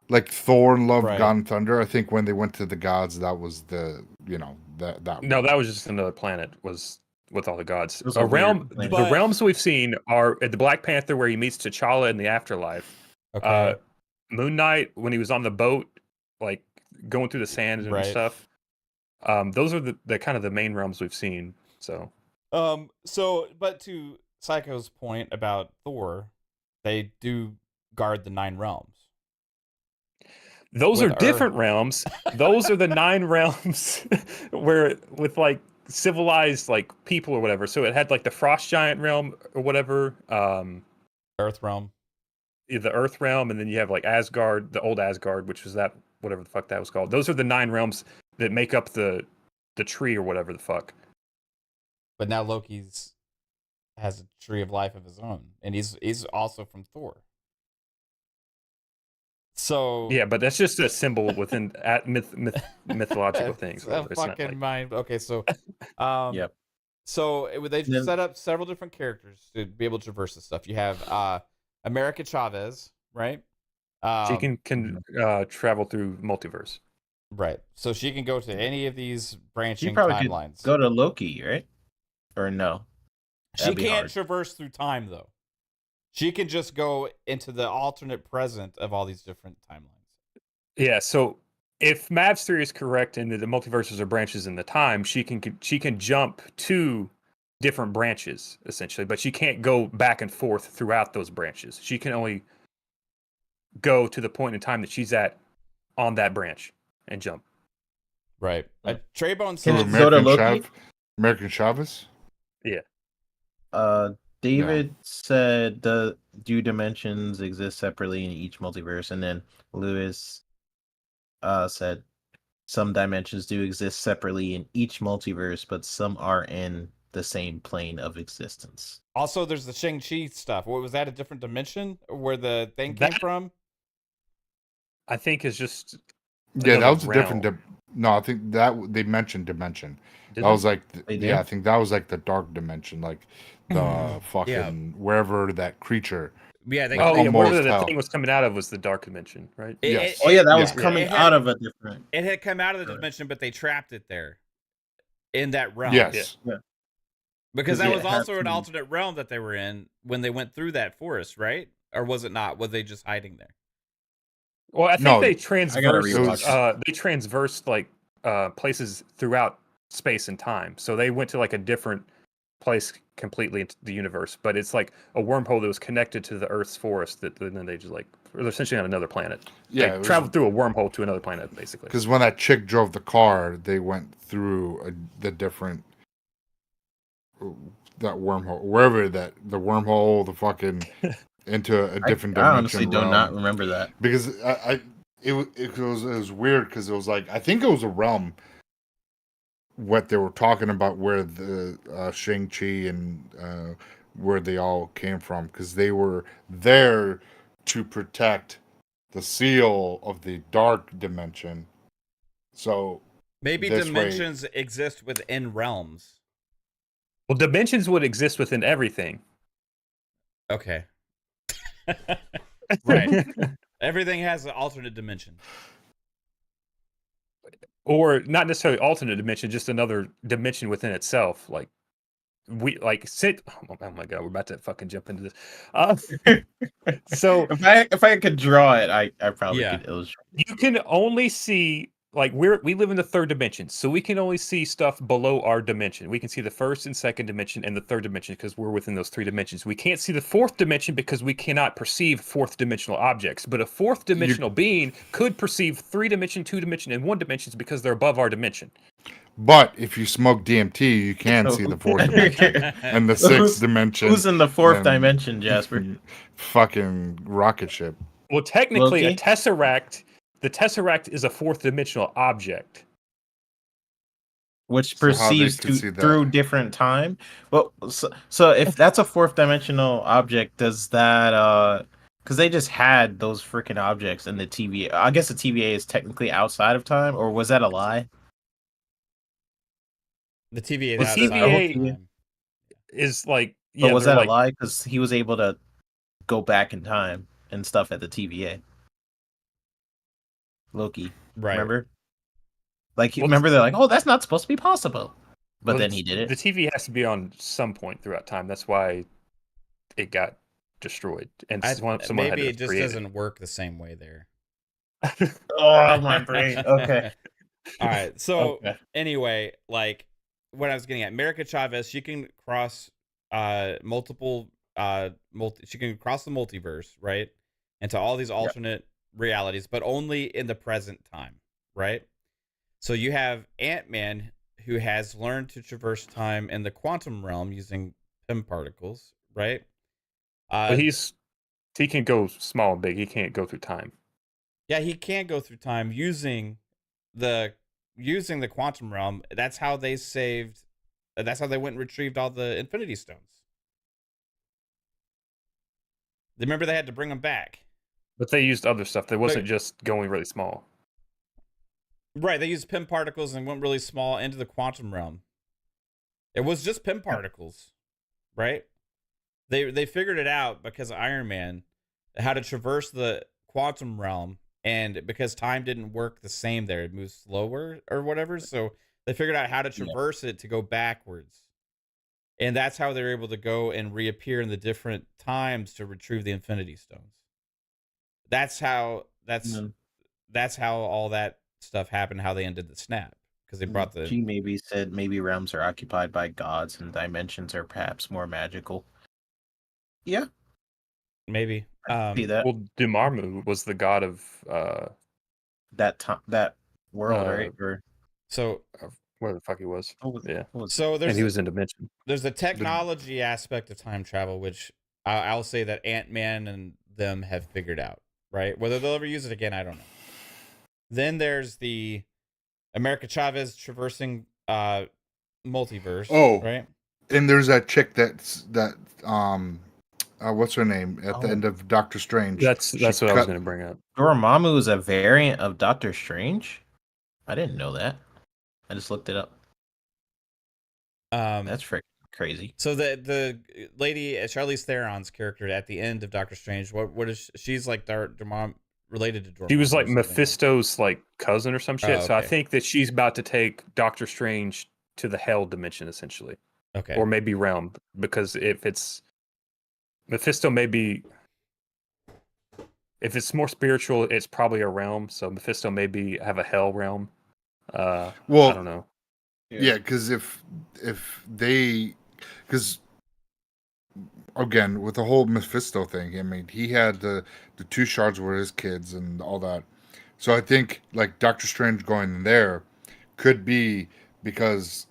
like Thor and Love, God and Thunder, I think when they went to the gods, that was the that. No, that was just another planet. Was with all the gods. A realm. The realms we've seen are at the Black Panther where he meets T'Challa in the afterlife. Okay. Moon Knight when he was on the boat, going through the sand and stuff. Those are the kind of the main realms we've seen. So, but to Psycho's point about Thor, they do guard the 9 realms. Those are different realms. Those are the 9 realms where with civilized people or whatever. So it had the Frost Giant realm or whatever. Earth realm. The Earth realm, and then you have Asgard, the old Asgard, which was that whatever the fuck that was called. Those are the 9 realms that make up the tree or whatever the fuck. But now Loki's has a tree of life of his own, and he's also from Thor. So yeah, but that's just a symbol within mythological things. It's fucking mind. Okay, so yep. So they've set up several different characters to be able to traverse this stuff. You have America Chavez, right? She can travel through multiverse. Right. So she can go to any of these branching she probably timelines. Could go to Loki, right? Or no? She That'd be can't hard. traverse through time though. She can just go into the alternate present of all these different timelines. Yeah, so if Mav's theory is correct and the multiverses are branches in the time, she can jump to different branches essentially, but she can't go back and forth throughout those branches. She can only go to the point in time that she's at on that branch and jump. Right. Treybone Can says it go to Loki? American Chavez? Yeah. David said, do dimensions exist separately in each multiverse? And then Lewis said, some dimensions do exist separately in each multiverse, but some are in the same plane of existence. also there's the ShaneG stuff. What was that, a different dimension where the thing came from? I think is just Yeah, that was a realm. different. No, I think that they mentioned dimension. Did That they? was like, They did? yeah, I think that was like the dark dimension, like the fucking wherever that creature. Yeah, they Oh, yeah, almost wherever the hell. thing was coming out of was the dark dimension, right? Yes. Oh yeah, that Yeah. was coming it had- out of a different. It had come out of the Right. dimension, but they trapped it there in that realm. Yes. Yeah. Because that Yeah, was it had also an to- alternate realm that they were in when they went through that forest, right? Or was it not? Was they just hiding there? Well, I think No, they I gotta rewatch transversed. They transversed like places throughout space and time. So they went to like a different place completely into the universe, but it's like a wormhole that was connected to the Earth's forest. That then they just like they're essentially on another planet. Yeah, they traveled through a wormhole to another planet, basically. because when that chick drove the car, they went through the different that wormhole, wherever the wormhole, the fucking into a different I dimension. honestly do realm. not remember that. Because it was weird because it was like I think it was a realm. What they were talking about, where the Shang-Chi and where they all came from, because they were there to protect the seal of the dark dimension. So Maybe this way- dimensions exist within realms. Well, dimensions would exist within everything. Okay. Right. Everything has an alternate dimension. Or not necessarily alternate dimension, just another dimension within itself. Like we like sit. Oh my god, we're about to fucking jump into this. So If I could draw it, I probably Yeah. could illustrate. you can only see like we live in the third dimension, so we can only see stuff below our dimension. We can see the first and second dimension and the third dimension because we're within those three dimensions. We can't see the fourth dimension because we cannot perceive fourth dimensional objects. But a fourth dimensional being could perceive 3-dimension, 2-dimension, and 1 dimensions because they're above our dimension. but if you smoke DMT, you can see the fourth dimension and the sixth dimension. Who's in the fourth and- dimension, Jasper? Fucking rocket ship. Well, technically, Loki? a tesseract. The tesseract is a fourth dimensional object. Which So how they perceives could see that. through different time. Well, so if that's a fourth dimensional object, does that because they just had those freaking objects in the TVA. I guess the TVA is technically outside of time, or was that a lie? The TVA. The is outside of TVA time. Is like But was they're that like, a lie? Because he was able to go back in time and stuff at the TVA. Loki, Right. remember? Like, Well, remember they're like, "Oh, that's not supposed to be possible," but well, then he did The it. TV has to be on some point throughout time. That's why it got destroyed. And someone had Maybe to it just create doesn't work the same way there. Oh, my brain. Okay. All right. So Okay. anyway, like what I was getting at, America Chavez, she can cross multiple she can cross the multiverse, right? Into all these alternate realities, but only in the present time, right? So you have Ant-Man, who has learned to traverse time in the quantum realm using PIM particles, right? But he can go small and big. He can't go through time. Yeah, he can go through time using the quantum realm. That's how they that's how they went and retrieved all the Infinity Stones. Remember they had to bring them back. But they used other stuff. They wasn't just going really small. Right, they used PIM particles and went really small into the quantum realm. It was just PIM particles, right? They figured it out because of Iron Man, how to traverse the quantum realm, and because time didn't work the same there, it moved slower or whatever. So they figured out how to traverse it to go backwards. And that's how they're able to go and reappear in the different times to retrieve the Infinity Stones. That's how all that stuff happened, how they ended the snap. Because they brought the She maybe said maybe realms are occupied by gods and dimensions are perhaps more magical. Yeah. maybe. See that Well, Dormammu was the god of that world, right? Or So where the fuck he was. Yeah. so And he was in Dimension. there's a technology aspect of time travel, which I'll say that Ant-Man and them have figured out, right? Whether they'll ever use it again, I don't know. Then there's the America Chavez traversing multiverse. Oh. Right. And there's that chick what's her name at the Oh. end of Doctor Strange. That's what I was going to bring up. Dormammu is a variant of Doctor Strange? I didn't know that. I just looked it up. That's freaking crazy. So the lady Charlize Theron's character at the end of Doctor Strange, what is she's like Dormammu related to Dormammu? She was like or something. Mephisto's like cousin or some shit. Oh, So I okay. think that she's about to take Doctor Strange to the hell dimension, essentially. Okay. Or maybe realm, because if it's Mephisto, maybe if it's more spiritual, it's probably a realm. So Mephisto maybe have a hell realm. I don't know. Yeah, because because again with the whole Mephisto thing, I mean, he had the two shards were his kids and all that. So I think like Doctor Strange going there could be because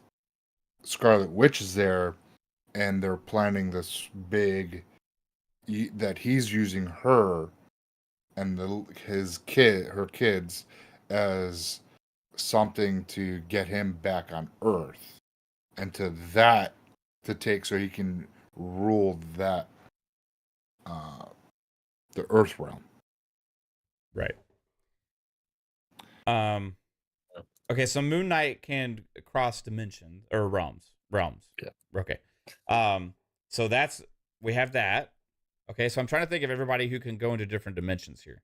Scarlet Witch is there, and they're planning this big that he's using her and her kids as something to get him back on Earth, and to take so he can rule that the Earth realm. Right. Okay, so Moon Knight can cross dimensions or realms. Yeah. Okay. So we have that. Okay, so I'm trying to think of everybody who can go into different dimensions here,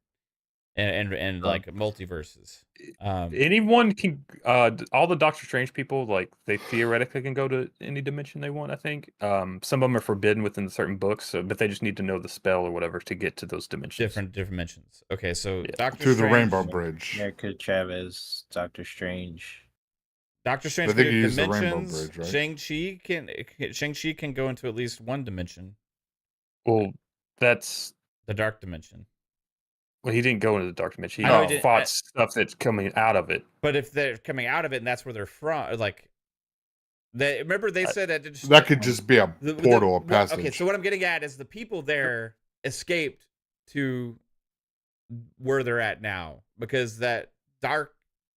and like multiverses. Anyone can. All the Doctor Strange people, like they theoretically can go to any dimension they want. I think. Some of them are forbidden within certain books, but they just need to know the spell or whatever to get to those dimensions. Different dimensions. Okay, so Doctor Through Strange, the Rainbow Bridge. America Chavez, Doctor Strange. Doctor Strange I think can he go used the Rainbow dimensions. Bridge, right? Shang-Chi can go into at least one dimension, Well, that's. the dark dimension. Well, he didn't go into the dark dimension. I know He he didn't- fought stuff that's coming out of it. But if they're coming out of it and that's where they're from, like, remember they said That could just be a portal, a passage. Okay, so what I'm getting at is the people there escaped to where they're at now because that dark,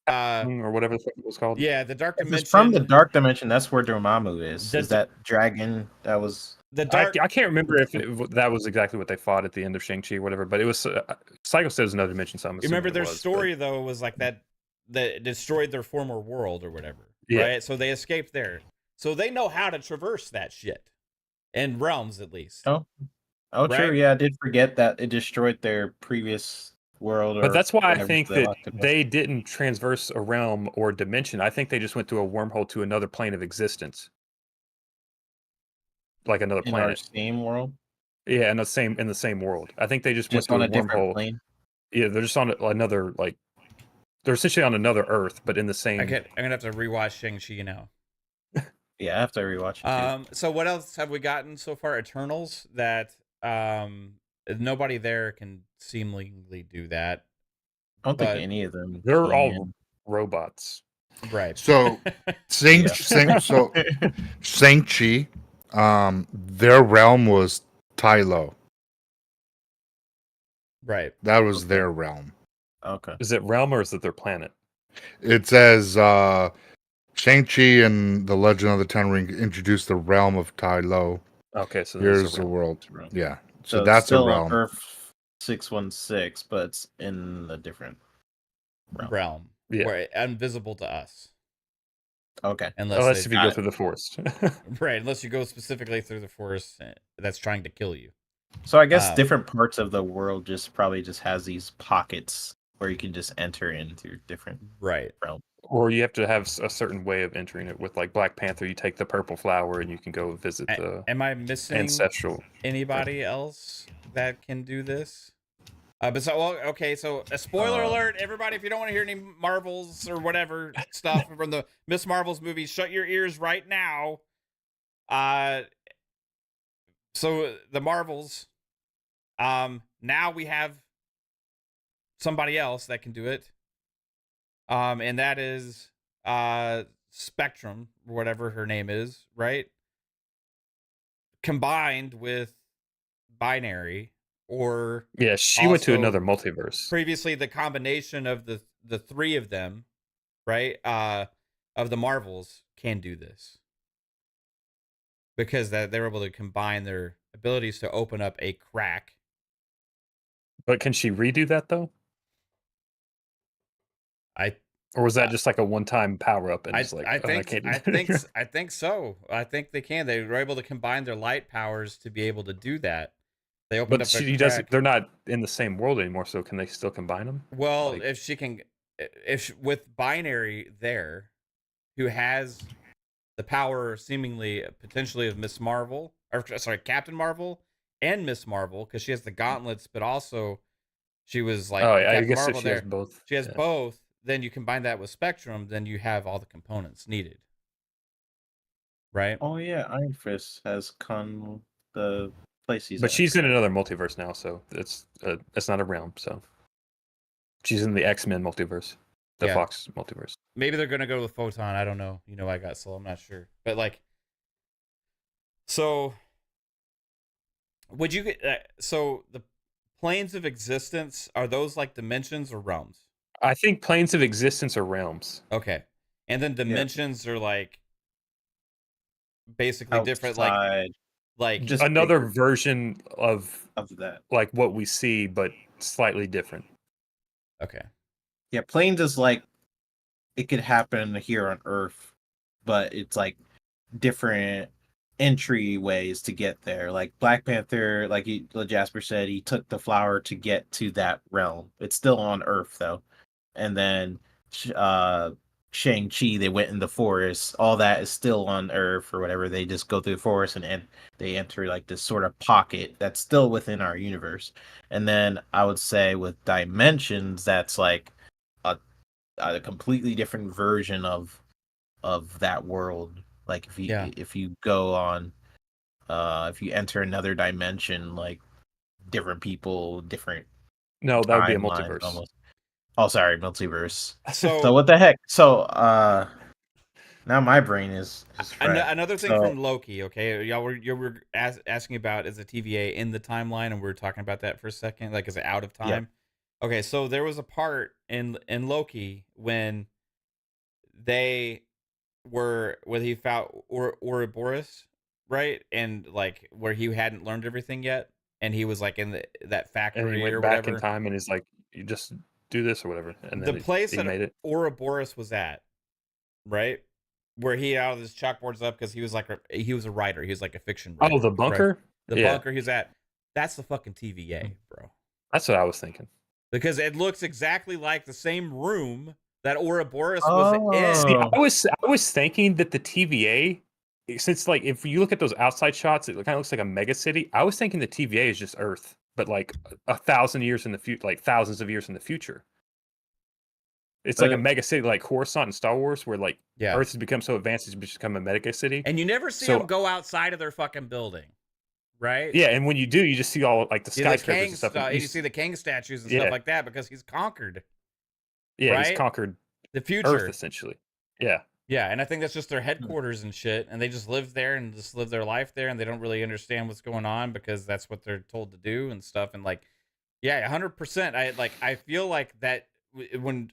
Or whatever the fuck it was called. yeah, the dark If dimension. it's from the dark dimension, that's where Dormammu is. The- Is that dragon that was... the dark. I can't remember if that was exactly what they fought at the end of Shang-Chi or whatever, but it was Psycho said it was another dimension. So I'm assuming Remember it their was, story though was like that destroyed their former world or whatever, Yeah. right? So they escaped there, so they know how to traverse that shit, in realms at least. Oh, true. Right? Yeah, I did forget that it destroyed their previous world. But that's why I whatever think the that octopus- they didn't transverse a realm or dimension. I think they just went through a wormhole to another plane of existence, like another in our planet. same world. Yeah, in the same world. I think they just went Just through on a a different wormhole. plane. Yeah, they're just on another like. They're essentially on another Earth, but in the same. I'm gonna have to rewatch Shang-Chi now. Yeah, I have to rewatch it too. So what else have we gotten so far? Eternals, that nobody there can seemingly do that. I don't think but any of them. They're all can. robots. Right. So Shang-Chi, their realm was Tylo. Right. That was their realm. Okay. Is it realm or is it their planet? It says Shang-Chi and the Legend of the Ten Ring introduced the realm of Tylo. Okay, so Here's there's a the realm. world. Realm. Yeah. So So that's a still realm. Earth 616, but it's in a different Realm. Yeah. Where invisible to us. Okay. Unless they've if you go got- through the forest. Right, unless you go specifically through the forest that's trying to kill you. So I guess different parts of the world probably just has these pockets where you can just enter into different Right. realms. Or you have to have a certain way of entering it. With like Black Panther, you take the purple flower and you can go visit the Am I missing ancestral. anybody else that can do this? But so okay, so a spoiler alert, everybody! If you don't want to hear any Marvels or whatever stuff from the Miss Marvel's movies, shut your ears right now. So the Marvels, now we have somebody else that can do it, and that is Spectrum, or whatever her name is, right? Combined with Binary. Or yeah, she went to another multiverse. Previously, the combination of the three of them, right, of the Marvels can do this because that they're able to combine their abilities to open up a crack. But can she redo that though? Or was that just like a one-time power up? And I just like, I think I think that? I think so. I think they can. They were able to combine their light powers to be able to do that. They opened But up a she crack. doesn't. They're not in the same world anymore. So can they still combine them? Well, Like- if she can, with Binary there, who has the power seemingly potentially of Miss Marvel, or sorry, Captain Marvel and Miss Marvel, because she has the gauntlets, but also she was like, oh, yeah, I Captain guess Marvel if she has both. She has yeah. both. Then you combine that with Spectrum, then you have all the components needed, right? Oh yeah, Iron Fist has the place he's But at. she's in another multiverse now, so it's not a realm. So she's in the X-Men multiverse, the Yeah. Fox multiverse. Maybe they're gonna go with Photon. I don't know. I got Soul. I'm not sure. But like, so would you get? So the planes of existence, are those like dimensions or realms? I think planes of existence are realms. Okay, and then dimensions are like basically different, like just Another bigger version of that. like what we see, but slightly different. okay. Yeah, planes is like it could happen here on Earth, but it's like different entry ways to get there. Like Black Panther, like Jasper said, he took the flower to get to that realm. It's still on Earth though. And then ShaneG, they went in the forest. All that is still on Earth or whatever. They just go through the forest and they enter like this sort of pocket that's still within our universe. And then I would say with dimensions, that's like a completely different version of that world. Like if you go on, if you enter another dimension, like different people, different. No, that would be a timelines multiverse. almost. Oh, sorry, multiverse. So, So what the heck? So now my brain is fried. Another thing from Loki. Okay, y'all were asking about is the TVA in the timeline, and we were talking about that for a second. Like, is it out of time? Yep. Okay, so there was a part in Loki when he found Ouroboros, right? And like where he hadn't learned everything yet, and he was like in that factory And he went or back whatever. in time, and he's like, "You just do this or whatever." And The then place he that made it. Ouroboros was at, right? Where he had all his chalkboards up because he was a writer. He was like a fiction writer. Oh, the bunker. Right? The Yeah. bunker he's at. That's the fucking TVA, bro. That's what I was thinking. Because it looks exactly like the same room that Ouroboros was in. See, I was thinking that the TVA, since like if you look at those outside shots, it kind of looks like a mega city. I was thinking the TVA is just Earth, but like 1,000 years in the future, like thousands of years in the future. It's like a mega city, like Coruscant in Star Wars, where like Earth has become so advanced it's become a mega city. And you never see them go outside of their fucking building, right? Yeah, and when you do, you just see all like the skyscrapers and stuff. And you see the Kang statues and stuff like that because he's conquered. Yeah, right? he's conquered the future, Earth essentially. Yeah. Yeah, and I think that's just their headquarters and shit, and they just live there and just live their life there, and they don't really understand what's going on because that's what they're told to do and stuff. And like, yeah, 100%. I feel like that when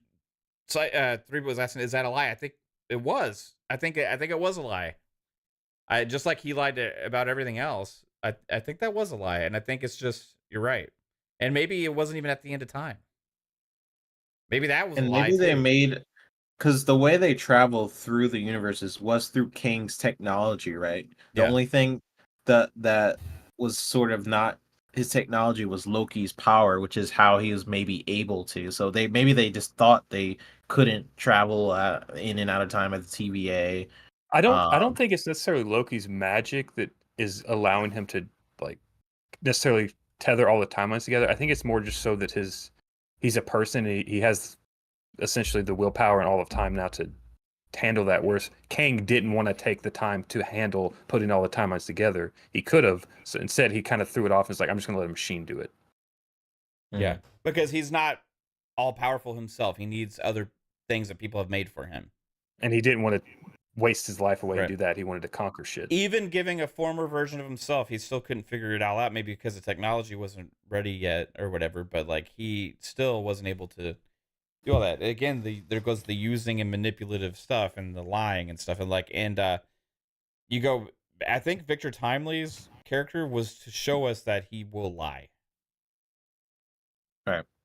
Three was asking, is that a lie? I think it was. I think it was a lie. I just like he lied about everything else. I think that was a lie, and I think it's just you're right. And maybe it wasn't even at the end of time. Maybe that was a lie. Maybe they made, because the way they travel through the universes was through Kang's technology, right? The only thing that was sort of not his technology was Loki's power, which is how he was maybe able to. So they just thought they couldn't travel in and out of time at the TVA. I don't think it's necessarily Loki's magic that is allowing him to like necessarily tether all the timelines together. I think it's more just so that he's a person. He has essentially the willpower and all of time now to handle that. Whereas Kang didn't want to take the time to handle putting all the timelines together. He could have. So instead, he kind of threw it off and was like, I'm just going to let a machine do it. Yeah, because he's not all powerful himself. He needs other things that people have made for him. And he didn't want to waste his life away Right. to do that. He wanted to conquer shit. Even giving a former version of himself, he still couldn't figure it all out. Maybe because the technology wasn't ready yet or whatever. But like he still wasn't able to do all that. Again, there goes the using and manipulative stuff and the lying and stuff. And you go. I think Victor Timely's character was to show us that he will lie.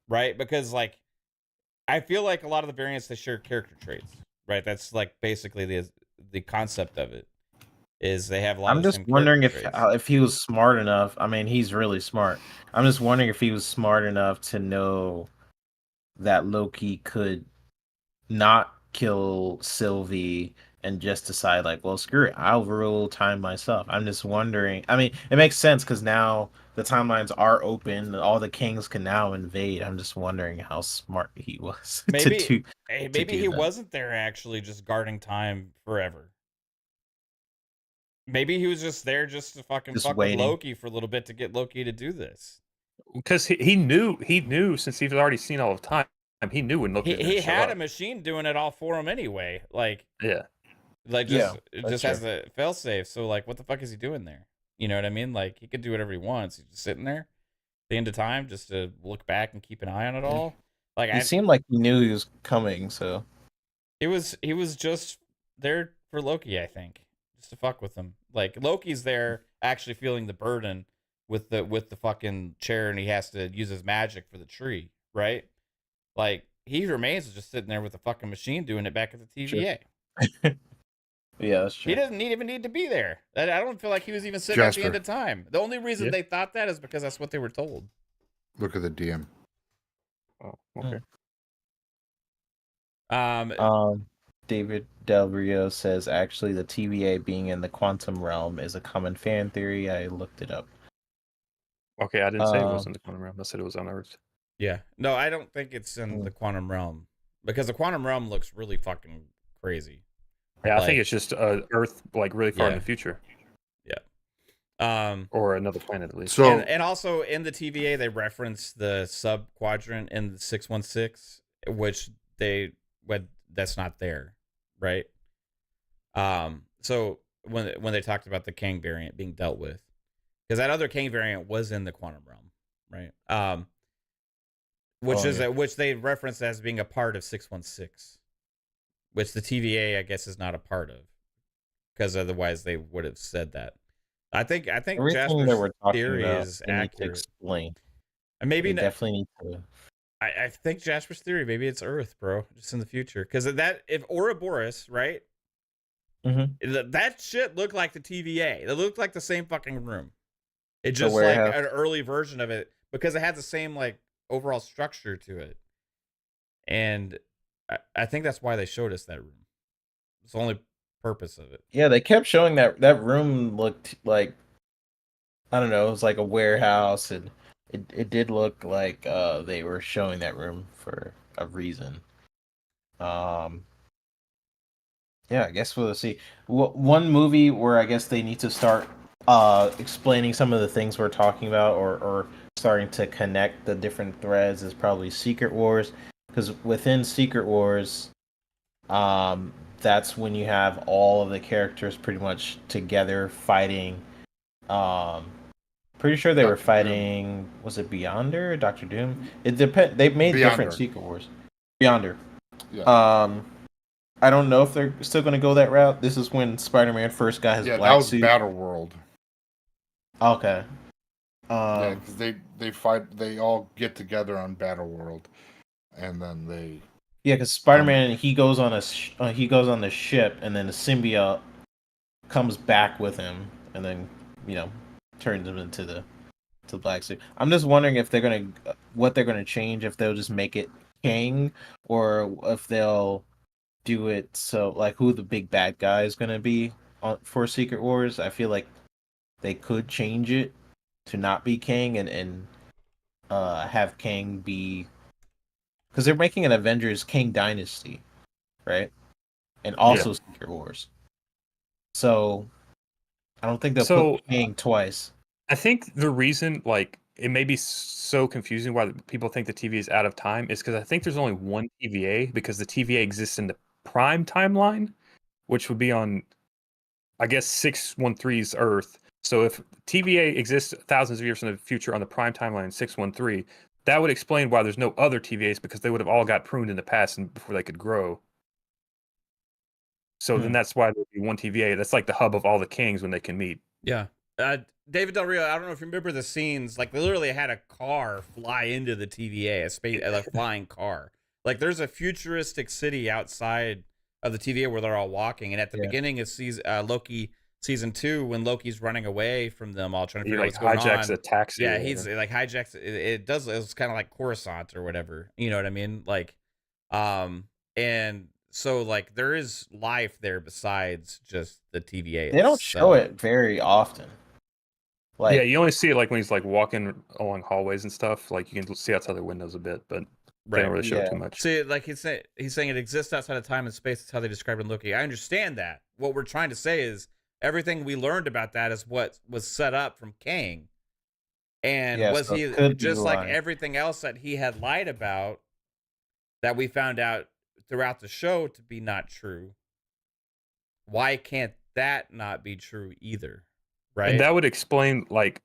Right, because like I feel like a lot of the variants, they share character traits. Right, that's like basically the concept of it. Is they have a lot. I'm of the just same wondering character traits. if he was smart enough. I mean, he's really smart. I'm just wondering if he was smart enough to know that Loki could not kill Sylvie and just decide like, well, screw it, I'll rule time myself. I'm just wondering. I mean, it makes sense because now the timelines are open. All the kings can now invade. I'm just wondering how smart he was. Maybe do he that. wasn't there actually just guarding time forever. Maybe he was just there just to fucking Just fuck waiting. with Loki for a little bit to get Loki to do this. Because he knew since he'd already seen all of time, he knew when Loki was He gonna show had up. a machine doing it all for him anyway. Like Yeah. just that's has a failsafe. So like, what the fuck is he doing there? You know what I mean? Like he could do whatever he wants. He's just sitting there at the end of time just to look back and keep an eye on it all. Like He seemed like he knew he was coming. So he was just there for Loki, I think, just to fuck with him. Like Loki's there actually feeling the burden with the fucking chair, and he has to use his magic for the tree, right? Like he remains just sitting there with the fucking machine doing it back at the TVA. yeah, that's true. He doesn't even need to be there. I don't feel like he was even sitting at the end Jasper. of time. The only reason Yeah. they thought that is because that's what they were told. Look at the DM. Oh, okay. David Del Rio says actually the TVA being in the quantum realm is a common fan theory. I looked it up. Okay, I didn't say it was in the quantum realm. I said it was on Earth. Yeah. No, I don't think it's in the quantum realm because the quantum realm looks really fucking crazy. Yeah, I Like- think it's just Earth, like really far in the future, or another planet at least. So and also in the TVA they reference the sub quadrant in the 616, which that's not there, right? So when they talked about the Kang variant being dealt with, because that other Kang variant was in the quantum realm, right? Which they referenced as being a part of 616, which the TVA I guess is not a part of, because otherwise they would have said that. I think Everything Jasper's that we're talking theory about, is they need to accurate. explain. And maybe They definitely need to. I think Jasper's theory, maybe it's Earth, bro, just in the future. Because that, if Ouroboros, right? That shit looked like the TVA. It looked like the same fucking room. It just like warehouse. an early version of it because it had the same like overall structure to it. And I think that's why they showed us that room. It's the only purpose of it. Yeah, they kept showing that room looked like, I don't know, it was like a warehouse, and it did look like they were showing that room for a reason. Yeah, I guess we'll see. One movie where I guess they need to start explaining some of the things we're talking about, or starting to connect the different threads, is probably Secret Wars, because within Secret Wars, that's when you have all of the characters pretty much together fighting. Pretty sure they were Dr. fighting. Was it Beyonder or Doctor Doom? It depend. They made different Beyonder. Secret Wars. Beyonder. Yeah. I don't know if they're still going to go that route. This is when Spider-Man first got his Yeah, that black was suit. Battle World. Okay. Yeah, because they fight. They all get together on Battle World, and then they. Yeah, because Spider-Man he goes on he goes on the ship, and then the symbiote comes back with him, and then turns him into black suit. I'm just wondering if what they're gonna change, if they'll just make it Kang, or if they'll do it so like who the big bad guy is gonna be for Secret Wars. I feel like they could change it to not be Kang and have Kang be, because they're making an Avengers Kang Dynasty, right? And also Secret Wars. So I don't think they'll put Kang twice. I think the reason, like, it may be so confusing why people think the TVA is out of time is because I think there's only one TVA, because the TVA exists in the Prime timeline, which would be on, I guess, 613's Earth. So if TVA exists thousands of years in the future on the Prime timeline in 613, that would explain why there's no other TVAs, because they would have all got pruned in the past and before they could grow. So then that's why there'd be one TVA. That's like the hub of all the Kangs when they can meet. Yeah. David Del Rio, I don't know if you remember the scenes. Like, they literally had a car fly into the TVA, a flying car. Like, there's a futuristic city outside of the TVA where they're all walking. And at the beginning of Loki season 2, when Loki's running away from them all, trying to figure out what's going on. He hijacks a taxi. Yeah, he's like hijacks. It's kind of like Coruscant or whatever. You know what I mean? Like, and so like there is life there besides just the TVA. They don't show it very often. Like, yeah, you only see it like when he's like walking along hallways and stuff. Like you can see outside the windows a bit, but they don't really show it too much. See, like he's saying it exists outside of time and space. That's how they describe it in Loki. I understand that. What we're trying to say is everything we learned about that is what was set up from Kang. And was he just like everything else that he had lied about that we found out throughout the show to be not true? Why can't that not be true either? Right. And that would explain, like,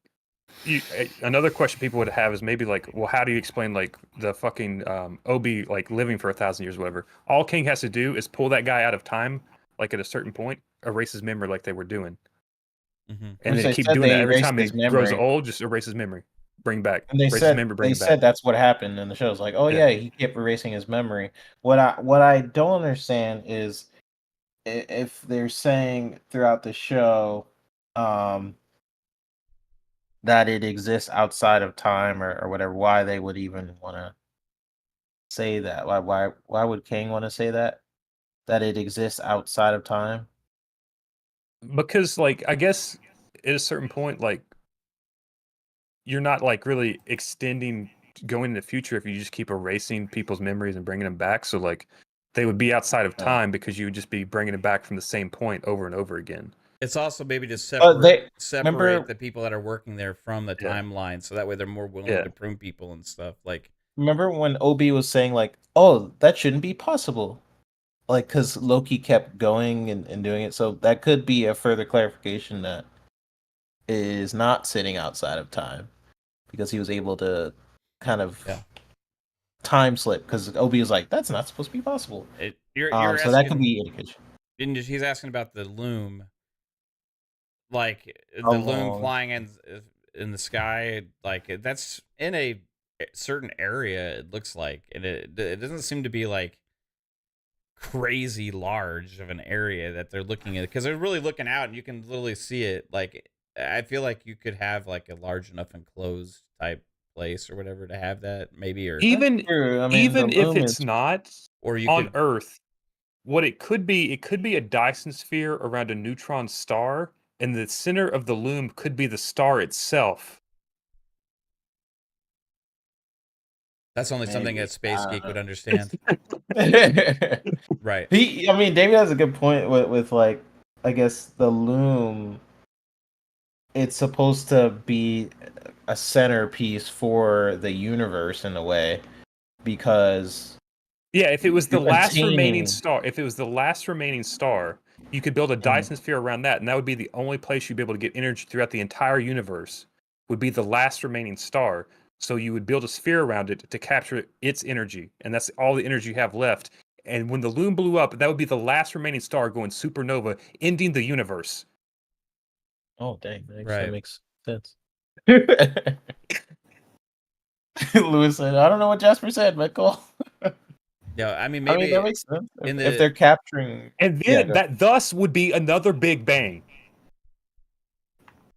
another question people would have is maybe like, well, how do you explain like the fucking Obi like living for 1,000 years, or whatever? All Kang has to do is pull that guy out of time, like at a certain point, erase his memory, like they were doing, and then keep doing that every time he grows old. Just erase his memory, bring back. And they said that's what happened in the show. It's like, oh yeah, he kept erasing his memory. What I don't understand is if they're saying throughout the show that it exists outside of time or whatever, why they would even want to say that. Why would Kang want to say that it exists outside of time? Because, like, I guess at a certain point, like, you're not like really extending going into the future if you just keep erasing people's memories and bringing them back. So like they would be outside of time because you would just be bringing it back from the same point over and over again. It's also maybe to separate the people that are working there from the timeline, so that way they're more willing to prune people and stuff. Like, remember when Obi was saying like, "Oh, that shouldn't be possible," like because Loki kept going and doing it. So that could be a further clarification that it is not sitting outside of time because he was able to kind of time slip. Because Obi was like, "That's not supposed to be possible." So that could be indication. He's asking about the loom. Like the loom flying in the sky, like that's in a certain area. It looks like, and it doesn't seem to be like crazy large of an area that they're looking at, because they're really looking out and you can literally see it. Like I feel like you could have like a large enough enclosed type place or whatever to have that, maybe, or even if it's not, or you on Earth, what it could be a Dyson sphere around a neutron star. And the center of the loom could be the star itself. That's only something a space geek would understand. Right. David has a good point with like, I guess the loom, it's supposed to be a centerpiece for the universe in a way, because if it was the last remaining star, you could build a Dyson sphere around that, and that would be the only place you'd be able to get energy throughout the entire universe, would be the last remaining star. So you would build a sphere around it to capture its energy, and that's all the energy you have left. And when the loom blew up, that would be the last remaining star going supernova, ending the universe. Oh, dang. That makes sense. Lewis said, I don't know what Jasper said, but cool. Yeah, maybe that makes sense. If they're capturing, and then that thus would be another Big Bang,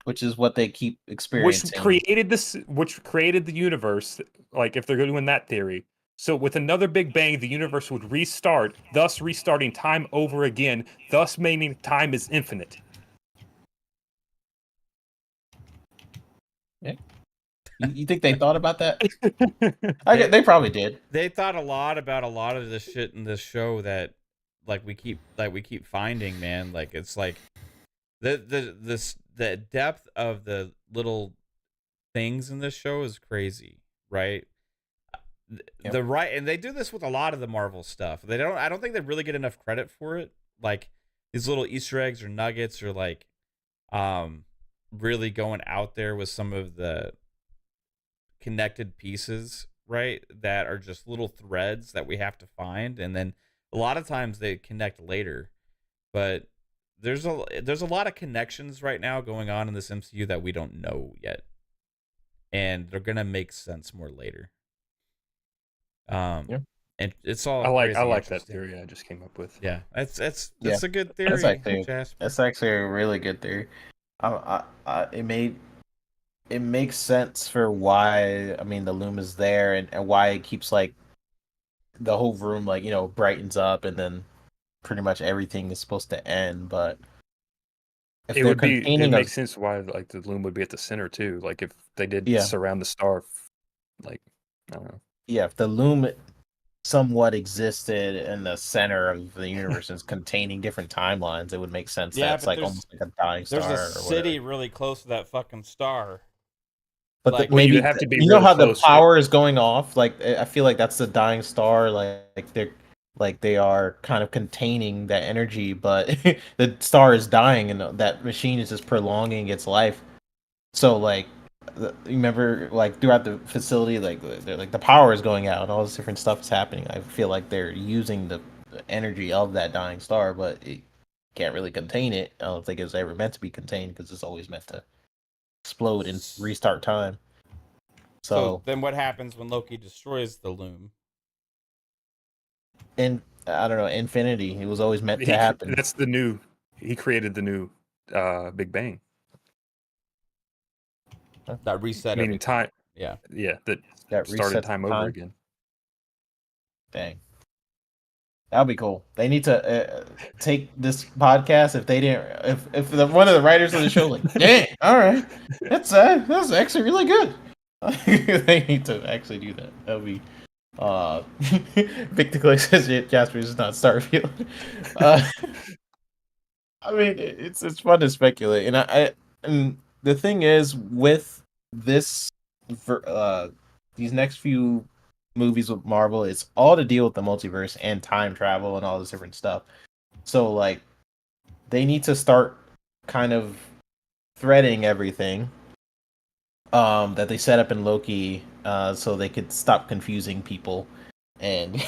which is what they keep experiencing, which created the universe. Like if they're doing that theory, So with another Big Bang, the universe would restart, thus restarting time over again, thus meaning time is infinite. You think they thought about that? They probably did. They thought a lot about a lot of the shit in this show that we keep finding, man. Like it's like the depth of the little things in this show is crazy, right? Yep. And they do this with a lot of the Marvel stuff. I don't think they really get enough credit for it. Like these little Easter eggs or nuggets or like really going out there with some of the connected pieces, right? That are just little threads that we have to find, and then a lot of times they connect later. But there's a lot of connections right now going on in this MCU that we don't know yet, and they're gonna make sense more later. Yeah. And it's all I like that theory I just came up with. Yeah, that's a good theory. That's actually a really good theory. It makes sense for why, I mean, the loom is there and why it keeps like the whole room like, brightens up and then pretty much everything is supposed to end. But if it makes sense why like the loom would be at the center too. Like if they did surround the star, like I don't know. Yeah, if the loom somewhat existed in the center of the universe and is containing different timelines, it would make sense. Yeah, that's like almost like a dying star. There's a city really close to that fucking star. But like, maybe have to be you know how close, the power is going off. Like I feel like that's the dying star. Like they are kind of containing that energy, but the star is dying, and that machine is just prolonging its life. So like, you remember like throughout the facility, like the power is going out, and all this different stuff is happening. I feel like they're using the energy of that dying star, but it can't really contain it. I don't think it was ever meant to be contained because it's always meant to explode and restart time. So then what happens when Loki destroys the loom? And I don't know, infinity. It was always meant to happen. He created the new Big Bang. That reset meaning time. Yeah. Yeah, that started time over again. Dang. That'll be cool. They need to take this podcast if they didn't. If one of the writers of the show like, dang, all right, that's actually really good. They need to actually do that. That'll be. Victor Clay says Jasper is not Starfield. I mean, it's fun to speculate, and the thing is with this, these next few movies with Marvel, it's all to deal with the multiverse and time travel and all this different stuff. So like, they need to start kind of threading everything that they set up in Loki, so they could stop confusing people and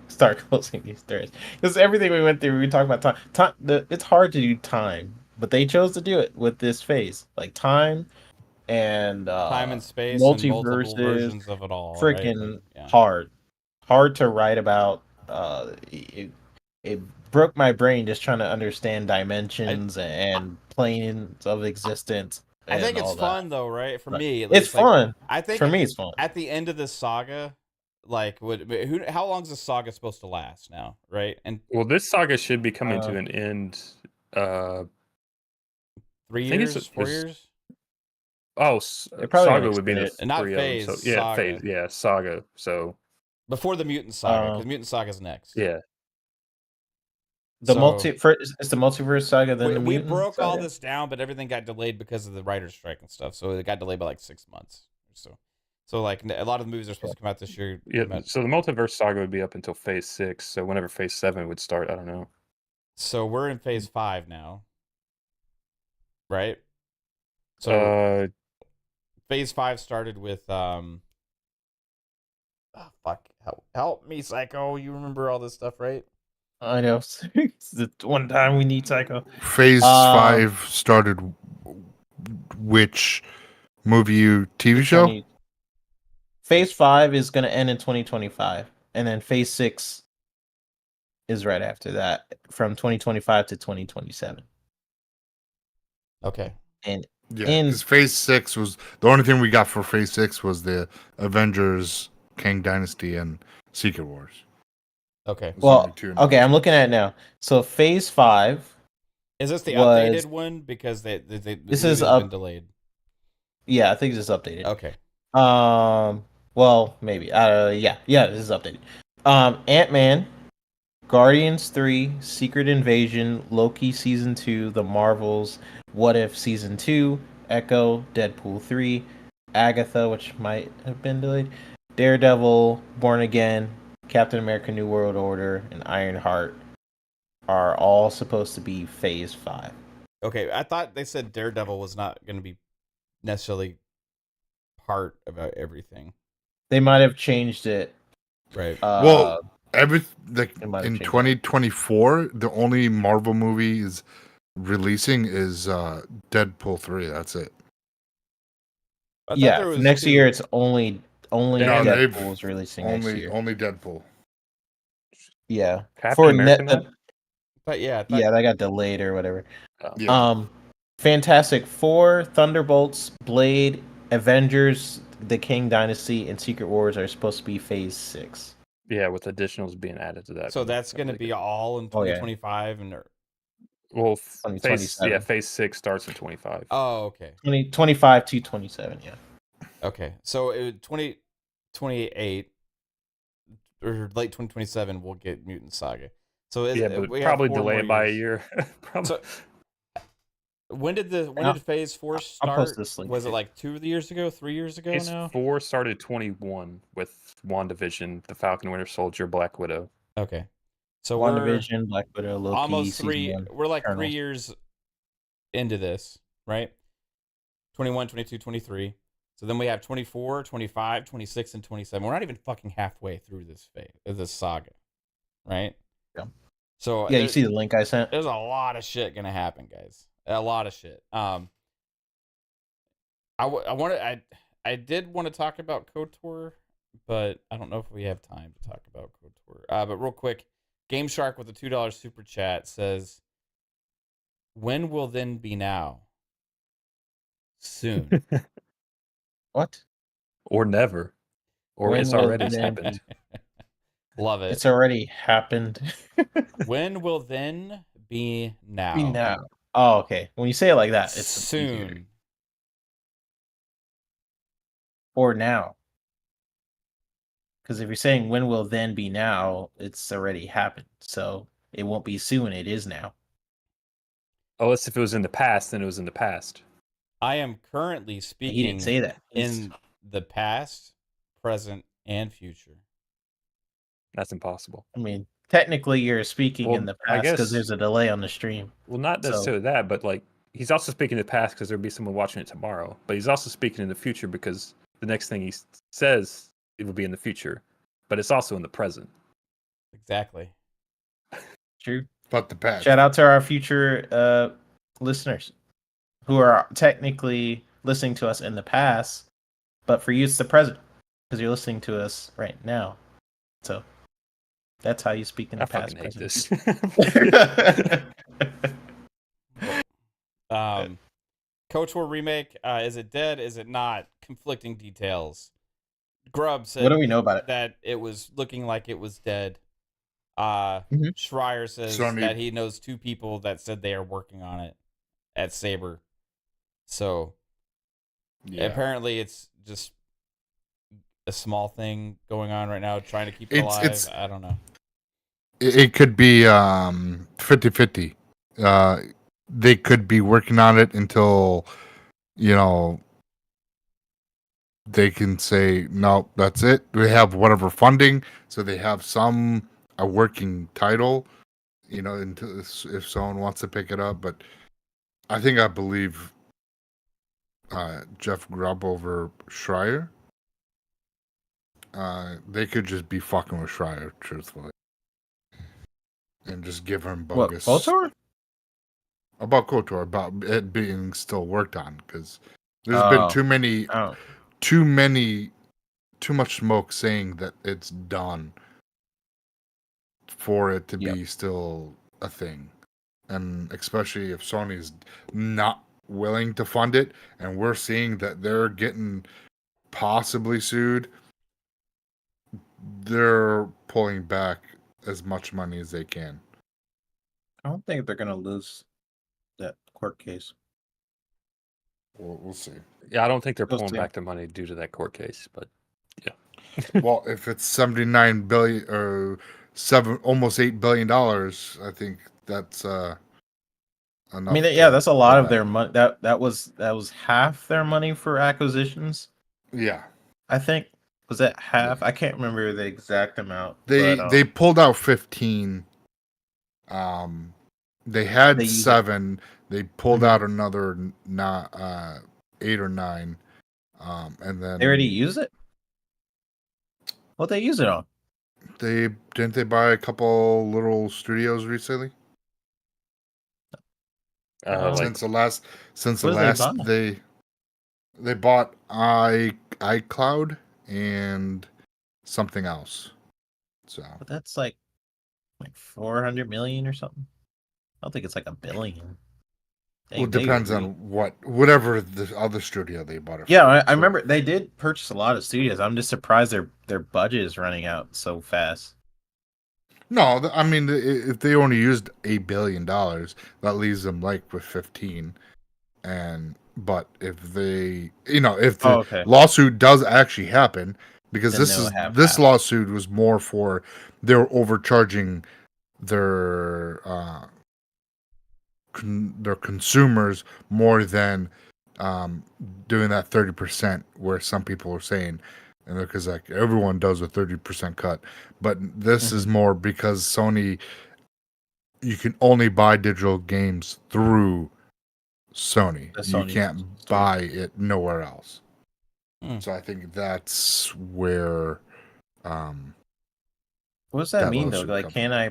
start closing these threads. Because everything we went through, we talked about time. It's hard to do time, but they chose to do it with this phase, like time and time and space, multiverses, and multiple versions of it all. Freaking right? hard to write about. It broke my brain just trying to understand dimensions and planes of existence. I think it's fun though, right? For me, it's fun. I think for me, it's fun. At the end of this saga, like, how long is this saga supposed to last now, right? And well, this saga should be coming to an end. 3 years, 4 years. Oh, saga would be the not phase. So, yeah, saga. Phase. Yeah, saga. So before the mutant saga, because mutant saga is next. Yeah. Is the multiverse saga then we broke all this down, but everything got delayed because of the writer's strike and stuff. So it got delayed by like 6 months or so like a lot of the movies are supposed to come out this year. Yeah. So the multiverse saga would be up until phase 6. So whenever phase 7 would start, I don't know. So we're in phase 5 now, right? So phase 5 started with help me, Psycho. You remember all this stuff, right? I know. It's the one time we need Psycho. Phase 5 started which movie, TV show? Phase 5 is going to end in 2025, and then Phase 6 is right after that, from 2025 to 2027. Okay. And Phase 6 was the only thing we got for Phase 6 was the Avengers Kang Dynasty and Secret Wars. Okay. Those are Well, only two okay, I'm looking at it now. So Phase 5 Is this the was- updated one? Because the This movies is have been up- delayed. Yeah, I think it's updated. Okay. Well, maybe. Yeah, this is updated. Ant-Man, Guardians 3, Secret Invasion, Loki Season 2, The Marvels, What If Season 2, Echo, Deadpool 3, Agatha, which might have been delayed, Daredevil, Born Again, Captain America New World Order, and Ironheart are all supposed to be Phase 5. Okay. I thought they said Daredevil was not going to be necessarily part of everything. They might have changed it. Right. Well, like it might have in changed. 2024, the only Marvel movies releasing is Deadpool 3. That's it. I thought Yeah, there was next two. year it's only No, Deadpool is releasing next Only year. only Deadpool. Yeah, Captain America not? But yeah. I thought- yeah, that got delayed or whatever. Yeah. Fantastic Four, Thunderbolts, Blade, Avengers, The King Dynasty, and Secret Wars are supposed to be Phase 6. Yeah, with additionals being added to that. So that's going to be all in Oh, yeah. 2025 and well, phase 2027. phase 6 starts in 25. oh, okay. 2025 to 27, yeah. Okay. So 2028 or late 2027 we'll get Mutant Saga. So yeah, but probably delay it by a year. Probably. So when did Phase 4 I'll start? post this link. Was it like 2 years ago, 3 years ago Phase now? 4 started 21 with WandaVision, The Falcon and Winter Soldier, Black Widow. Okay. So we're WandaVision, Black Widow, Loki, almost Season 3. 1. We're like 3 Eternals. years into this, right? 21, 22, 23. So then we have 24, 25, 26, and 27. We're not even fucking halfway through this saga, right? Yeah. So Yeah, you see the link I sent? there's a lot of shit gonna happen, guys. A lot of shit. I did want to talk about Kotor, but I don't know if we have time to talk about Kotor. But real quick, Game Shark with a $2 super chat says, "When will then be now? Soon." What? Or never. Or When it's will already then happened. Love it. It's already happened. When will then be now? Be now. Oh, okay. When you say it like that, it's soon. or now. Because if you're saying when will then be now, it's already happened. So it won't be soon. It is now. Oh, it's if it was in the past, then it was in the past. I am currently He speaking didn't say that. in the past, present, and future. That's impossible. I mean, technically, you're speaking Well, in the I past because guess- there's a delay on the stream. Well, not So- necessarily that, but like he's also speaking in the past because there'll be someone watching it tomorrow. But he's also speaking in the future because the next thing he says it will be in the future, but it's also in the present. Exactly. True. But the past. Shout out to our future listeners who are technically listening to us in the past, but for you, it's the present because you're listening to us right now. So that's how you speak in the I past. fucking hate present. this. Kotor Remake, is it dead? Is it not? Conflicting details. Grub said What do we know about it? that it was looking like it was dead. Mhm. Schreier says Sony- that he knows 2 people that said they are working on it at Saber. So Yeah. apparently it's just a small thing going on right now, trying to keep it It's- alive. it's- I don't know. It could be 50-50. They could be working on it until, they can say, no, that's it. We have whatever funding. So they have a working title, until if someone wants to pick it up. But I believe Jeff Grubb over Schreier. They could just be fucking with Schreier, truthfully. And just give him What, bogus. Kotor? About Kotor, about it being still worked on, because there's been Oh. too much smoke saying that it's done for it to be still a thing. And especially if Sony's not willing to fund it, and we're seeing that they're getting possibly sued. they're pulling back as much money as they can. I don't think they're gonna lose that court case. We'll see. Yeah, I don't think they're We'll pulling see. back their money due to that court case, but Well, if it's 79 billion or almost $8 billion, I think that's enough. I mean, yeah, that's a lot of their money. That was half their money for acquisitions. Yeah, I think was that half? I can't remember the exact amount. they pulled out 15. They had They used 7. They pulled Mhm. out another 8 or 9. And then they already used it. What they use it on? they buy a couple little studios recently. like Since the last What did they they bought iCloud and something else. So But that's like 400 million or something. I don't think it's like $1 billion. well, it depends on whatever the other studio they bought it. Yeah, from. I remember they did purchase a lot of studios. I'm just surprised their budget is running out so fast. No, I mean, if they only used $8 billion, that leaves them like with 15. But if they, if the lawsuit does actually happen, because Then this lawsuit was more for they're overcharging their consumers more than doing that 30% where some people are saying, and because like everyone does a 30% cut, but this is more because Sony, you can only buy digital games through Sony. You can't buy it nowhere else. So I think that's where what does that mean though? Like, can't I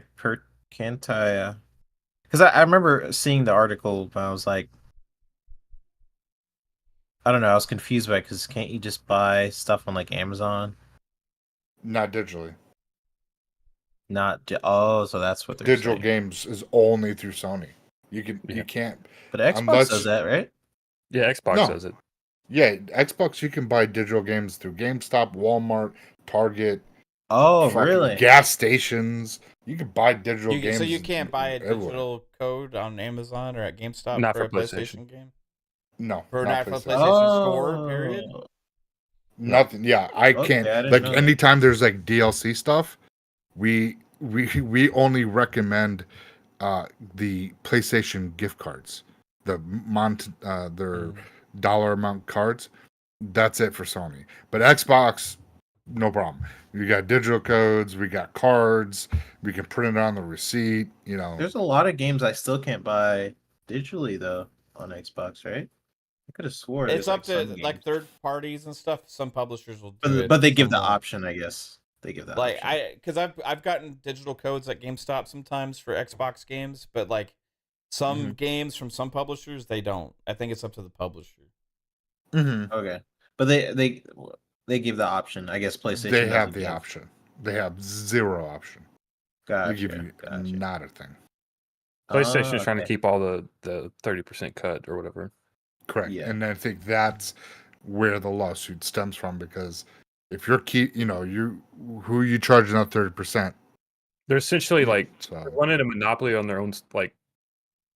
because I remember seeing the article, but I was like, I don't know, I was confused by it because can't you just buy stuff on like Amazon? Not digitally. So that's what they're digital saying. games is only through Sony. You can't. But Xbox does that, right? Yeah, Xbox does it. Yeah, Xbox you can buy digital games through GameStop, Walmart, Target. Oh, really? Gas stations. You can buy digital games. So you can't buy a digital code on Amazon or at GameStop not for a PlayStation game? No. For not for PlayStation Store, period? Nothing. Yeah, I can't. Like anytime there's like DLC stuff, we only recommend the PlayStation gift cards, their dollar amount cards. That's it for Sony. But Xbox, no problem. We got digital codes, we got cards, we can print it on the receipt. There's a lot of games I still can't buy digitally though on Xbox, right? I could have swore it's up to like third parties and stuff. Some publishers will do it, but they give the option, I guess. They give that option. Because I've gotten digital codes at GameStop sometimes for Xbox games, but like some games from some publishers they don't. I think it's up to the publisher. Okay, but they give the option. I guess PlayStation. They have the option. They have zero option. Gotcha. They give you not a thing. PlayStation's trying to keep all the 30% cut or whatever. Correct. Yeah. And I think that's where the lawsuit stems from, because if you're who you charging out 30%? They're essentially like wanting a monopoly on their own like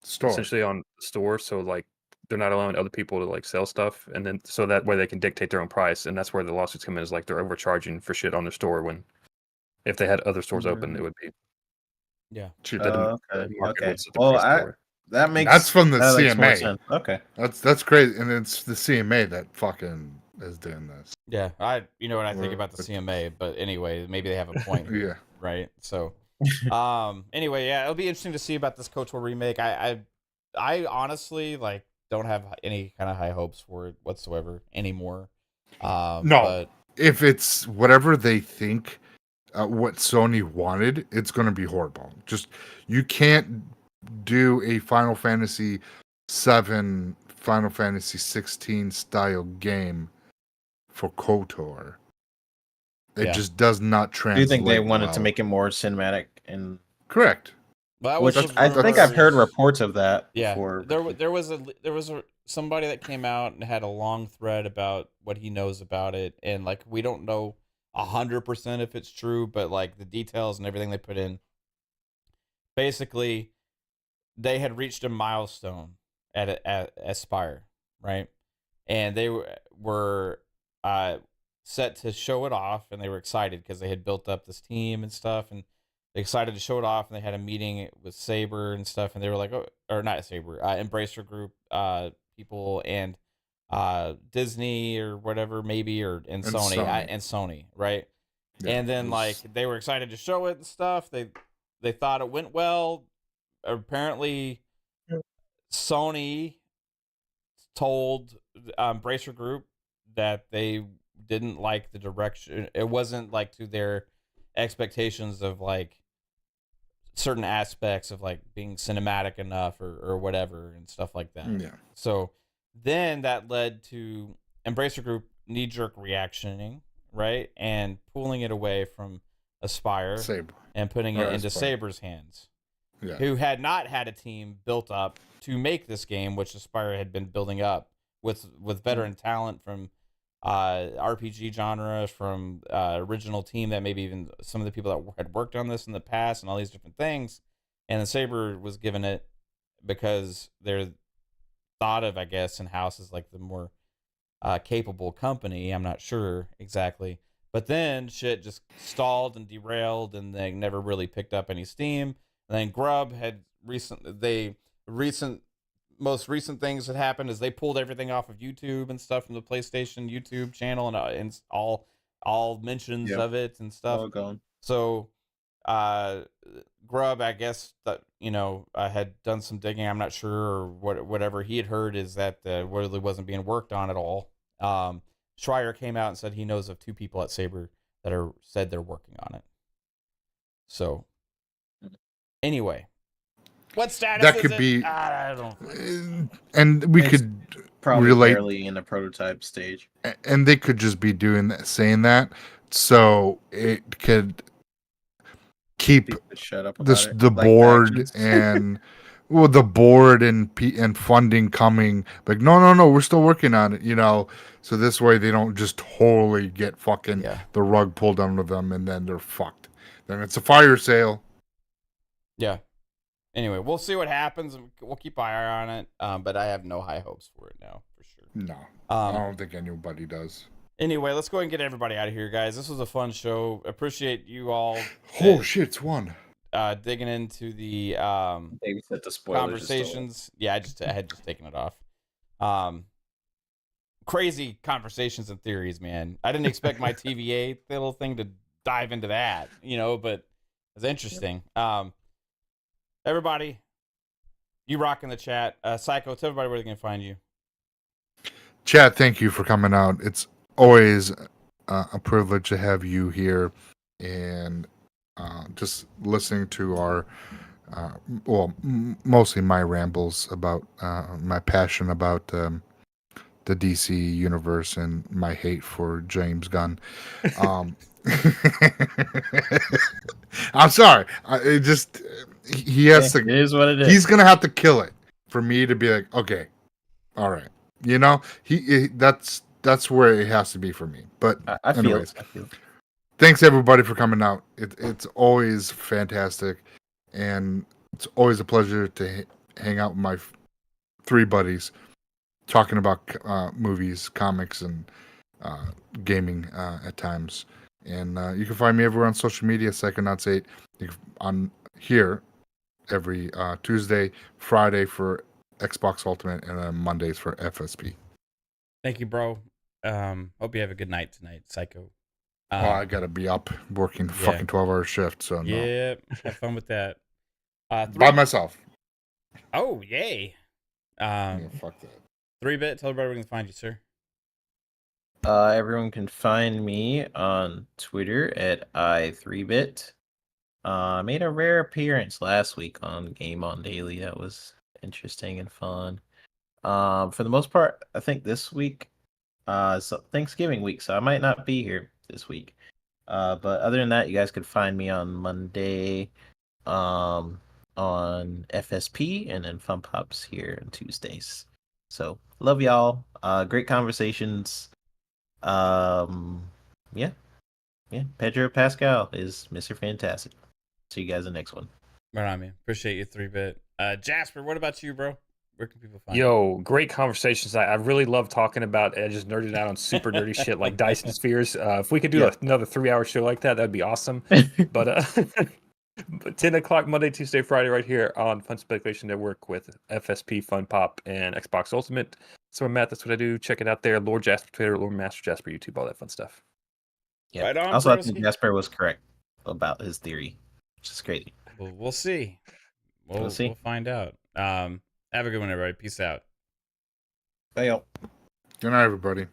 store. Essentially on the store, so like they're not allowing other people to like sell stuff, and then so that way they can dictate their own price, and that's where the lawsuits come in. Is like they're overcharging for shit on their store when if they had other stores open, it would be cheaper. Okay. Well, that's from the CMA. Okay, that's crazy, and it's the CMA that fucking is doing this. Yeah, what I think about the CMA, but anyway, maybe they have a point. Yeah, right. So, anyway, yeah, it'll be interesting to see about this Kotor remake. I honestly don't have any kind of high hopes for it whatsoever anymore. No, but if it's whatever they think, what Sony wanted, it's going to be horrible. Just you can't do a Final Fantasy 7, Final Fantasy 16 style game for KOTOR. It just does not translate. Do you think they wanted to make it more cinematic and correct? Which I think I've heard reports of that. Yeah, before. there was somebody that came out and had a long thread about what he knows about it, and like we don't know 100% if it's true, but like the details and everything they put in. Basically, they had reached a milestone at Aspire, right? And they were set to show it off, and they were excited because they had built up this team and stuff, and they excited to show it off. And they had a meeting with Saber and stuff, and they were like, oh, or not Saber, Embracer Group people and Disney or whatever, maybe, and Sony, right? Yeah, and then like they were excited to show it and stuff. They thought it went well. Apparently, Sony told Embracer Group that they didn't like the direction. It wasn't like to their expectations of like certain aspects of like being cinematic enough or whatever and stuff like that. Yeah. So then that led to Embracer Group knee-jerk reactioning, right? And pulling it away from Aspire and putting it into Saber's hands. Yeah. Who had not had a team built up to make this game, which Aspire had been building up with veteran talent from RPG genre, from original team that maybe even some of the people that had worked on this in the past and all these different things. And then Saber was given it because they're thought of, I guess, in-house as like the more capable company. I'm not sure exactly. But then shit just stalled and derailed, and they never really picked up any steam. And then Grub had most recent things that happened is they pulled everything off of YouTube and stuff from the PlayStation YouTube channel and all mentions of it and stuff. All gone. So Grub, I guess that had done some digging. I'm not sure, or whatever he had heard is that really wasn't being worked on at all. Schreier came out and said he knows of 2 people at Saber that said they're working on it. So anyway, what status that is could it? be, I don't. and we could probably relate barely in the prototype stage, and they could just be doing that, saying that, so it could keep shut up this about it. the Like board factions. and the board and funding coming. Like no, we're still working on it. So this way they don't just totally get fucking the rug pulled under them, and then they're fucked. Then it's a fire sale. Yeah. Anyway, we'll see what happens. We'll keep an eye on it. But I have no high hopes for it now, for sure. No, I don't think anybody does. Anyway, let's go ahead and get everybody out of here, guys. This was a fun show. Appreciate you all. Oh shit, it's one. Digging into the Babysit the spoilers conversations. Yeah, I had just taken it off. Crazy conversations and theories, man. I didn't expect my TVA little thing to dive into that, but it's interesting. Everybody, you rock in the chat. Psycho, tell everybody where they can find you. Chat, thank you for coming out. It's always a privilege to have you here, and just listening to our, mostly my rambles about my passion about the DC universe and my hate for James Gunn. I'm sorry. He has to. It is what it is. He's gonna have to kill it for me to be like, okay, all right. That's where it has to be for me. But I feel it. Thanks everybody for coming out. It's always fantastic, and it's always a pleasure to hang out with my 3 buddies, talking about movies, comics, and gaming at times. And you can find me everywhere on social media, Psychonauts 8. On here every Tuesday, Friday for Xbox Ultimate, and then Mondays for FSP. Thank you, bro. Hope you have a good night tonight, Psycho. I gotta be up working fucking 12-hour shift, so no. Yeah, have fun with that. By myself. Oh, yay. Fuck that. 3-bit, tell everybody where we can find you, sir. Everyone can find me on Twitter at i3bit. I made a rare appearance last week on Game On Daily. That was interesting and fun. For the most part, I think this week, so Thanksgiving week, so I might not be here this week. But other than that, you guys could find me on Monday, on FSP, and then FunPop's here on Tuesdays. So love y'all. Great conversations. Yeah. Yeah, Pedro Pascal is Mr. Fantastic. See you guys in the next one. Right on, man. Appreciate you, 3-bit. Jasper, what about you, bro? Where can people find you? Yo, great conversations. I really love talking about just nerding out on super nerdy shit like Dyson spheres. If we could do another 3-hour show like that, that'd be awesome. But but 10 o'clock Monday, Tuesday, Friday, right here on Fun Speculation Network with FSP, FunPop, and Xbox Ultimate. So I'm Matt. That's what I do. Check it out there. Lord Jasper Twitter, Lord Master Jasper YouTube, all that fun stuff. Yeah. Right on, Also, I think Rellskee. Jasper was correct about his theory, which is crazy. Well, we'll see. We'll see. We'll find out. Have a good one, everybody. Peace out. Bye, y'all. Good night, everybody.